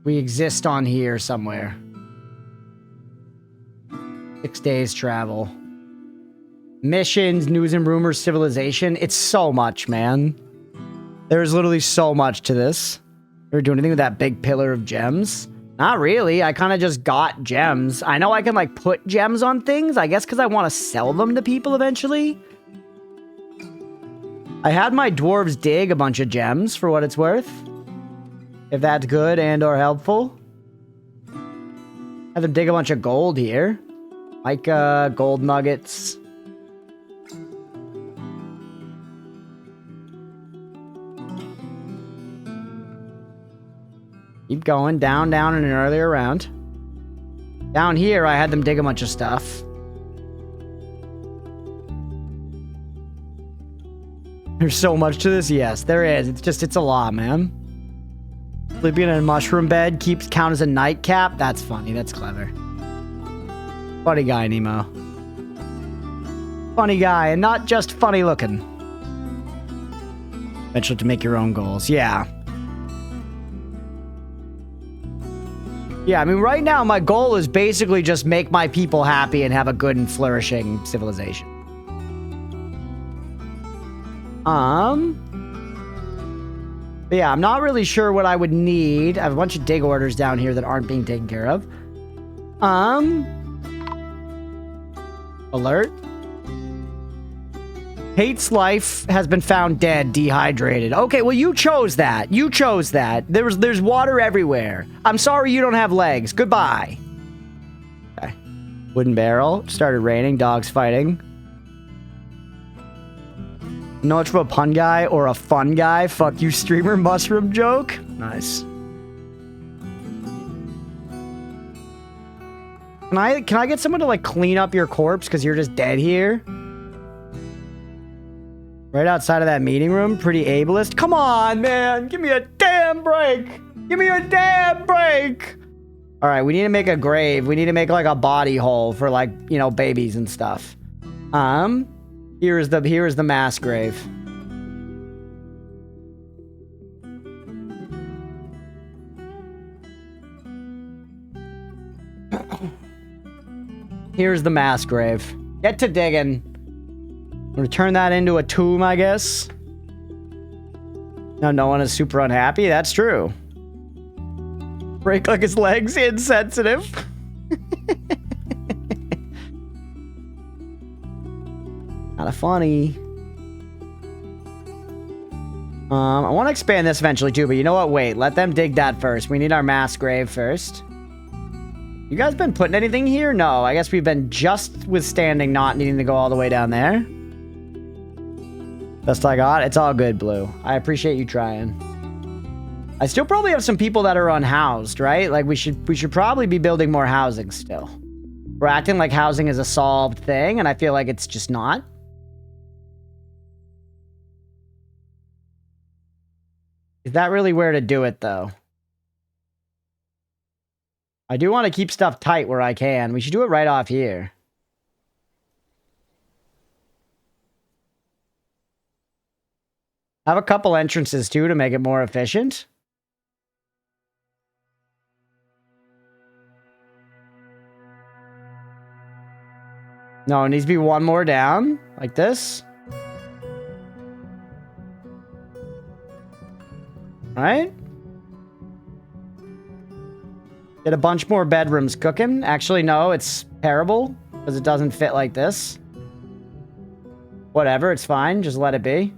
We exist on here somewhere. 6 days travel. Missions, news and rumors, civilization. It's so much, man. There's literally so much to this. Ever do anything with that big pillar of gems? Not really. I kind of just got gems. I know I can, like, put gems on things. I guess because I want to sell them to people eventually. I had my dwarves dig a bunch of gems for what it's worth. If that's good and or helpful. Have them dig a bunch of gold here. Mica, gold nuggets. Keep going. Down, down in an earlier round. Down here, I had them dig a bunch of stuff. There's so much to this. Yes, there is. It's a lot, man. Sleeping in a mushroom bed count as a nightcap. That's funny. That's clever. Funny guy, Nemo. Funny guy, and not just funny looking. Eventually to make your own goals. Yeah. Yeah, I mean, right now, my goal is basically just make my people happy and have a good and flourishing civilization. But yeah, I'm not really sure what I would need. I have a bunch of dig orders down here that aren't being taken care of. Alert. Hate's life has been found dead, dehydrated. Okay, well, you chose that. You chose that. There's water everywhere. I'm sorry you don't have legs. Goodbye. Okay. Wooden barrel. Started raining. Dogs fighting. Know much from a pun guy or a fun guy. Fuck you, streamer mushroom joke. Nice. Can I get someone to like clean up your corpse because you're just dead here? Right outside of that meeting room. Pretty ableist. Come on, man. Give me a damn break. Give me a damn break. All right, we need to make a grave. We need to make like a body hole for like, you know, babies and stuff. Here is the mass grave. Here's the mass grave. Get to digging. I'm gonna turn that into a tomb, I guess. No one is super unhappy. That's true. Break like his legs, insensitive. Kinda funny. I want to expand this eventually too, but you know what? Wait, let them dig that first. We need our mass grave first. You guys been putting anything here? No, I guess we've been just withstanding not needing to go all the way down there. Best I got. It's all good, Blue. I appreciate you trying. I still probably have some people that are unhoused, right? Like we should probably be building more housing still. We're acting like housing is a solved thing, and I feel like it's just not. Is that really where to do it, though? I do want to keep stuff tight where I can. We should do it right off here. Have a couple entrances, too, to make it more efficient. No, it needs to be one more down, like this. Right? Get a bunch more bedrooms cooking. Actually, no, it's terrible because it doesn't fit like this. Whatever, it's fine. Just let it be.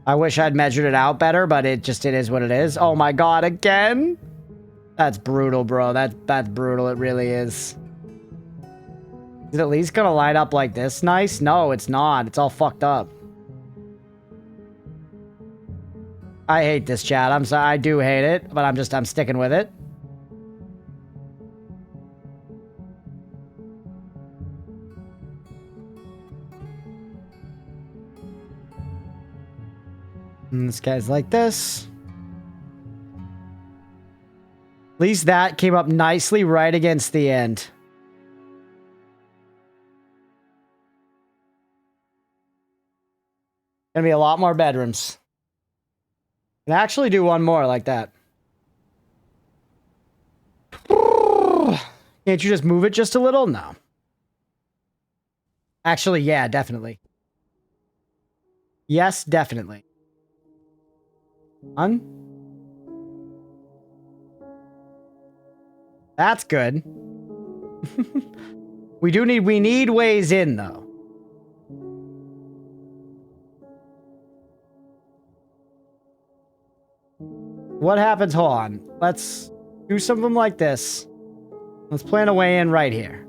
I wish I'd measured it out better, but it is what it is. Oh my god, again? That's brutal, bro. That's brutal. It really is. Is it at least gonna line up like this nice? No, it's not. It's all fucked up. I hate this, chat. I'm sorry. I do hate it, but I'm sticking with it. And this guy's like this. At least that came up nicely right against the end. Gonna be a lot more bedrooms. And actually do one more like that. Can't you just move it just a little? No. Actually, yeah, definitely. Yes, definitely. That's good. We need ways in, though. What happens? Hold on. Let's do something like this. Let's plan a way in right here.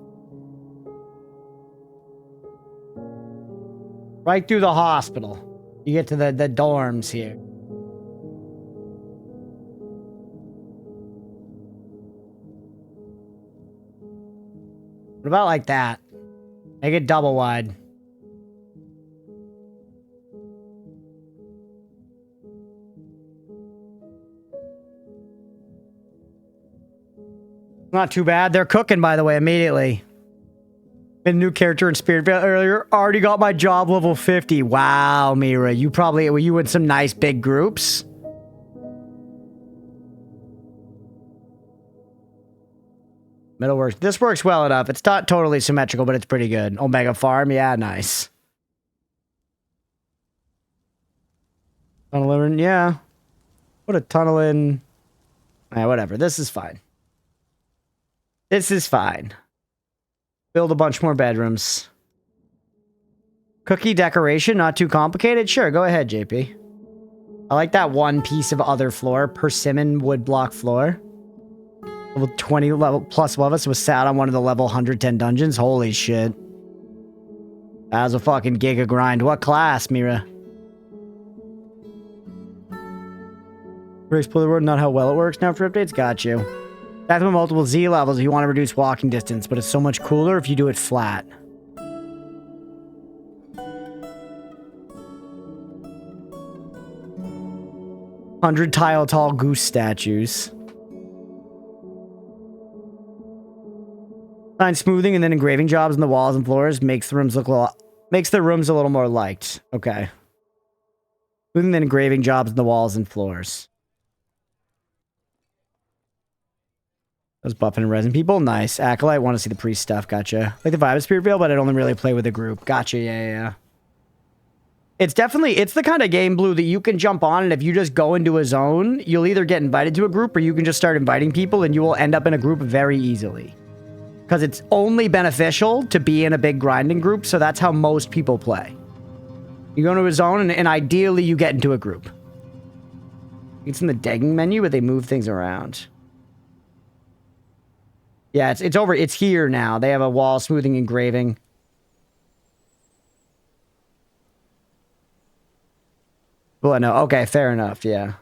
Right through the hospital. You get to the dorms here. What about like that? Make it double wide. Not too bad. They're cooking, by the way, immediately. A new character in Spirit earlier. Already got my job level 50. Wow, Mira. You probably... Were you in some nice big groups? Middle works. This works well enough. It's not totally symmetrical, but it's pretty good. Omega Farm. Yeah, nice. Tunnel in. Yeah. Put a tunnel in. Whatever. This is fine. This is fine. Build a bunch more bedrooms. Cookie decoration, not too complicated? Sure, go ahead, JP. I like that one piece of other floor. Persimmon wood block floor. Level 20 level plus above us was sat on one of the level 110 dungeons. Holy shit. That was a fucking giga grind. What class, Mira? Explore the world, not how well it works now for updates. Got you. That's with multiple Z levels if you want to reduce walking distance, but it's so much cooler if you do it flat. 100 tile tall goose statues. Fine smoothing and then engraving jobs on the walls and floors makes the rooms look a lot, makes the rooms a little more liked. Okay. Smoothing and then engraving jobs on the walls and floors. I was buffing and resin people. Nice. Acolyte, want to see the priest stuff. Gotcha. Like the vibe of Spirit Veil, but I'd only really play with a group. Gotcha. Yeah. It's definitely, it's the kind of game, Blue, that you can jump on, and if you just go into a zone, you'll either get invited to a group or you can just start inviting people and you will end up in a group very easily. Because it's only beneficial to be in a big grinding group, so that's how most people play. You go into a zone and ideally you get into a group. It's in the digging menu, but they move things around. Yeah, it's over. It's here now. They have a wall smoothing engraving. Well, I know. Okay, fair enough. Yeah.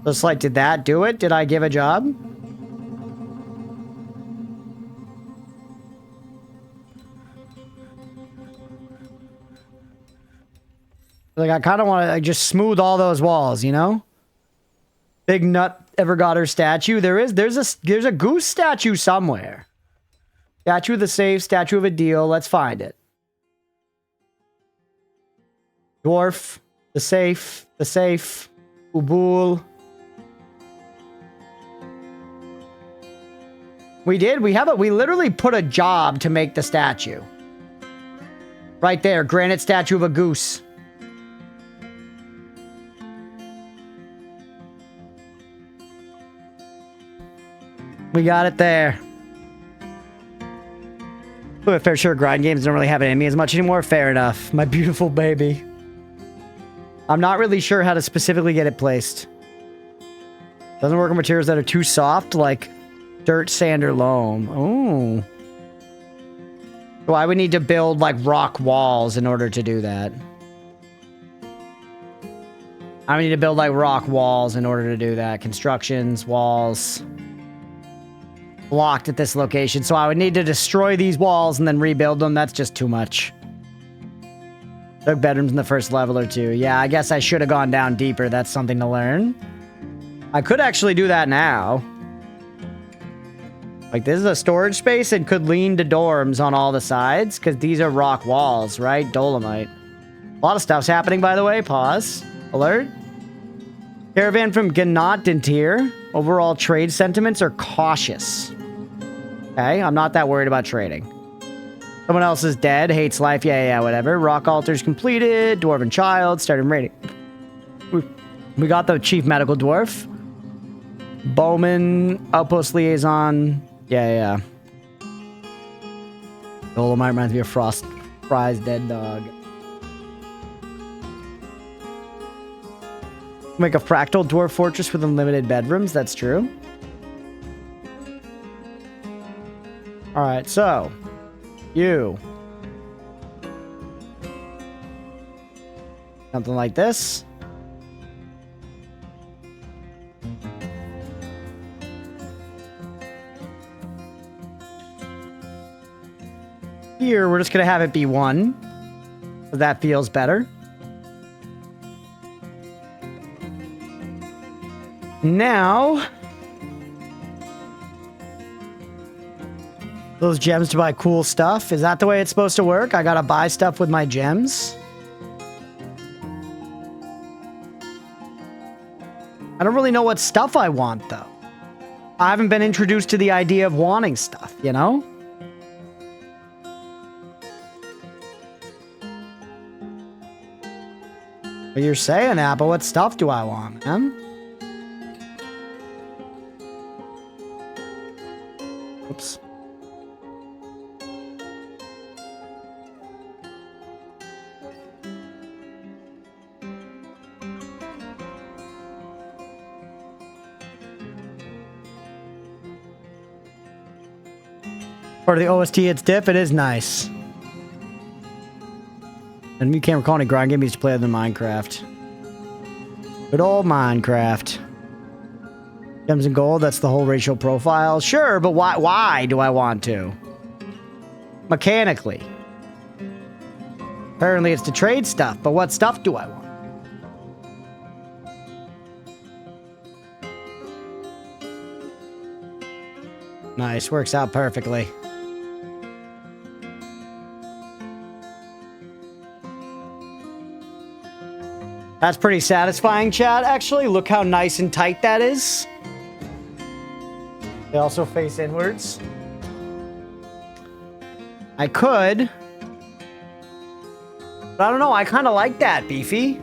Just like, did that do it? Did I give a job? Like, I kind of want to like, just smooth all those walls, you know? Big nut ever got her statue. There's a goose statue somewhere. Statue of the safe, statue of a deal. Let's find it. Dwarf, the safe, Ubul. We did. We literally put a job to make the statue. Right there, granite statue of a goose. We got it there. Ooh, fair sure grind games don't really have it in me as much anymore. Fair enough. My beautiful baby. I'm not really sure how to specifically get it placed. Doesn't work on materials that are too soft, like dirt, sand, or loam. Oh. So I would need to build like rock walls in order to do that. I would need to build like rock walls in order to do that. Constructions, walls. Blocked at this location, so I would need to destroy these walls and then rebuild them. That's just too much. Took bedrooms in the first level or two. Yeah, I guess I should have gone down deeper. That's something to learn. I could actually do that now. Like, this is a storage space and could lean to dorms on all the sides, because these are rock walls, right? Dolomite. A lot of stuff's happening, by the way. Pause. Alert. Caravan from Ganot Dentir. Overall trade sentiments are cautious. Okay, I'm not that worried about trading. Someone else is dead, hates life, yeah, whatever. Rock altars completed, dwarven child, started raiding. We got the chief medical dwarf. Bowman, Outpost Liaison. Yeah. Dolomite reminds me of Frost Fry's dead dog. Make a fractal dwarf fortress with unlimited bedrooms. That's true. Alright, so. You. Something like this. Here, we're just going to have it be 1. So that feels better. Now, those gems to buy cool stuff. Is that the way it's supposed to work? I gotta buy stuff with my gems? I don't really know what stuff I want, though. I haven't been introduced to the idea of wanting stuff, you know? Well, you're saying that, but what stuff do I want, man? Oops. Part of the OST, it's diff. It is nice. And you can't recall any grind game used to play other than Minecraft. Good old Minecraft. Gems and gold, that's the whole racial profile. Sure, but why do I want to? Mechanically. Apparently it's to trade stuff, but what stuff do I want? Nice, works out perfectly. That's pretty satisfying, chat, actually. Look how nice and tight that is. They also face inwards. I could. But I don't know, I kind of like that, Beefy.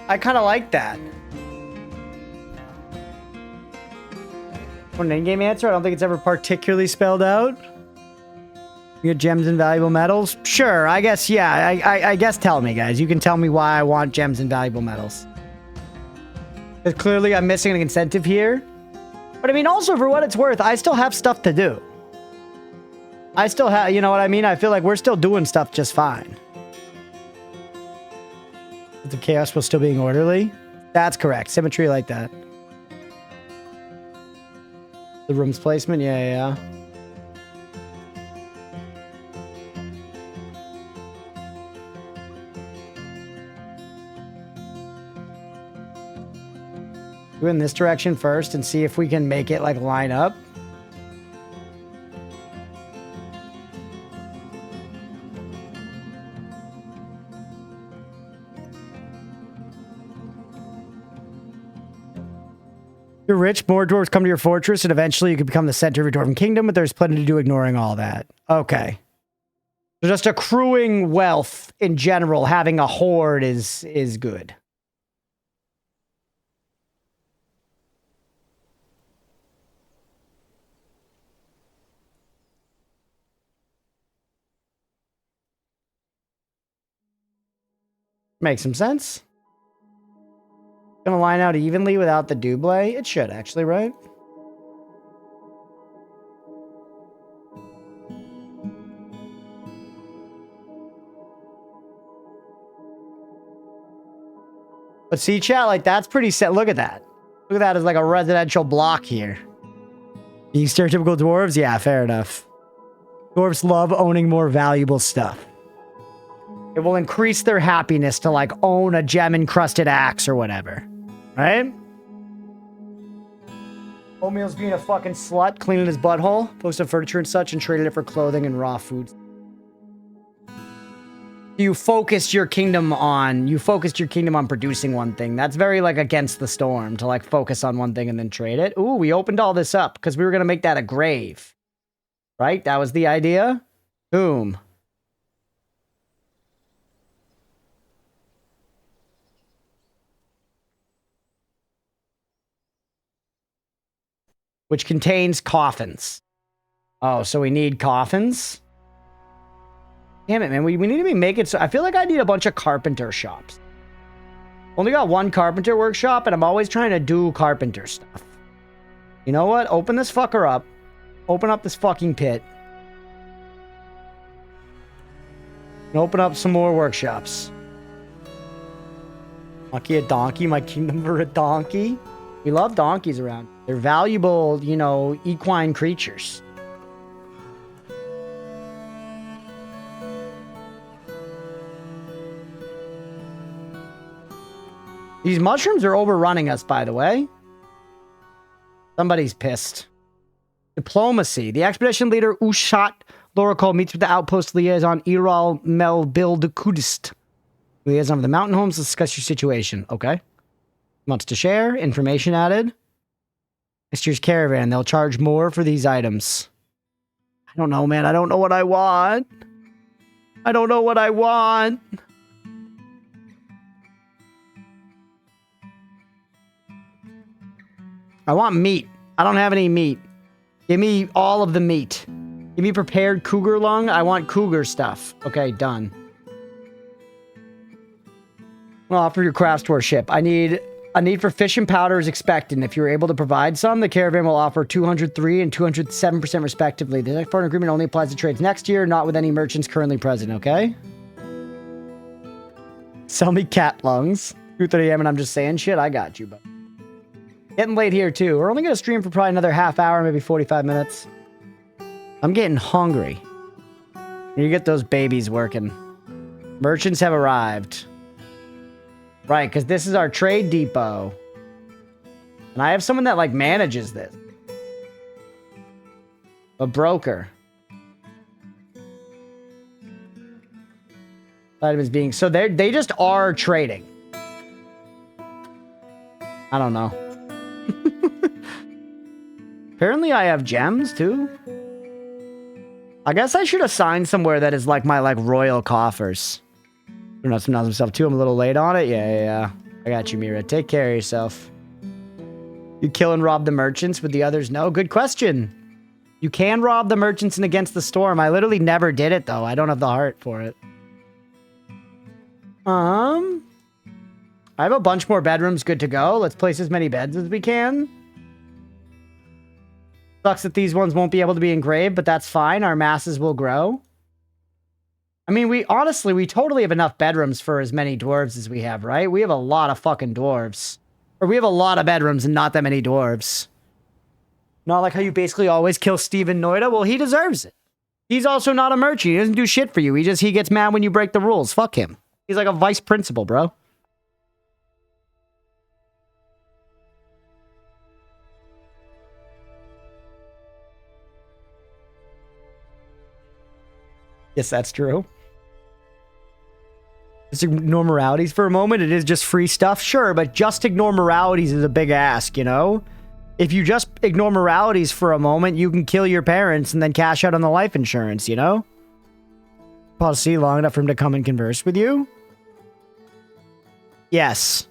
I kind of like that. For an in-game answer, I don't think it's ever particularly spelled out. You get gems and valuable metals? Sure, I guess, yeah. I guess tell me, guys. You can tell me why I want gems and valuable metals. Because clearly I'm missing an incentive here. But I mean, also, for what it's worth, I still have stuff to do. I still have, you know what I mean? I feel like we're still doing stuff just fine. The chaos was still being orderly? That's correct. Symmetry like that. The room's placement? Yeah. Go in this direction first and see if we can make it like line up. You're rich, more dwarves come to your fortress, and eventually you can become the center of your dwarven kingdom, but there's plenty to do ignoring all that. Okay. So just accruing wealth in general, having a hoard is good. Makes some sense. Gonna line out evenly without the double? It should actually, right? But see, chat, like that's pretty set. Look at that. Look at that as like a residential block here. Being stereotypical dwarves? Yeah, fair enough. Dwarves love owning more valuable stuff. It will increase their happiness to like own a gem-encrusted axe or whatever. Right? Oatmeal's being a fucking slut, cleaning his butthole, posted furniture and such, and traded it for clothing and raw food. You focused your kingdom on producing one thing. That's very like against the storm to like focus on one thing and then trade it. Ooh, we opened all this up because we were gonna make that a grave. Right? That was the idea? Boom. which contains coffins. Oh, so we need coffins? Damn it, man. We need to be making... So I feel like I need a bunch of carpenter shops. Only got one carpenter workshop, and I'm always trying to do carpenter stuff. You know what? Open this fucker up. Open up this fucking pit. And open up some more workshops. Lucky a donkey, my kingdom for a donkey. We love donkeys around. They're valuable, you know, equine creatures. These mushrooms are overrunning us, by the way. Somebody's pissed. Diplomacy. The expedition leader, Ushat Loracol, meets with the outpost liaison, Iral Melbildukudist. Liaison of the mountain homes, discuss your situation. Okay. Wants to share. Information added. Next year's caravan. They'll charge more for these items. I don't know, man. I don't know what I want. I don't know what I want. I want meat. I don't have any meat. Give me all of the meat. Give me prepared cougar lung. I want cougar stuff. Okay, done. I'll offer your craft store ship. A need for fish and powder is expected. If you're able to provide some, the caravan will offer 203 and 207% respectively. The next foreign agreement only applies to trades next year, not with any merchants currently present, okay? Sell me cat lungs. 2:30 a.m. and I'm just saying shit. I got you, but getting late here too. We're only gonna stream for probably another half hour, maybe 45 minutes. I'm getting hungry. You get those babies working. Merchants have arrived. Right, because this is our trade depot. And I have someone that, like, manages this. A broker. Item is being... So they just are trading. I don't know. Apparently I have gems, too. I guess I should assign somewhere that is, like, my, like, royal coffers. Not some myself too. I'm a little late on it. Yeah. I got you, Mira. Take care of yourself. You kill and rob the merchants with the others? No. Good question. You can rob the merchants in Against the Storm. I literally never did it, though. I don't have the heart for it. I have a bunch more bedrooms good to go. Let's place as many beds as we can. Sucks that these ones won't be able to be engraved, but that's fine. Our masses will grow. I mean, we totally have enough bedrooms for as many dwarves as we have, right? We have a lot of fucking dwarves. Or we have a lot of bedrooms and not that many dwarves. Not like how you basically always kill Steven Noida. Well, he deserves it. He's also not a merchant. He doesn't do shit for you. He gets mad when you break the rules. Fuck him. He's like a vice principal, bro. Yes, that's true. Just ignore moralities for a moment. It is just free stuff, sure, but just ignore moralities is a big ask, you know? If you just ignore moralities for a moment, you can kill your parents and then cash out on the life insurance, you know? Policy long enough for him to come and converse with you? Yes.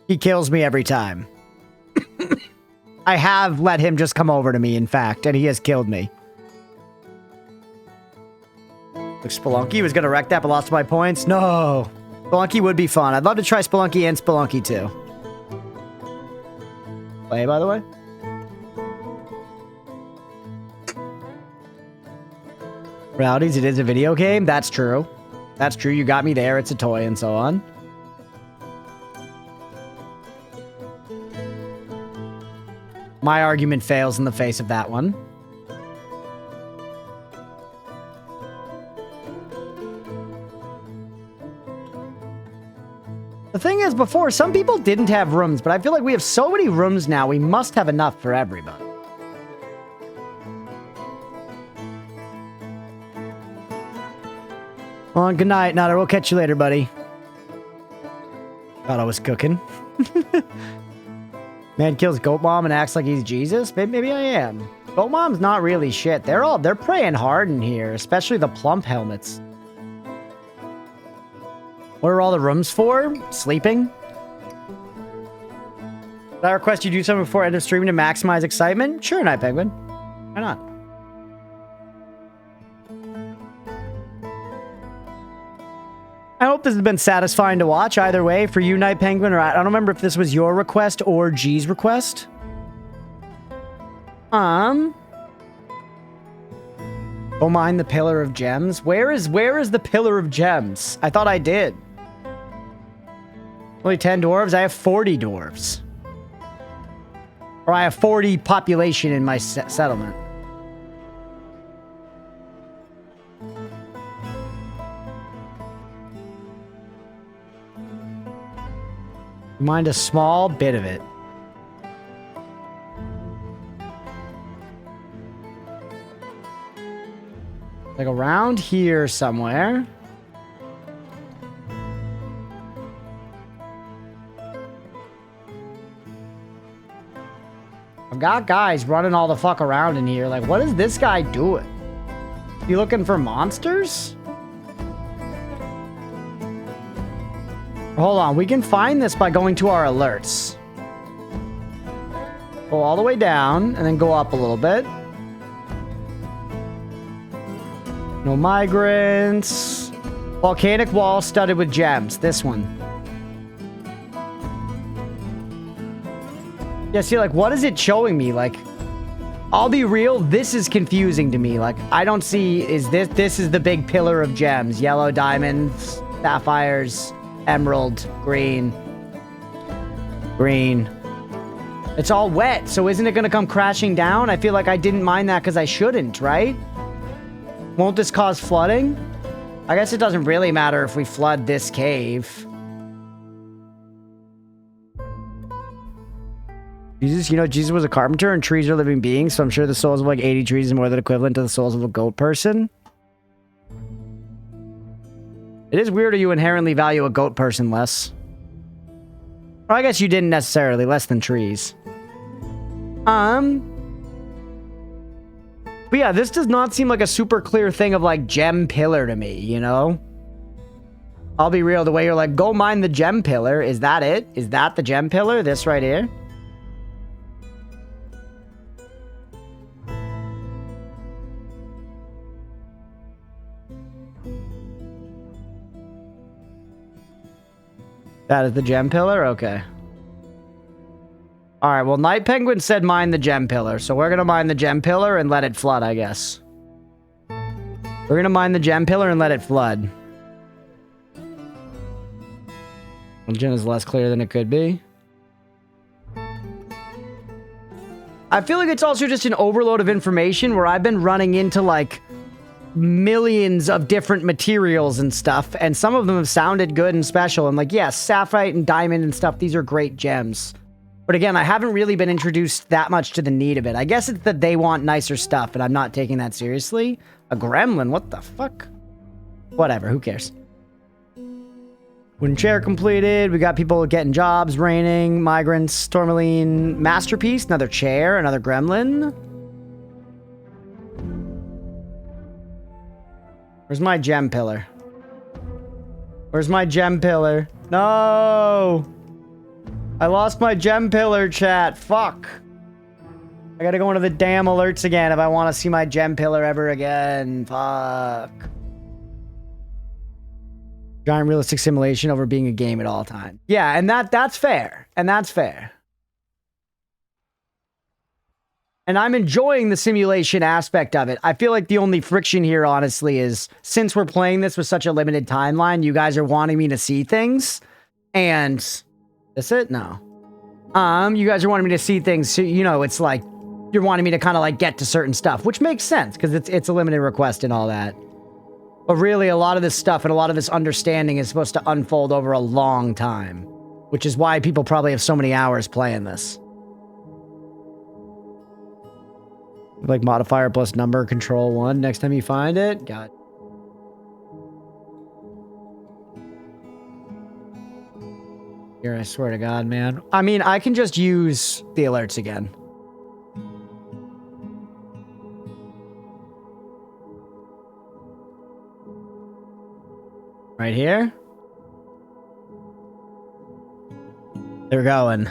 He kills me every time. I have let him just come over to me, in fact, and he has killed me. Spelunky was gonna wreck that, but lost my points. No. Spelunky would be fun. I'd love to try Spelunky and Spelunky too. Play, by the way. Realities, it is a video game. That's true. That's true. You got me there. It's a toy and so on. My argument fails in the face of that one. The thing is, before, some people didn't have rooms, but I feel like we have so many rooms now, we must have enough for everybody. Well, good night, Nutter. We'll catch you later, buddy. Thought I was cooking. Man kills Goat Mom and acts like he's Jesus? Maybe I am. Goat Mom's not really shit. They're praying hard in here, especially the plump helmets. What are all the rooms for? Sleeping? Did I request you do something before end of streaming to maximize excitement? Sure, Night Penguin. Why not? I hope this has been satisfying to watch either way for you, Night Penguin, or I don't remember if this was your request or G's request. Go mine the Pillar of Gems. Where is the Pillar of Gems? I thought I did. Only 10 dwarves? I have 40 dwarves. Or I have 40 population in my settlement. Mind a small bit of it. Like around here somewhere. I've got guys running all the fuck around in here. Like, what is this guy doing? You looking for monsters? Hold on, we can find this by going to our alerts. Go all the way down and then go up a little bit. No migrants. Volcanic wall studded with gems. This one. Yeah, see, like, what is it showing me? Like, I'll be real, this is confusing to me. Like, I don't see, this is the big pillar of gems. Yellow diamonds, sapphires, emerald, green. Green. It's all wet, so isn't it going to come crashing down? I feel like I didn't mind that because I shouldn't, right? Won't this cause flooding? I guess it doesn't really matter if we flood this cave. Jesus, you know, Jesus was a carpenter and trees are living beings, so I'm sure the souls of like 80 trees is more than equivalent to the souls of a goat person. It is weird that you inherently value a goat person less. Or I guess you didn't necessarily, less than trees. But yeah, this does not seem like a super clear thing of like gem pillar to me, you know? I'll be real, the way you're like, go mine the gem pillar, is that it? Is that the gem pillar? This right here? That is the gem pillar? Okay. Alright, well, Night Penguin said mine the gem pillar, so we're gonna mine the gem pillar and let it flood, I guess. We're gonna mine the gem pillar and let it flood. Legend is less clear than it could be. I feel like it's also just an overload of information where I've been running into, like, millions of different materials and stuff, and some of them have sounded good and special. And like, yes, sapphire and diamond and stuff, these are great gems. But again, I haven't really been introduced that much to the need of it. I guess it's that they want nicer stuff, and I'm not taking that seriously. A gremlin, what the fuck? Whatever, who cares? Wooden chair completed. We got people getting jobs, raining, migrants, tourmaline, masterpiece, another chair, another gremlin. Where's my gem pillar? Where's my gem pillar? No! I lost my gem pillar, chat. Fuck. I gotta go into the damn alerts again if I want to see my gem pillar ever again. Fuck. Giant realistic simulation over being a game at all times. Yeah, and that's fair. And that's fair. And I'm enjoying the simulation aspect of it. I feel like the only friction here, honestly, is since we're playing this with such a limited timeline, you guys are wanting me to see things. And... That's it? No. You guys are wanting me to see things, so, you know, it's like... You're wanting me to kind of, like, get to certain stuff, which makes sense, because it's a limited request and all that. But really, a lot of this stuff and a lot of this understanding is supposed to unfold over a long time. Which is why people probably have so many hours playing this. Like modifier plus number, control 1 next time you find it. God. Here, I swear to God, man. I mean, I can just use the alerts again. Right here. They're going.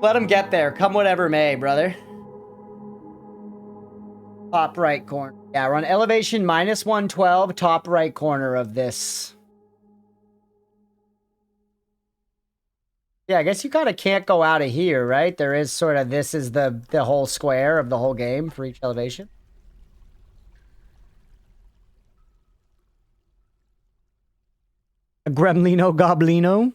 Let him get there. Come whatever may, brother. Top right corner. Yeah, we're on elevation minus 112, top right corner of this. Yeah, I guess you kind of can't go out of here, right? There is sort of, this is the whole square of the whole game for each elevation. A Gremlino Goblino.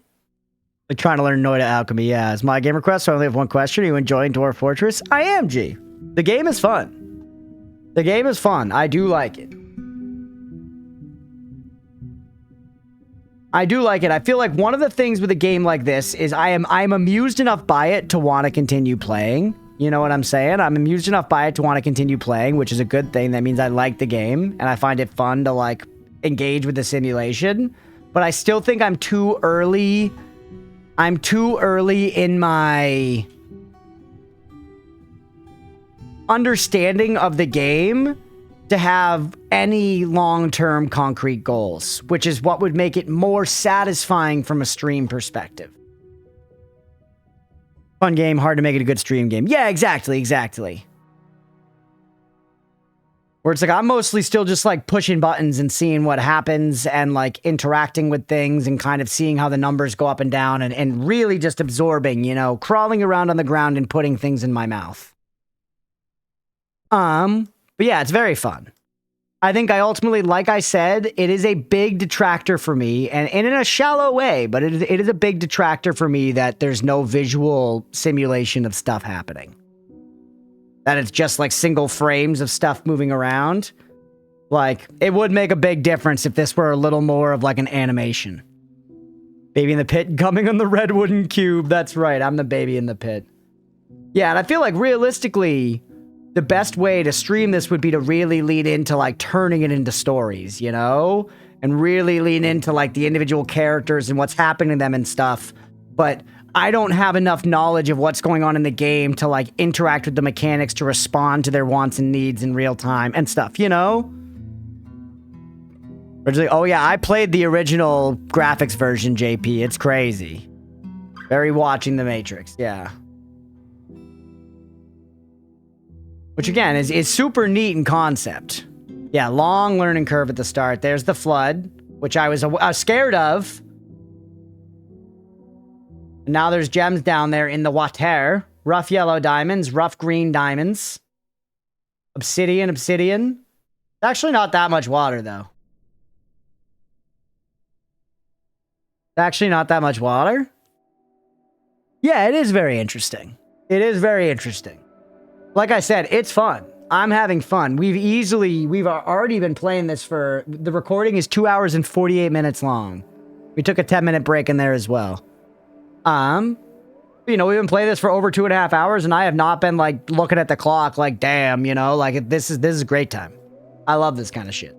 Like trying to learn Noida Alchemy. Yeah, it's my game request, so I only have one question. Are you enjoying Dwarf Fortress? I am, G. The game is fun. The game is fun. I do like it. I do like it. I feel like one of the things with a game like this is I'm amused enough by it to want to continue playing. You know what I'm saying? I'm amused enough by it to want to continue playing, which is a good thing. That means I like the game and I find it fun to like engage with the simulation. But I still think I'm too early. I'm too early in my understanding of the game to have any long-term concrete goals, which is what would make it more satisfying from a stream perspective. Fun game, hard to make it a good stream game. Yeah, exactly. Where it's like, I'm mostly still just like pushing buttons and seeing what happens and like interacting with things and kind of seeing how the numbers go up and down and really just absorbing, you know, crawling around on the ground and putting things in my mouth. But yeah, it's very fun. I think I ultimately, like I said, it is a big detractor for me, and in a shallow way, but it is a big detractor for me that there's no visual simulation of stuff happening. That it's just like single frames of stuff moving around. Like, it would make a big difference if this were a little more of like an animation. Baby in the pit coming on the red wooden cube. That's right, I'm the baby in the pit. Yeah, and I feel like realistically, the best way to stream this would be to really lean into like turning it into stories, you know? And really lean into like the individual characters and what's happening to them and stuff. But I don't have enough knowledge of what's going on in the game to like interact with the mechanics to respond to their wants and needs in real time and stuff, you know? Originally, oh yeah, I played the original graphics version, JP. It's crazy. Very watching The Matrix, yeah. Which again is super neat in concept. Yeah, long learning curve at the start. There's the flood, which I was scared of. And now there's gems down there in the water. Rough yellow diamonds, rough green diamonds. Obsidian. It's actually not that much water, though. It's actually not that much water. Yeah, it is very interesting. Like I said, it's fun. I'm having fun. We've already been playing this for, the recording is 2 hours and 48 minutes long. We took a 10-minute break in there as well. You know, we've been playing this for over 2.5 hours and I have not been like looking at the clock like, damn, you know, like this is a great time. I love this kind of shit.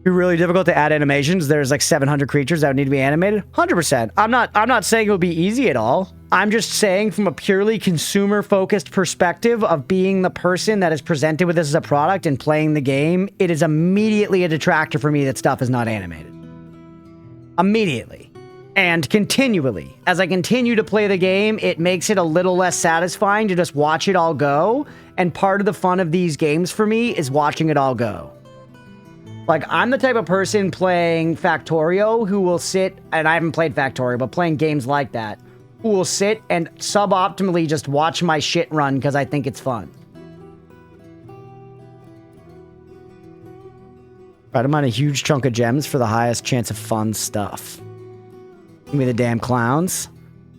Be really difficult to add animations. There's like 700 creatures that would need to be animated. 100%. I'm not saying it'll be easy at all. I'm just saying from a purely consumer-focused perspective of being the person that is presented with this as a product and playing the game, it is immediately a detractor for me that stuff is not animated. Immediately. And continually. As I continue to play the game, it makes it a little less satisfying to just watch it all go. And part of the fun of these games for me is watching it all go. Like, I'm the type of person playing Factorio who will sit, and I haven't played Factorio, but playing games like that, who will sit and suboptimally just watch my shit run because I think it's fun. Try to mine a huge chunk of gems for the highest chance of fun stuff. Give me the damn clowns.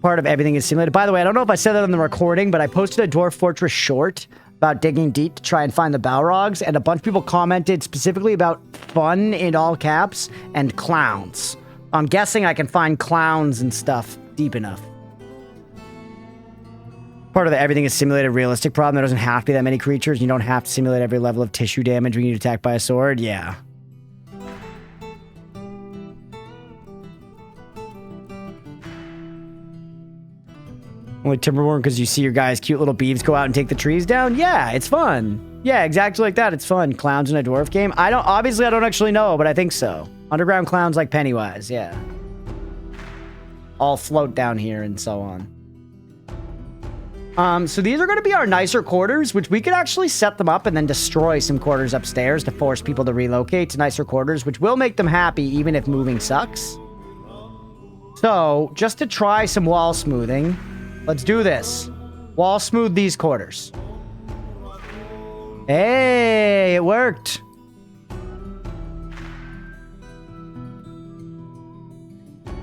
Part of everything is simulated. By the way, I don't know if I said that on the recording, but I posted a Dwarf Fortress short about digging deep to try and find the Balrogs, and a bunch of people commented specifically about fun in all caps and clowns. I'm guessing I can find clowns and stuff deep enough. Part of the everything is simulated realistic problem. There doesn't have to be that many creatures. You don't have to simulate every level of tissue damage when you get attacked by a sword. Yeah. Only Timberworm because you see your guys' cute little beeves go out and take the trees down? Yeah, it's fun. Yeah, exactly like that. It's fun. Clowns in a dwarf game? Obviously I don't actually know, but I think so. Underground clowns like Pennywise, yeah. all float down here and so on. So these are going to be our nicer quarters, which we could actually set them up and then destroy some quarters upstairs to force people to relocate to nicer quarters, which will make them happy even if moving sucks. So, just to try some wall smoothing, let's do this. Wall smooth these quarters. Hey, it worked.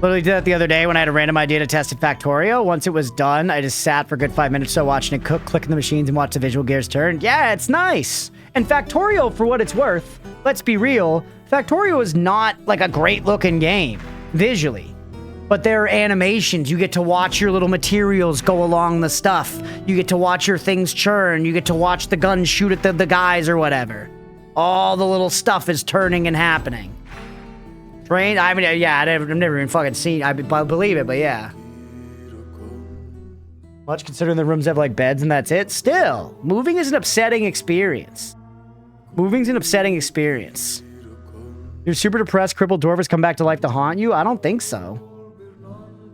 Literally did that the other day when I had a random idea to test a Factorio. Once it was done, I just sat for a good 5 minutes or so watching it cook, clicking the machines, and watch the visual gears turn. Yeah, it's nice. And Factorio, for what it's worth, let's be real, Factorio is not like a great-looking game, visually. But there are animations. You get to watch your little materials go along the stuff. You get to watch your things churn. You get to watch the guns shoot at the guys or whatever. All the little stuff is turning and happening. Train? I mean, yeah, I've never even fucking seen. I believe it, but yeah. Much considering the rooms have like beds and that's it. Still, moving is an upsetting experience. Moving's an upsetting experience. Your super depressed, crippled dwarf has come back to life to haunt you? I don't think so.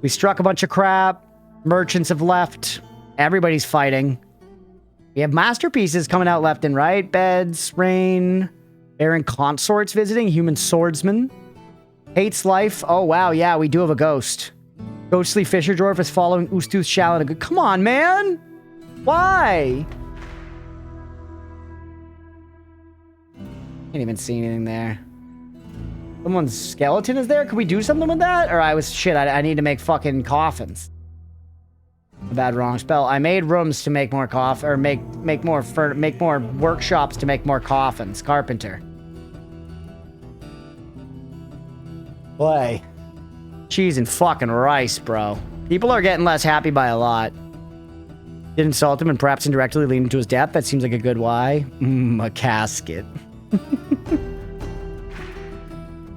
We struck a bunch of crap. Merchants have left. Everybody's fighting. We have masterpieces coming out left and right. Beds, rain, Baron consorts visiting, human swordsman. Hates life. Oh, wow. Yeah, we do have a ghost. Ghostly fisher dwarf is following Ustu's shallot. Come on, man. Why? Can't even see anything there. Someone's skeleton is there? Could we do something with that? Or I need to make fucking coffins. A bad wrong spell. I made rooms to make more make more workshops to make more coffins. Carpenter. Play. Cheese and fucking rice, bro. People are getting less happy by a lot. Did insult him and perhaps indirectly lead him to his death. That seems like a good why. A casket.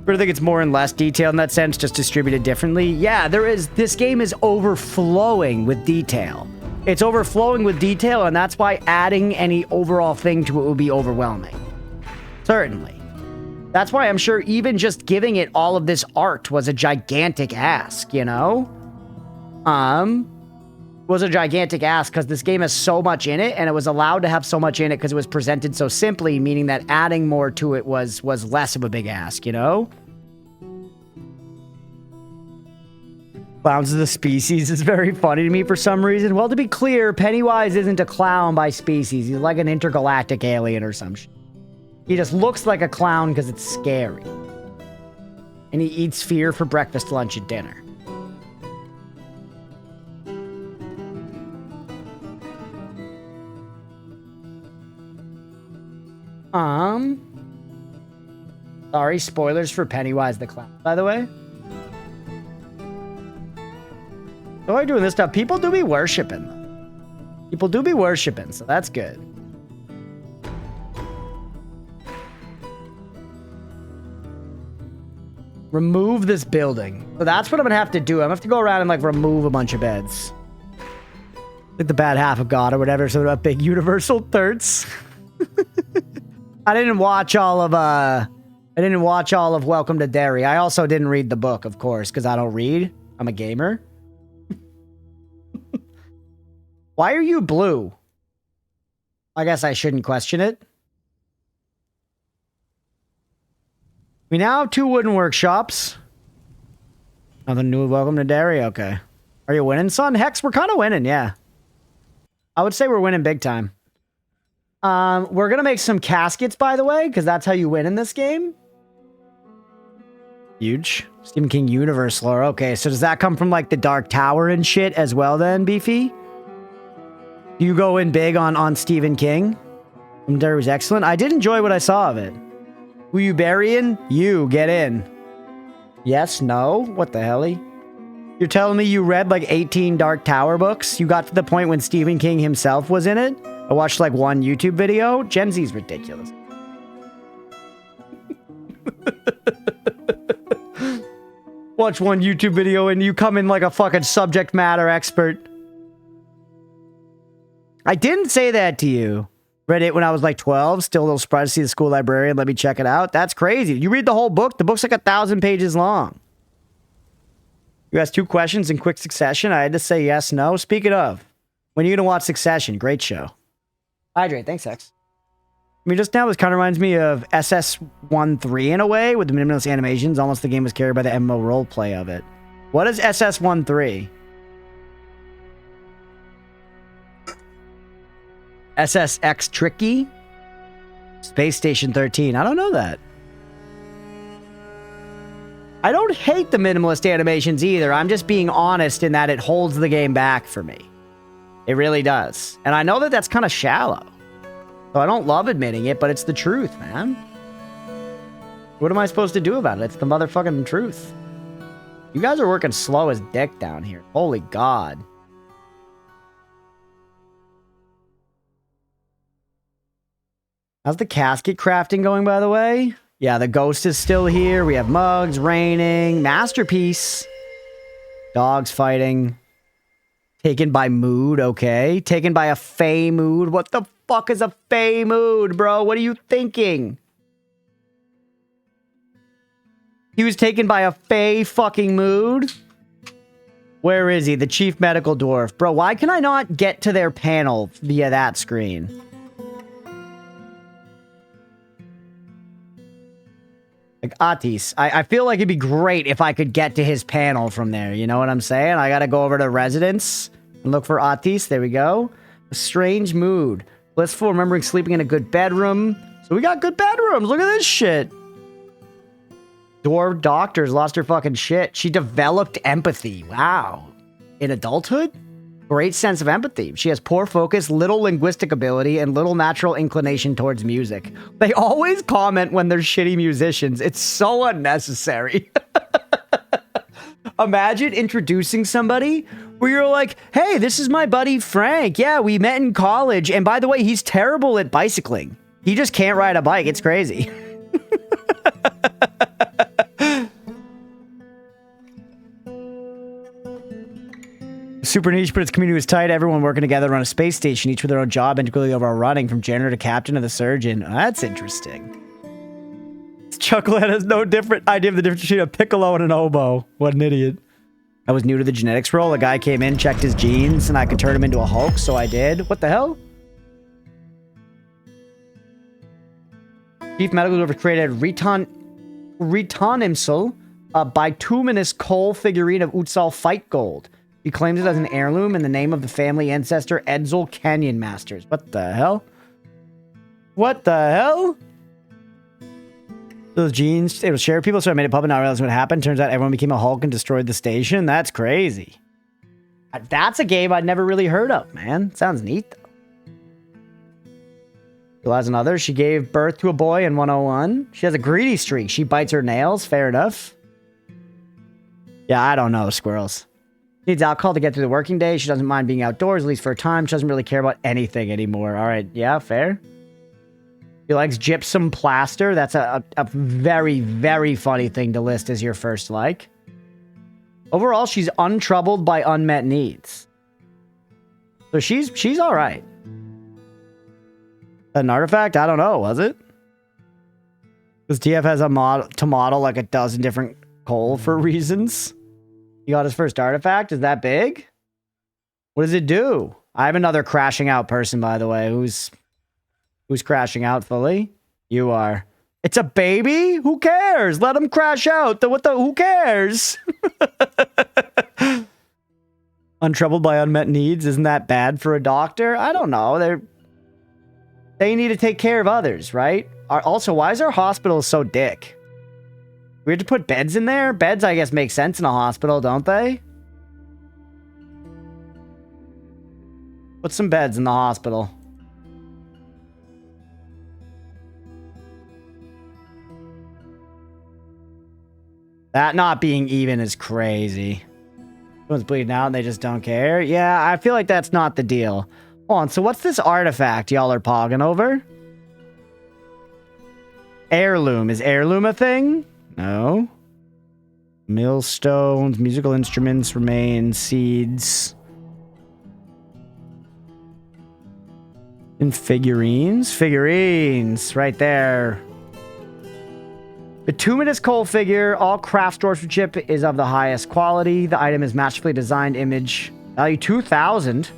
But I think it's more and less detail in that sense, just distributed differently. Yeah, there is. This game is overflowing with detail. It's overflowing with detail, and that's why adding any overall thing to it would be overwhelming. Certainly. That's why I'm sure even just giving it all of this art was a gigantic ask, you know? Was a gigantic ask because this game has so much in it, and it was allowed to have so much in it because it was presented so simply, meaning that adding more to it was less of a big ask, you know? Clowns as a species is very funny to me for some reason. Well, to be clear, Pennywise isn't a clown by species. He's like an intergalactic alien or some shit. He just looks like a clown because it's scary. And he eats fear for breakfast, lunch, and dinner. Sorry, spoilers for Pennywise the Clown, by the way. So I'm doing this stuff. People do be worshiping them. People do be worshiping, so that's good. Remove this building. So that's what I'm gonna have to do. I'm gonna have to go around and like remove a bunch of beds. Like the bad half of God or whatever. So about big universal thirds. I didn't watch all of Welcome to Derry. I also didn't read the book, of course, because I don't read. I'm a gamer. Why are you blue? I guess I shouldn't question it. We now have 2 wooden workshops. Nothing new with Welcome to Derry? Okay. Are you winning, son? Hex, we're kind of winning, yeah. I would say we're winning big time. We're going to make some caskets, by the way, because that's how you win in this game. Huge. Stephen King universe lore. Okay, so does that come from, like, the Dark Tower and shit as well, then, Beefy? Do you go in big on Stephen King? Derry was excellent. I did enjoy what I saw of it. Who you burying? You, get in. Yes, no? What the hell? You're telling me you read like 18 Dark Tower books? You got to the point when Stephen King himself was in it? I watched like one YouTube video? Gen Z's ridiculous. Watch one YouTube video and you come in like a fucking subject matter expert. I didn't say that to you. Read it when I was like 12. Still a little surprised to see the school librarian let me check it out. That's crazy. You read the whole book? The book's like 1,000 pages long. You asked 2 questions in quick succession. I had to say yes, no. Speaking of, when are you going to watch Succession? Great show. Hydrate. Thanks, X. I mean, just now, this kind of reminds me of SS13 in a way, with the minimalist animations. Almost the game was carried by the MMO roleplay of it. What is SS13? SSX Tricky? Space Station 13. I don't know that. I don't hate the minimalist animations either. I'm just being honest in that it holds the game back for me. It really does. And I know that that's kind of shallow. So I don't love admitting it, but it's the truth, man. What am I supposed to do about it? It's the motherfucking truth. You guys are working slow as dick down here. Holy God. How's the casket crafting going, by the way? Yeah, the ghost is still here. We have mugs, raining, masterpiece. Dogs fighting. Taken by mood, okay. Taken by a fey mood. What the fuck is a fey mood, bro? What are you thinking? He was taken by a fey fucking mood? Where is he? The chief medical dwarf. Bro, why can I not get to their panel via that screen? Like, Atis. I feel like it'd be great if I could get to his panel from there. You know what I'm saying? I gotta go over to residence and look for Atis. There we go. A strange mood. Blissful, remembering sleeping in a good bedroom. So we got good bedrooms. Look at this shit. Dwarf doctors lost her fucking shit. She developed empathy. Wow. In adulthood? Great sense of empathy. She has poor focus, little linguistic ability, and little natural inclination towards music. They always comment when they're shitty musicians. It's so unnecessary. Imagine introducing somebody where you're like, hey, this is my buddy Frank. Yeah, we met in college. And by the way, he's terrible at bicycling. He just can't ride a bike. It's crazy. Super niche, but its community was tight. Everyone working together on a space station, each with their own job, integrally overall running, from janitor to captain to the surgeon. Oh, that's interesting. Chucklehead has no different idea of the difference between a piccolo and an oboe. What an idiot. I was new to the genetics role. A guy came in, checked his genes, and I could turn him into a Hulk, so I did. What the hell? Chief medical dwarf created Retonimsul, a bituminous coal figurine of Utsal Fight Gold. He claims it as an heirloom in the name of the family ancestor Edsel Canyon Masters. What the hell? What the hell? Those genes, it was shared people, so I made it public, not realizing what happened. Turns out everyone became a Hulk and destroyed the station. That's crazy. That's a game I'd never really heard of, man. Sounds neat, though. As another, she gave birth to a boy in 101. She has a greedy streak. She bites her nails. Fair enough. Yeah, I don't know, squirrels. Needs alcohol to get through the working day. She doesn't mind being outdoors, at least for a time. She doesn't really care about anything anymore. All right, yeah, fair. She likes gypsum plaster. That's a very, very funny thing to list as your first like. Overall, she's untroubled by unmet needs. So she's all right. An artifact? I don't know, was it? Because TF has a model like a dozen different coal for reasons. He got his first artifact? Is that big? What does it do? I have another crashing out person, by the way. Who's crashing out fully? You are. It's a baby? Who cares? Let him crash out. Who cares? Untroubled by unmet needs. Isn't that bad for a doctor? I don't know. They need to take care of others, right? Also, why is our hospital so dick? We had to put beds in there? Beds, I guess, make sense in a hospital, don't they? Put some beds in the hospital. That not being even is crazy. Someone's bleeding out and they just don't care. Yeah, I feel like that's not the deal. Hold on, so what's this artifact y'all are pogging over? Heirloom. Is heirloom a thing? No. Millstones, musical instruments, remains, seeds. And figurines? Figurines, right there. Bituminous coal figure. All craft sportsmanship is of the highest quality. The item is masterfully designed image. Value 2,000.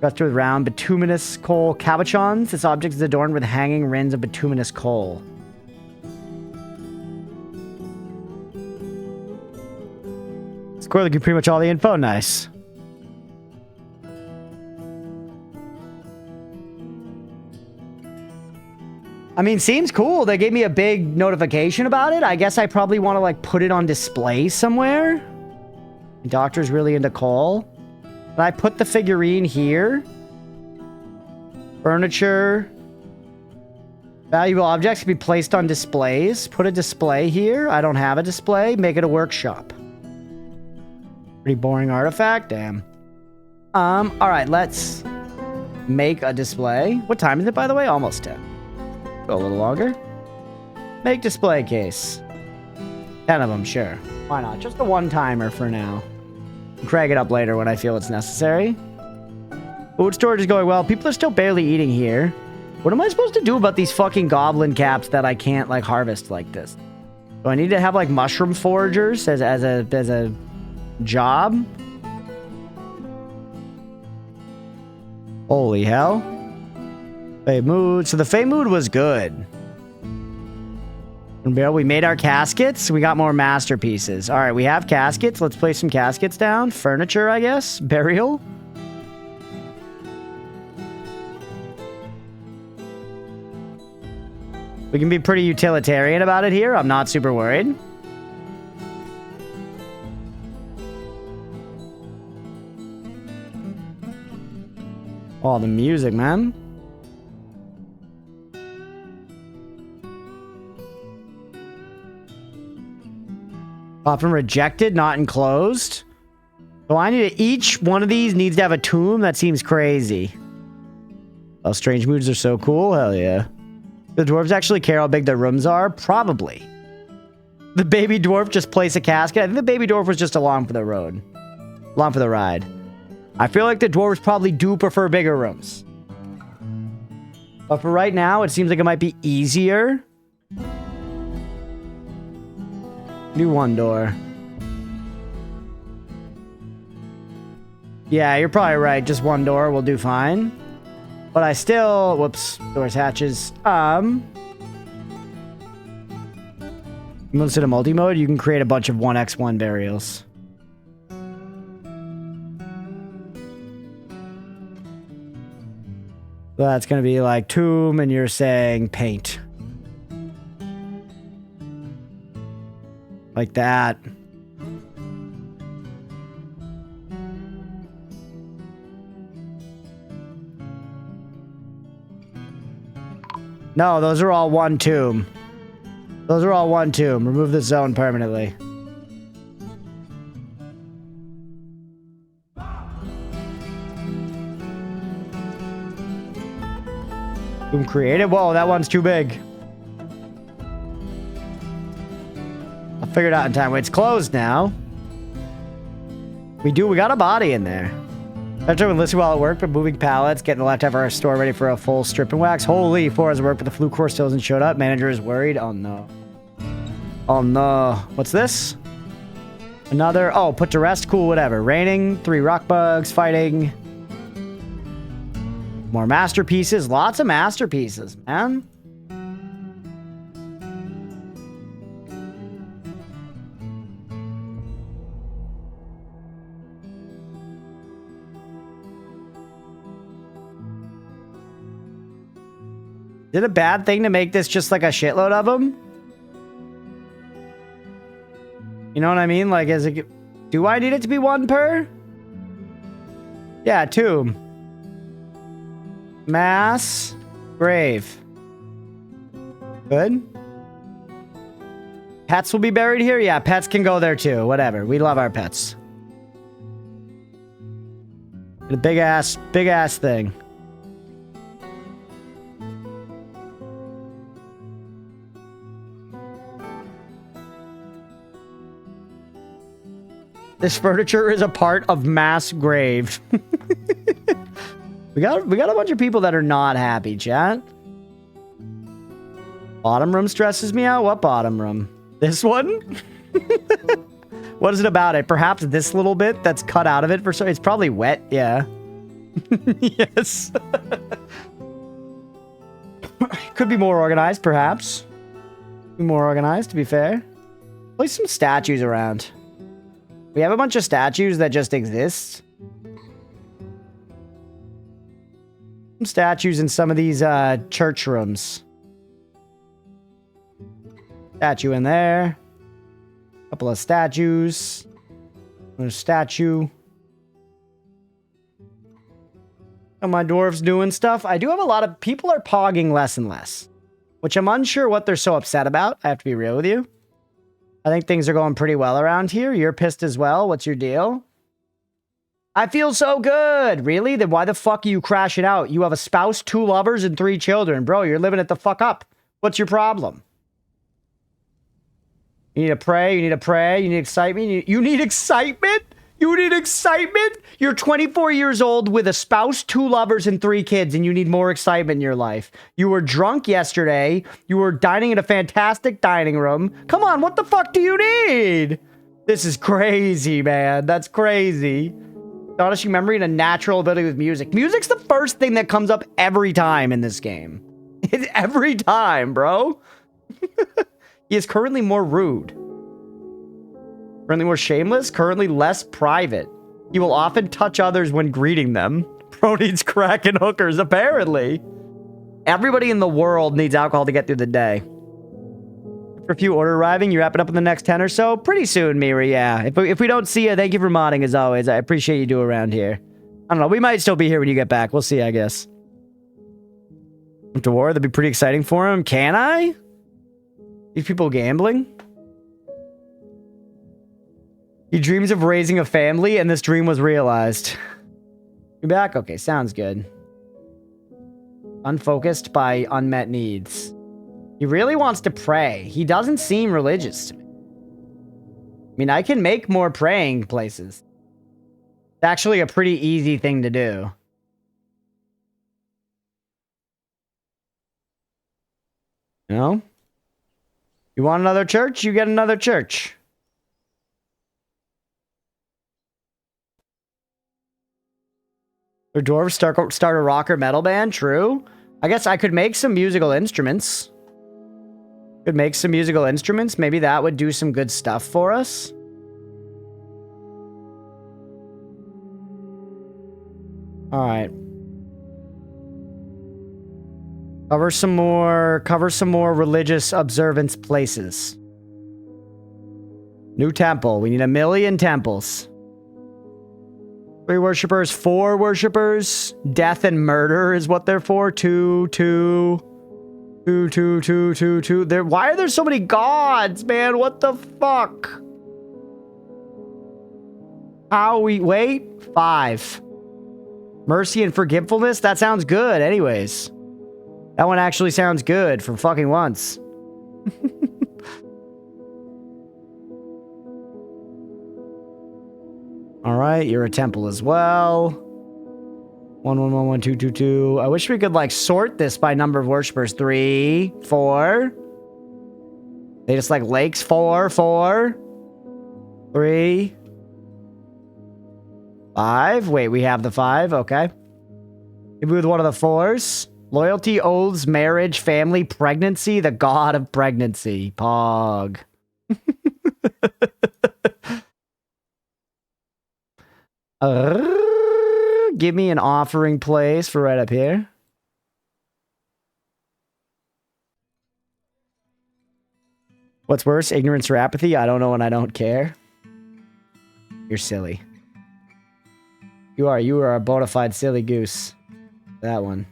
Rest with round. Bituminous coal cabochons. This object is adorned with hanging rings of bituminous coal. Score looking pretty much all the info. Nice. I mean, seems cool. They gave me a big notification about it. I guess I probably want to, like, put it on display somewhere. The doctor's really into coal. Can I put the figurine here? Furniture. Valuable objects can be placed on displays. Put a display here. I don't have a display. Make it a workshop. Pretty boring artifact. Damn. All right, let's make a display. What time is it, by the way? Almost 10. Go a little longer. Make display case. 10 of them, sure. Why not? Just a one-timer for now. Crank it up later when I feel it's necessary. Food storage is going well. People are still barely eating here. What am I supposed to do about these fucking goblin caps that I can't, like, harvest like this? Do I need to have, like, mushroom foragers as a job? Holy hell. Fey mood. So the Fey mood was good. We made our caskets. We got more masterpieces. All right, we have caskets. Let's place some caskets down. Furniture, I guess. Burial. We can be pretty utilitarian about it here. I'm not super worried. Oh, the music, man. Often rejected, not enclosed. So I need to, each one of these needs to have a tomb. That seems crazy. Oh, strange moods are so cool. Hell yeah. The dwarves actually care how big their rooms are? Probably. The baby dwarf just placed a casket. I think the baby dwarf was just along for the road. Along for the ride. I feel like the dwarves probably do prefer bigger rooms. But for right now, it seems like it might be easier. Do one door. Yeah, you're probably right. Just one door will do fine. But I still... Whoops. Doors hatches. Once in a multi-mode, you can create a bunch of 1x1 burials. So that's going to be like tomb, and you're saying paint. Like that. No, those are all one tomb. Those are all one tomb. Remove the zone permanently. Tomb created? Whoa, that one's too big. I'll figure it out in time. Wait, it's closed now. We got a body in there. After we listened while at work, but moving pallets, getting the left half of our store ready for a full strip and wax. Holy, 4 hours of work, but the flu core still hasn't showed up. Manager is worried. Oh no. Oh no. What's this? Another. Oh, put to rest. Cool, whatever. Raining, 3 rock bugs, fighting. More masterpieces. Lots of masterpieces, man. Is it a bad thing to make this just like a shitload of them? You know what I mean? Like, is it... Do I need it to be 1 per? Yeah, tomb. Mass. Grave. Good. Pets will be buried here? Yeah, pets can go there too. Whatever. We love our pets. A big ass thing. This furniture is a part of mass grave. we got a bunch of people that are not happy, chat. Bottom room stresses me out? What bottom room? This one? What is it about it? Perhaps this little bit that's cut out of it for so it's probably wet, yeah. Yes. Could be more organized, perhaps. Be more organized, to be fair. Place some statues around. We have a bunch of statues that just exist. Some statues in some of these church rooms. Statue in there. Couple of statues. Another statue. Are my dwarves doing stuff? I do have a lot of people are pogging less and less, which I'm unsure what they're so upset about. I have to be real with you. I think things are going pretty well around here. You're pissed as well. What's your deal? I feel so good. Really? Then why the fuck are you crashing out? You have a spouse, 2 lovers, and 3 children. Bro, you're living it the fuck up. What's your problem? You need to pray. You need to pray. You need excitement. You need excitement? You need excitement? You're 24 years old with a spouse, 2 lovers, and 3 kids, and you need more excitement in your life. You were drunk yesterday. You were dining in a fantastic dining room. Come on, what the fuck do you need? This is crazy, man. That's crazy. Astonishing memory and a natural ability with music. Music's the first thing that comes up every time in this game. It's every time, bro. He is currently more rude. Currently more shameless. Currently less private. He will often touch others when greeting them. Bro needs crack and hookers, apparently. Everybody in the world needs alcohol to get through the day. For a few order arriving, you wrap it up in the next 10 or so? Pretty soon, Miri, yeah. If we don't see you, thank you for modding as always. I appreciate you do around here. I don't know, we might still be here when you get back. We'll see, I guess. To war, that'd be pretty exciting for him. Can I? These people gambling? He dreams of raising a family, and this dream was realized. You back? Okay, sounds good. Unfocused by unmet needs. He really wants to pray. He doesn't seem religious to me. I mean, I can make more praying places. It's actually a pretty easy thing to do. You know? You want another church? You get another church. The dwarves start a rock or metal band? True. I guess I could make some musical instruments. Could make some musical instruments. Maybe that would do some good stuff for us. Alright. Cover some more religious observance places. New temple. We need 1 million temples. 3 worshippers, 4 worshippers. Death and murder is what they're for. 2. Why are there so many gods, man? What the fuck? How we wait? 5. Mercy and forgetfulness? That sounds good anyways. That one actually sounds good for fucking once. Alright, you're a temple as well. 1, 1, 1, 1, 2, 2, 2. I wish we could, like, sort this by number of worshippers. 3, 4. They just, like, lakes. 4, 4. 3. 5. Wait, we have the 5. Okay. Maybe with one of the 4s. Loyalty, oaths, marriage, family, pregnancy. The god of pregnancy. Pog. Give me an offering place for right up here. What's worse, ignorance or apathy? I don't know and I don't care. You're silly. You are a bona fide silly goose. That one.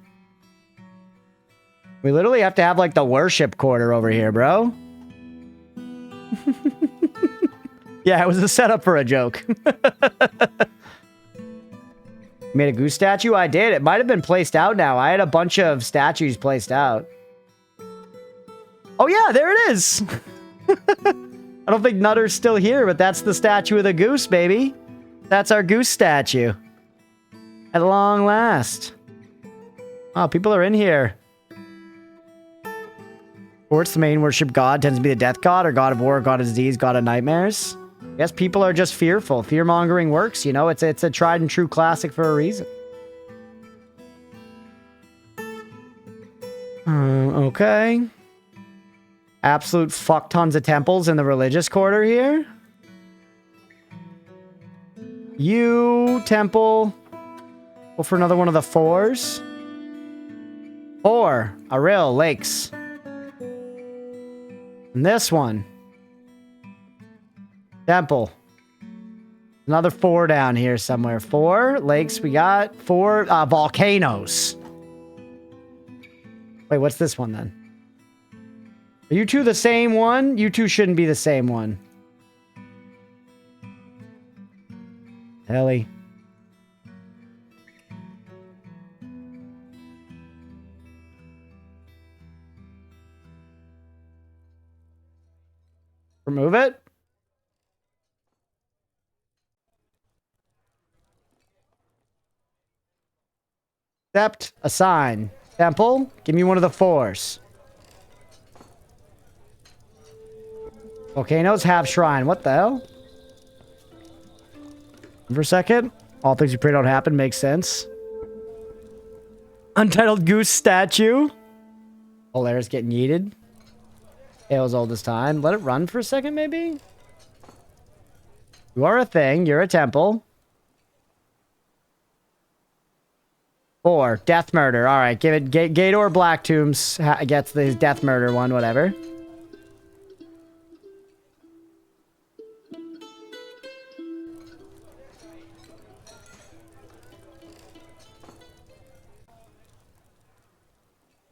We literally have to have like the worship quarter over here, bro. Yeah, it was a setup for a joke. Made a goose statue? I did. It might have been placed out now. I had a bunch of statues placed out. Oh yeah, there it is. I don't think Nutter's still here, but that's the statue of the goose, baby. That's our goose statue. At long last. Oh, people are in here. Sports, the main worship god, tends to be the death god, or god of war, god of disease, god of nightmares. I guess people are just fearful. Fear-mongering works, you know? It's a tried and true classic for a reason. Okay. Absolute fuck tons of temples in the religious quarter here. You, temple. Go for another one of the 4s. 4. Aril, lakes. And this one. Temple. Another 4 down here somewhere. 4 lakes. We got 4 volcanoes. Wait, what's this one then? Are you two the same one? You two shouldn't be the same one. Ellie. Remove it. Accept, assign. Temple, give me one of the 4s. Volcanoes have shrine. What the hell? For a second. All things you pray don't happen. Makes sense. Untitled goose statue. Whole air's getting yeeted. Tale's old as time. Let it run for a second, maybe? You are a thing. You're a temple. 4. Death murder. Alright, give it... Gator Black Tombs gets the death murder one, whatever.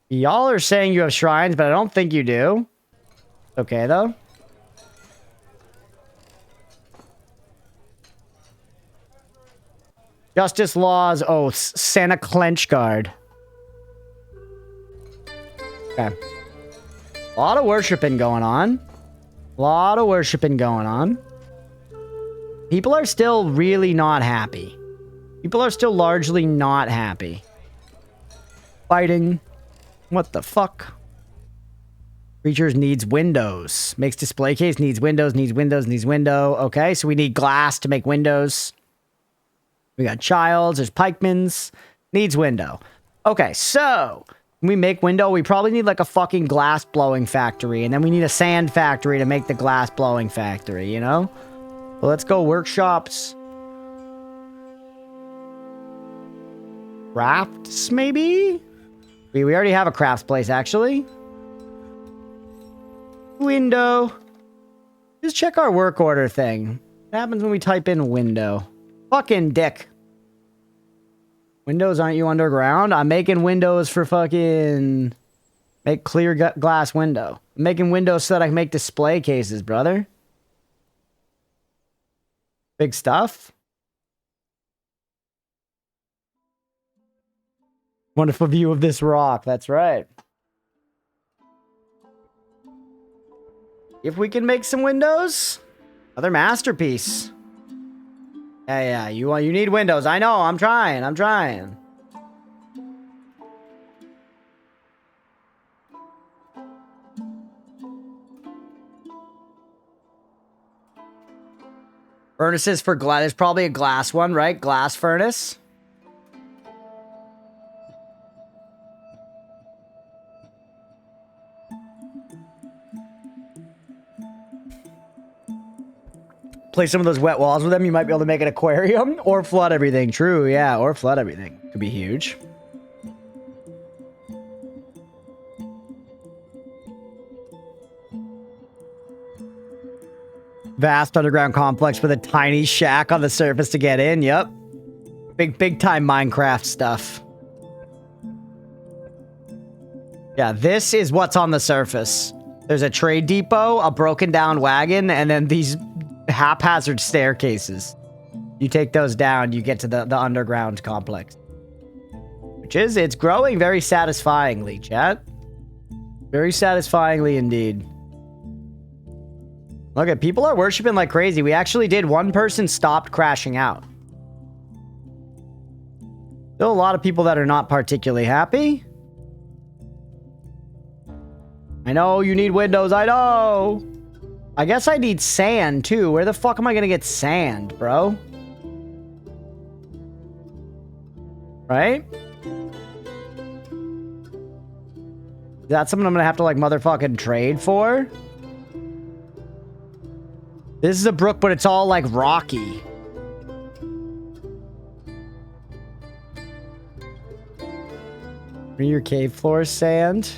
Y'all are saying you have shrines, but I don't think you do. Okay, though. Justice laws, oaths, Santa Clench Guard. Okay. A lot of worshiping going on. A lot of worshiping going on. People are still really not happy. People are still largely not happy. Fighting. What the fuck? Creatures needs windows. Makes display case, needs windows, needs windows, needs window. Okay, so we need glass to make windows. We got Childs, there's Pikemans. Needs window. Okay, so when we make window, we probably need like a fucking glass blowing factory. And then we need a sand factory to make the glass blowing factory, you know? Well, let's go workshops. Crafts, maybe? We already have a crafts place, actually. Window. Just check our work order thing. What happens when we type in window? Fucking dick. Windows, aren't you underground? I'm making windows for fucking... Make clear glass window. I'm making windows so that I can make display cases, brother. Big stuff. Wonderful view of this rock. That's right. If we can make some windows, another masterpiece. Yeah, you need windows. I know. I'm trying. Furnaces for glass. There's probably a glass one, right? Glass furnace. Play some of those wet walls with them. You might be able to make an aquarium or flood everything. True, yeah, or flood everything. Could be huge. Vast underground complex with a tiny shack on the surface to get in. Yep. Big time Minecraft stuff. Yeah, this is what's on the surface. There's a trade depot, a broken down wagon, and then these haphazard staircases. You take those down, you get to the underground complex. Which is, it's growing very satisfyingly, chat. Very satisfyingly indeed. Look at, people are worshiping like crazy. We actually did. One person stopped crashing out. Still a lot of people that are not particularly happy. I know you need windows. I know. I guess I need sand, too. Where the fuck am I gonna get sand, bro? Right? That's something I'm gonna have to, like, motherfucking trade for? This is a brook, but it's all, like, rocky. Are your cave floors sand?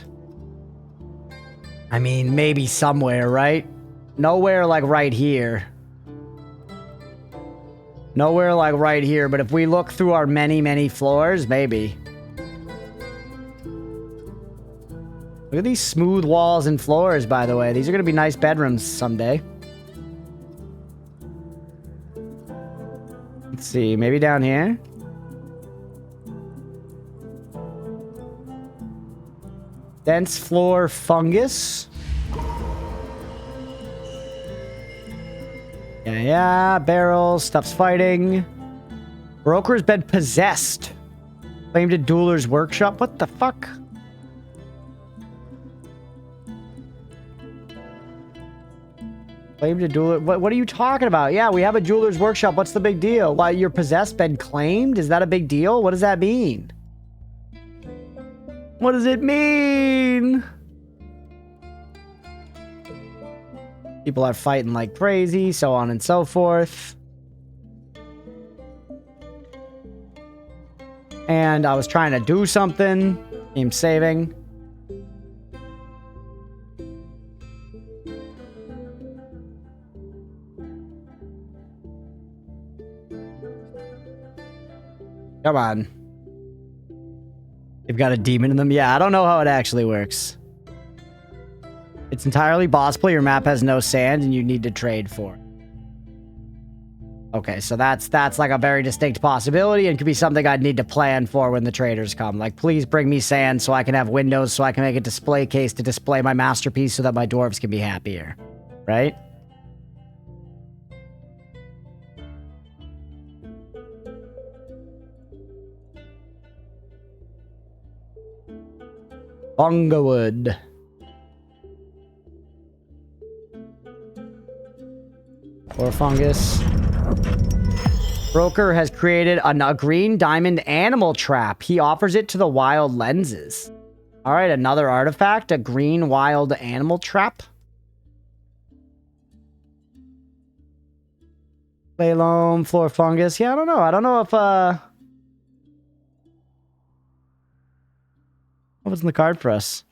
I mean, maybe somewhere, right? Nowhere, like, right here. Nowhere, like, right here, but if we look through our many, many floors, maybe. Look at these smooth walls and floors, by the way. These are going to be nice bedrooms someday. Let's see. Maybe down here? Dense floor fungus. Yeah. Barrels. Stuff's fighting. Broker's been possessed. Claimed to Dueler's workshop. What the fuck? Claimed to Dueler. What are you talking about? Yeah, we have a jeweler's workshop. What's the big deal? Why, you're possessed, been claimed? Is that a big deal? What does that mean? What does it mean? People are fighting like crazy, so on and so forth. And I was trying to do something. Game saving. Come on. They've got a demon in them? Yeah, I don't know how it actually works. It's entirely possible your map has no sand and you need to trade for it. Okay, so that's like a very distinct possibility and could be something I'd need to plan for when the traders come. Like, please bring me sand so I can have windows so I can make a display case to display my masterpiece so that my dwarves can be happier. Right? Bungawood. Or fungus. Broker has created a green diamond animal trap. He offers it to the wild lenses. All right, another artifact, a green wild animal trap. Clay loam, floor fungus. Yeah, I don't know. I don't know if what was in the card for us?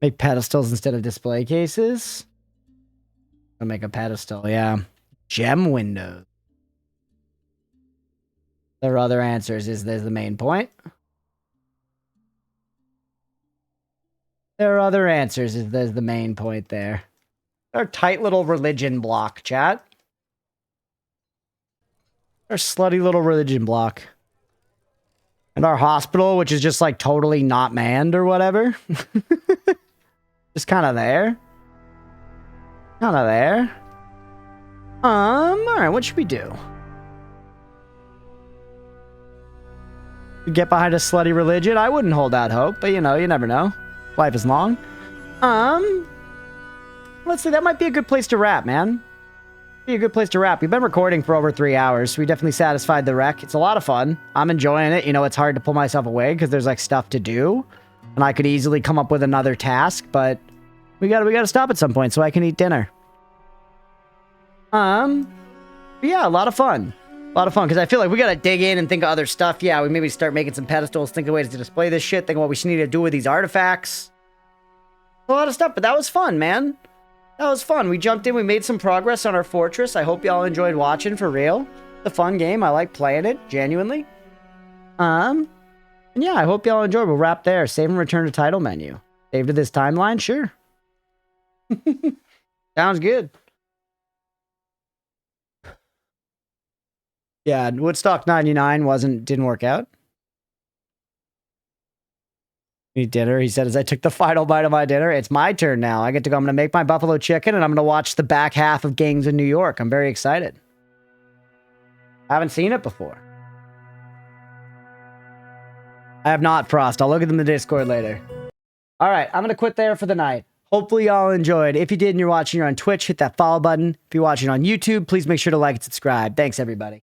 Make pedestals instead of display cases. I'll make a pedestal, yeah. Gem windows. There are other answers. Is there's the main point? There are other answers. Is there's the main point there? Our tight little religion block, chat. Our slutty little religion block. And our hospital, which is just like totally not manned or whatever. Just kind of there. Kind of there. Alright, what should we do? Get behind a slutty religion? I wouldn't hold out hope, but you know, you never know. Life is long. Let's see, that might be a good place to wrap, man. Be a good place to wrap. We've been recording for over 3 hours. We definitely satisfied the rec. It's a lot of fun. I'm enjoying it. You know, it's hard to pull myself away because there's like stuff to do. And I could easily come up with another task, but we gotta stop at some point so I can eat dinner. Yeah, a lot of fun. A lot of fun, because I feel like we gotta dig in and think of other stuff. Yeah, we maybe start making some pedestals, think of ways to display this shit, think of what we should need to do with these artifacts. A lot of stuff, but that was fun, man. That was fun. We jumped in, we made some progress on our fortress. I hope y'all enjoyed watching, for real. It's a fun game. I like playing it, genuinely. And yeah, I hope y'all enjoyed. We'll wrap there. Save and return to title menu. Save to this timeline? Sure. Sounds good. Yeah, Woodstock 99 didn't work out. Eat dinner, he said as I took the final bite of my dinner. It's my turn now. I get to go. I'm going to make my buffalo chicken and I'm going to watch the back half of Gangs of New York. I'm very excited. I haven't seen it before. I have not, Frost. I'll look at them in the Discord later. All right, I'm going to quit there for the night. Hopefully y'all enjoyed. If you did and you're watching, you're on Twitch, hit that follow button. If you're watching on YouTube, please make sure to like and subscribe. Thanks, everybody.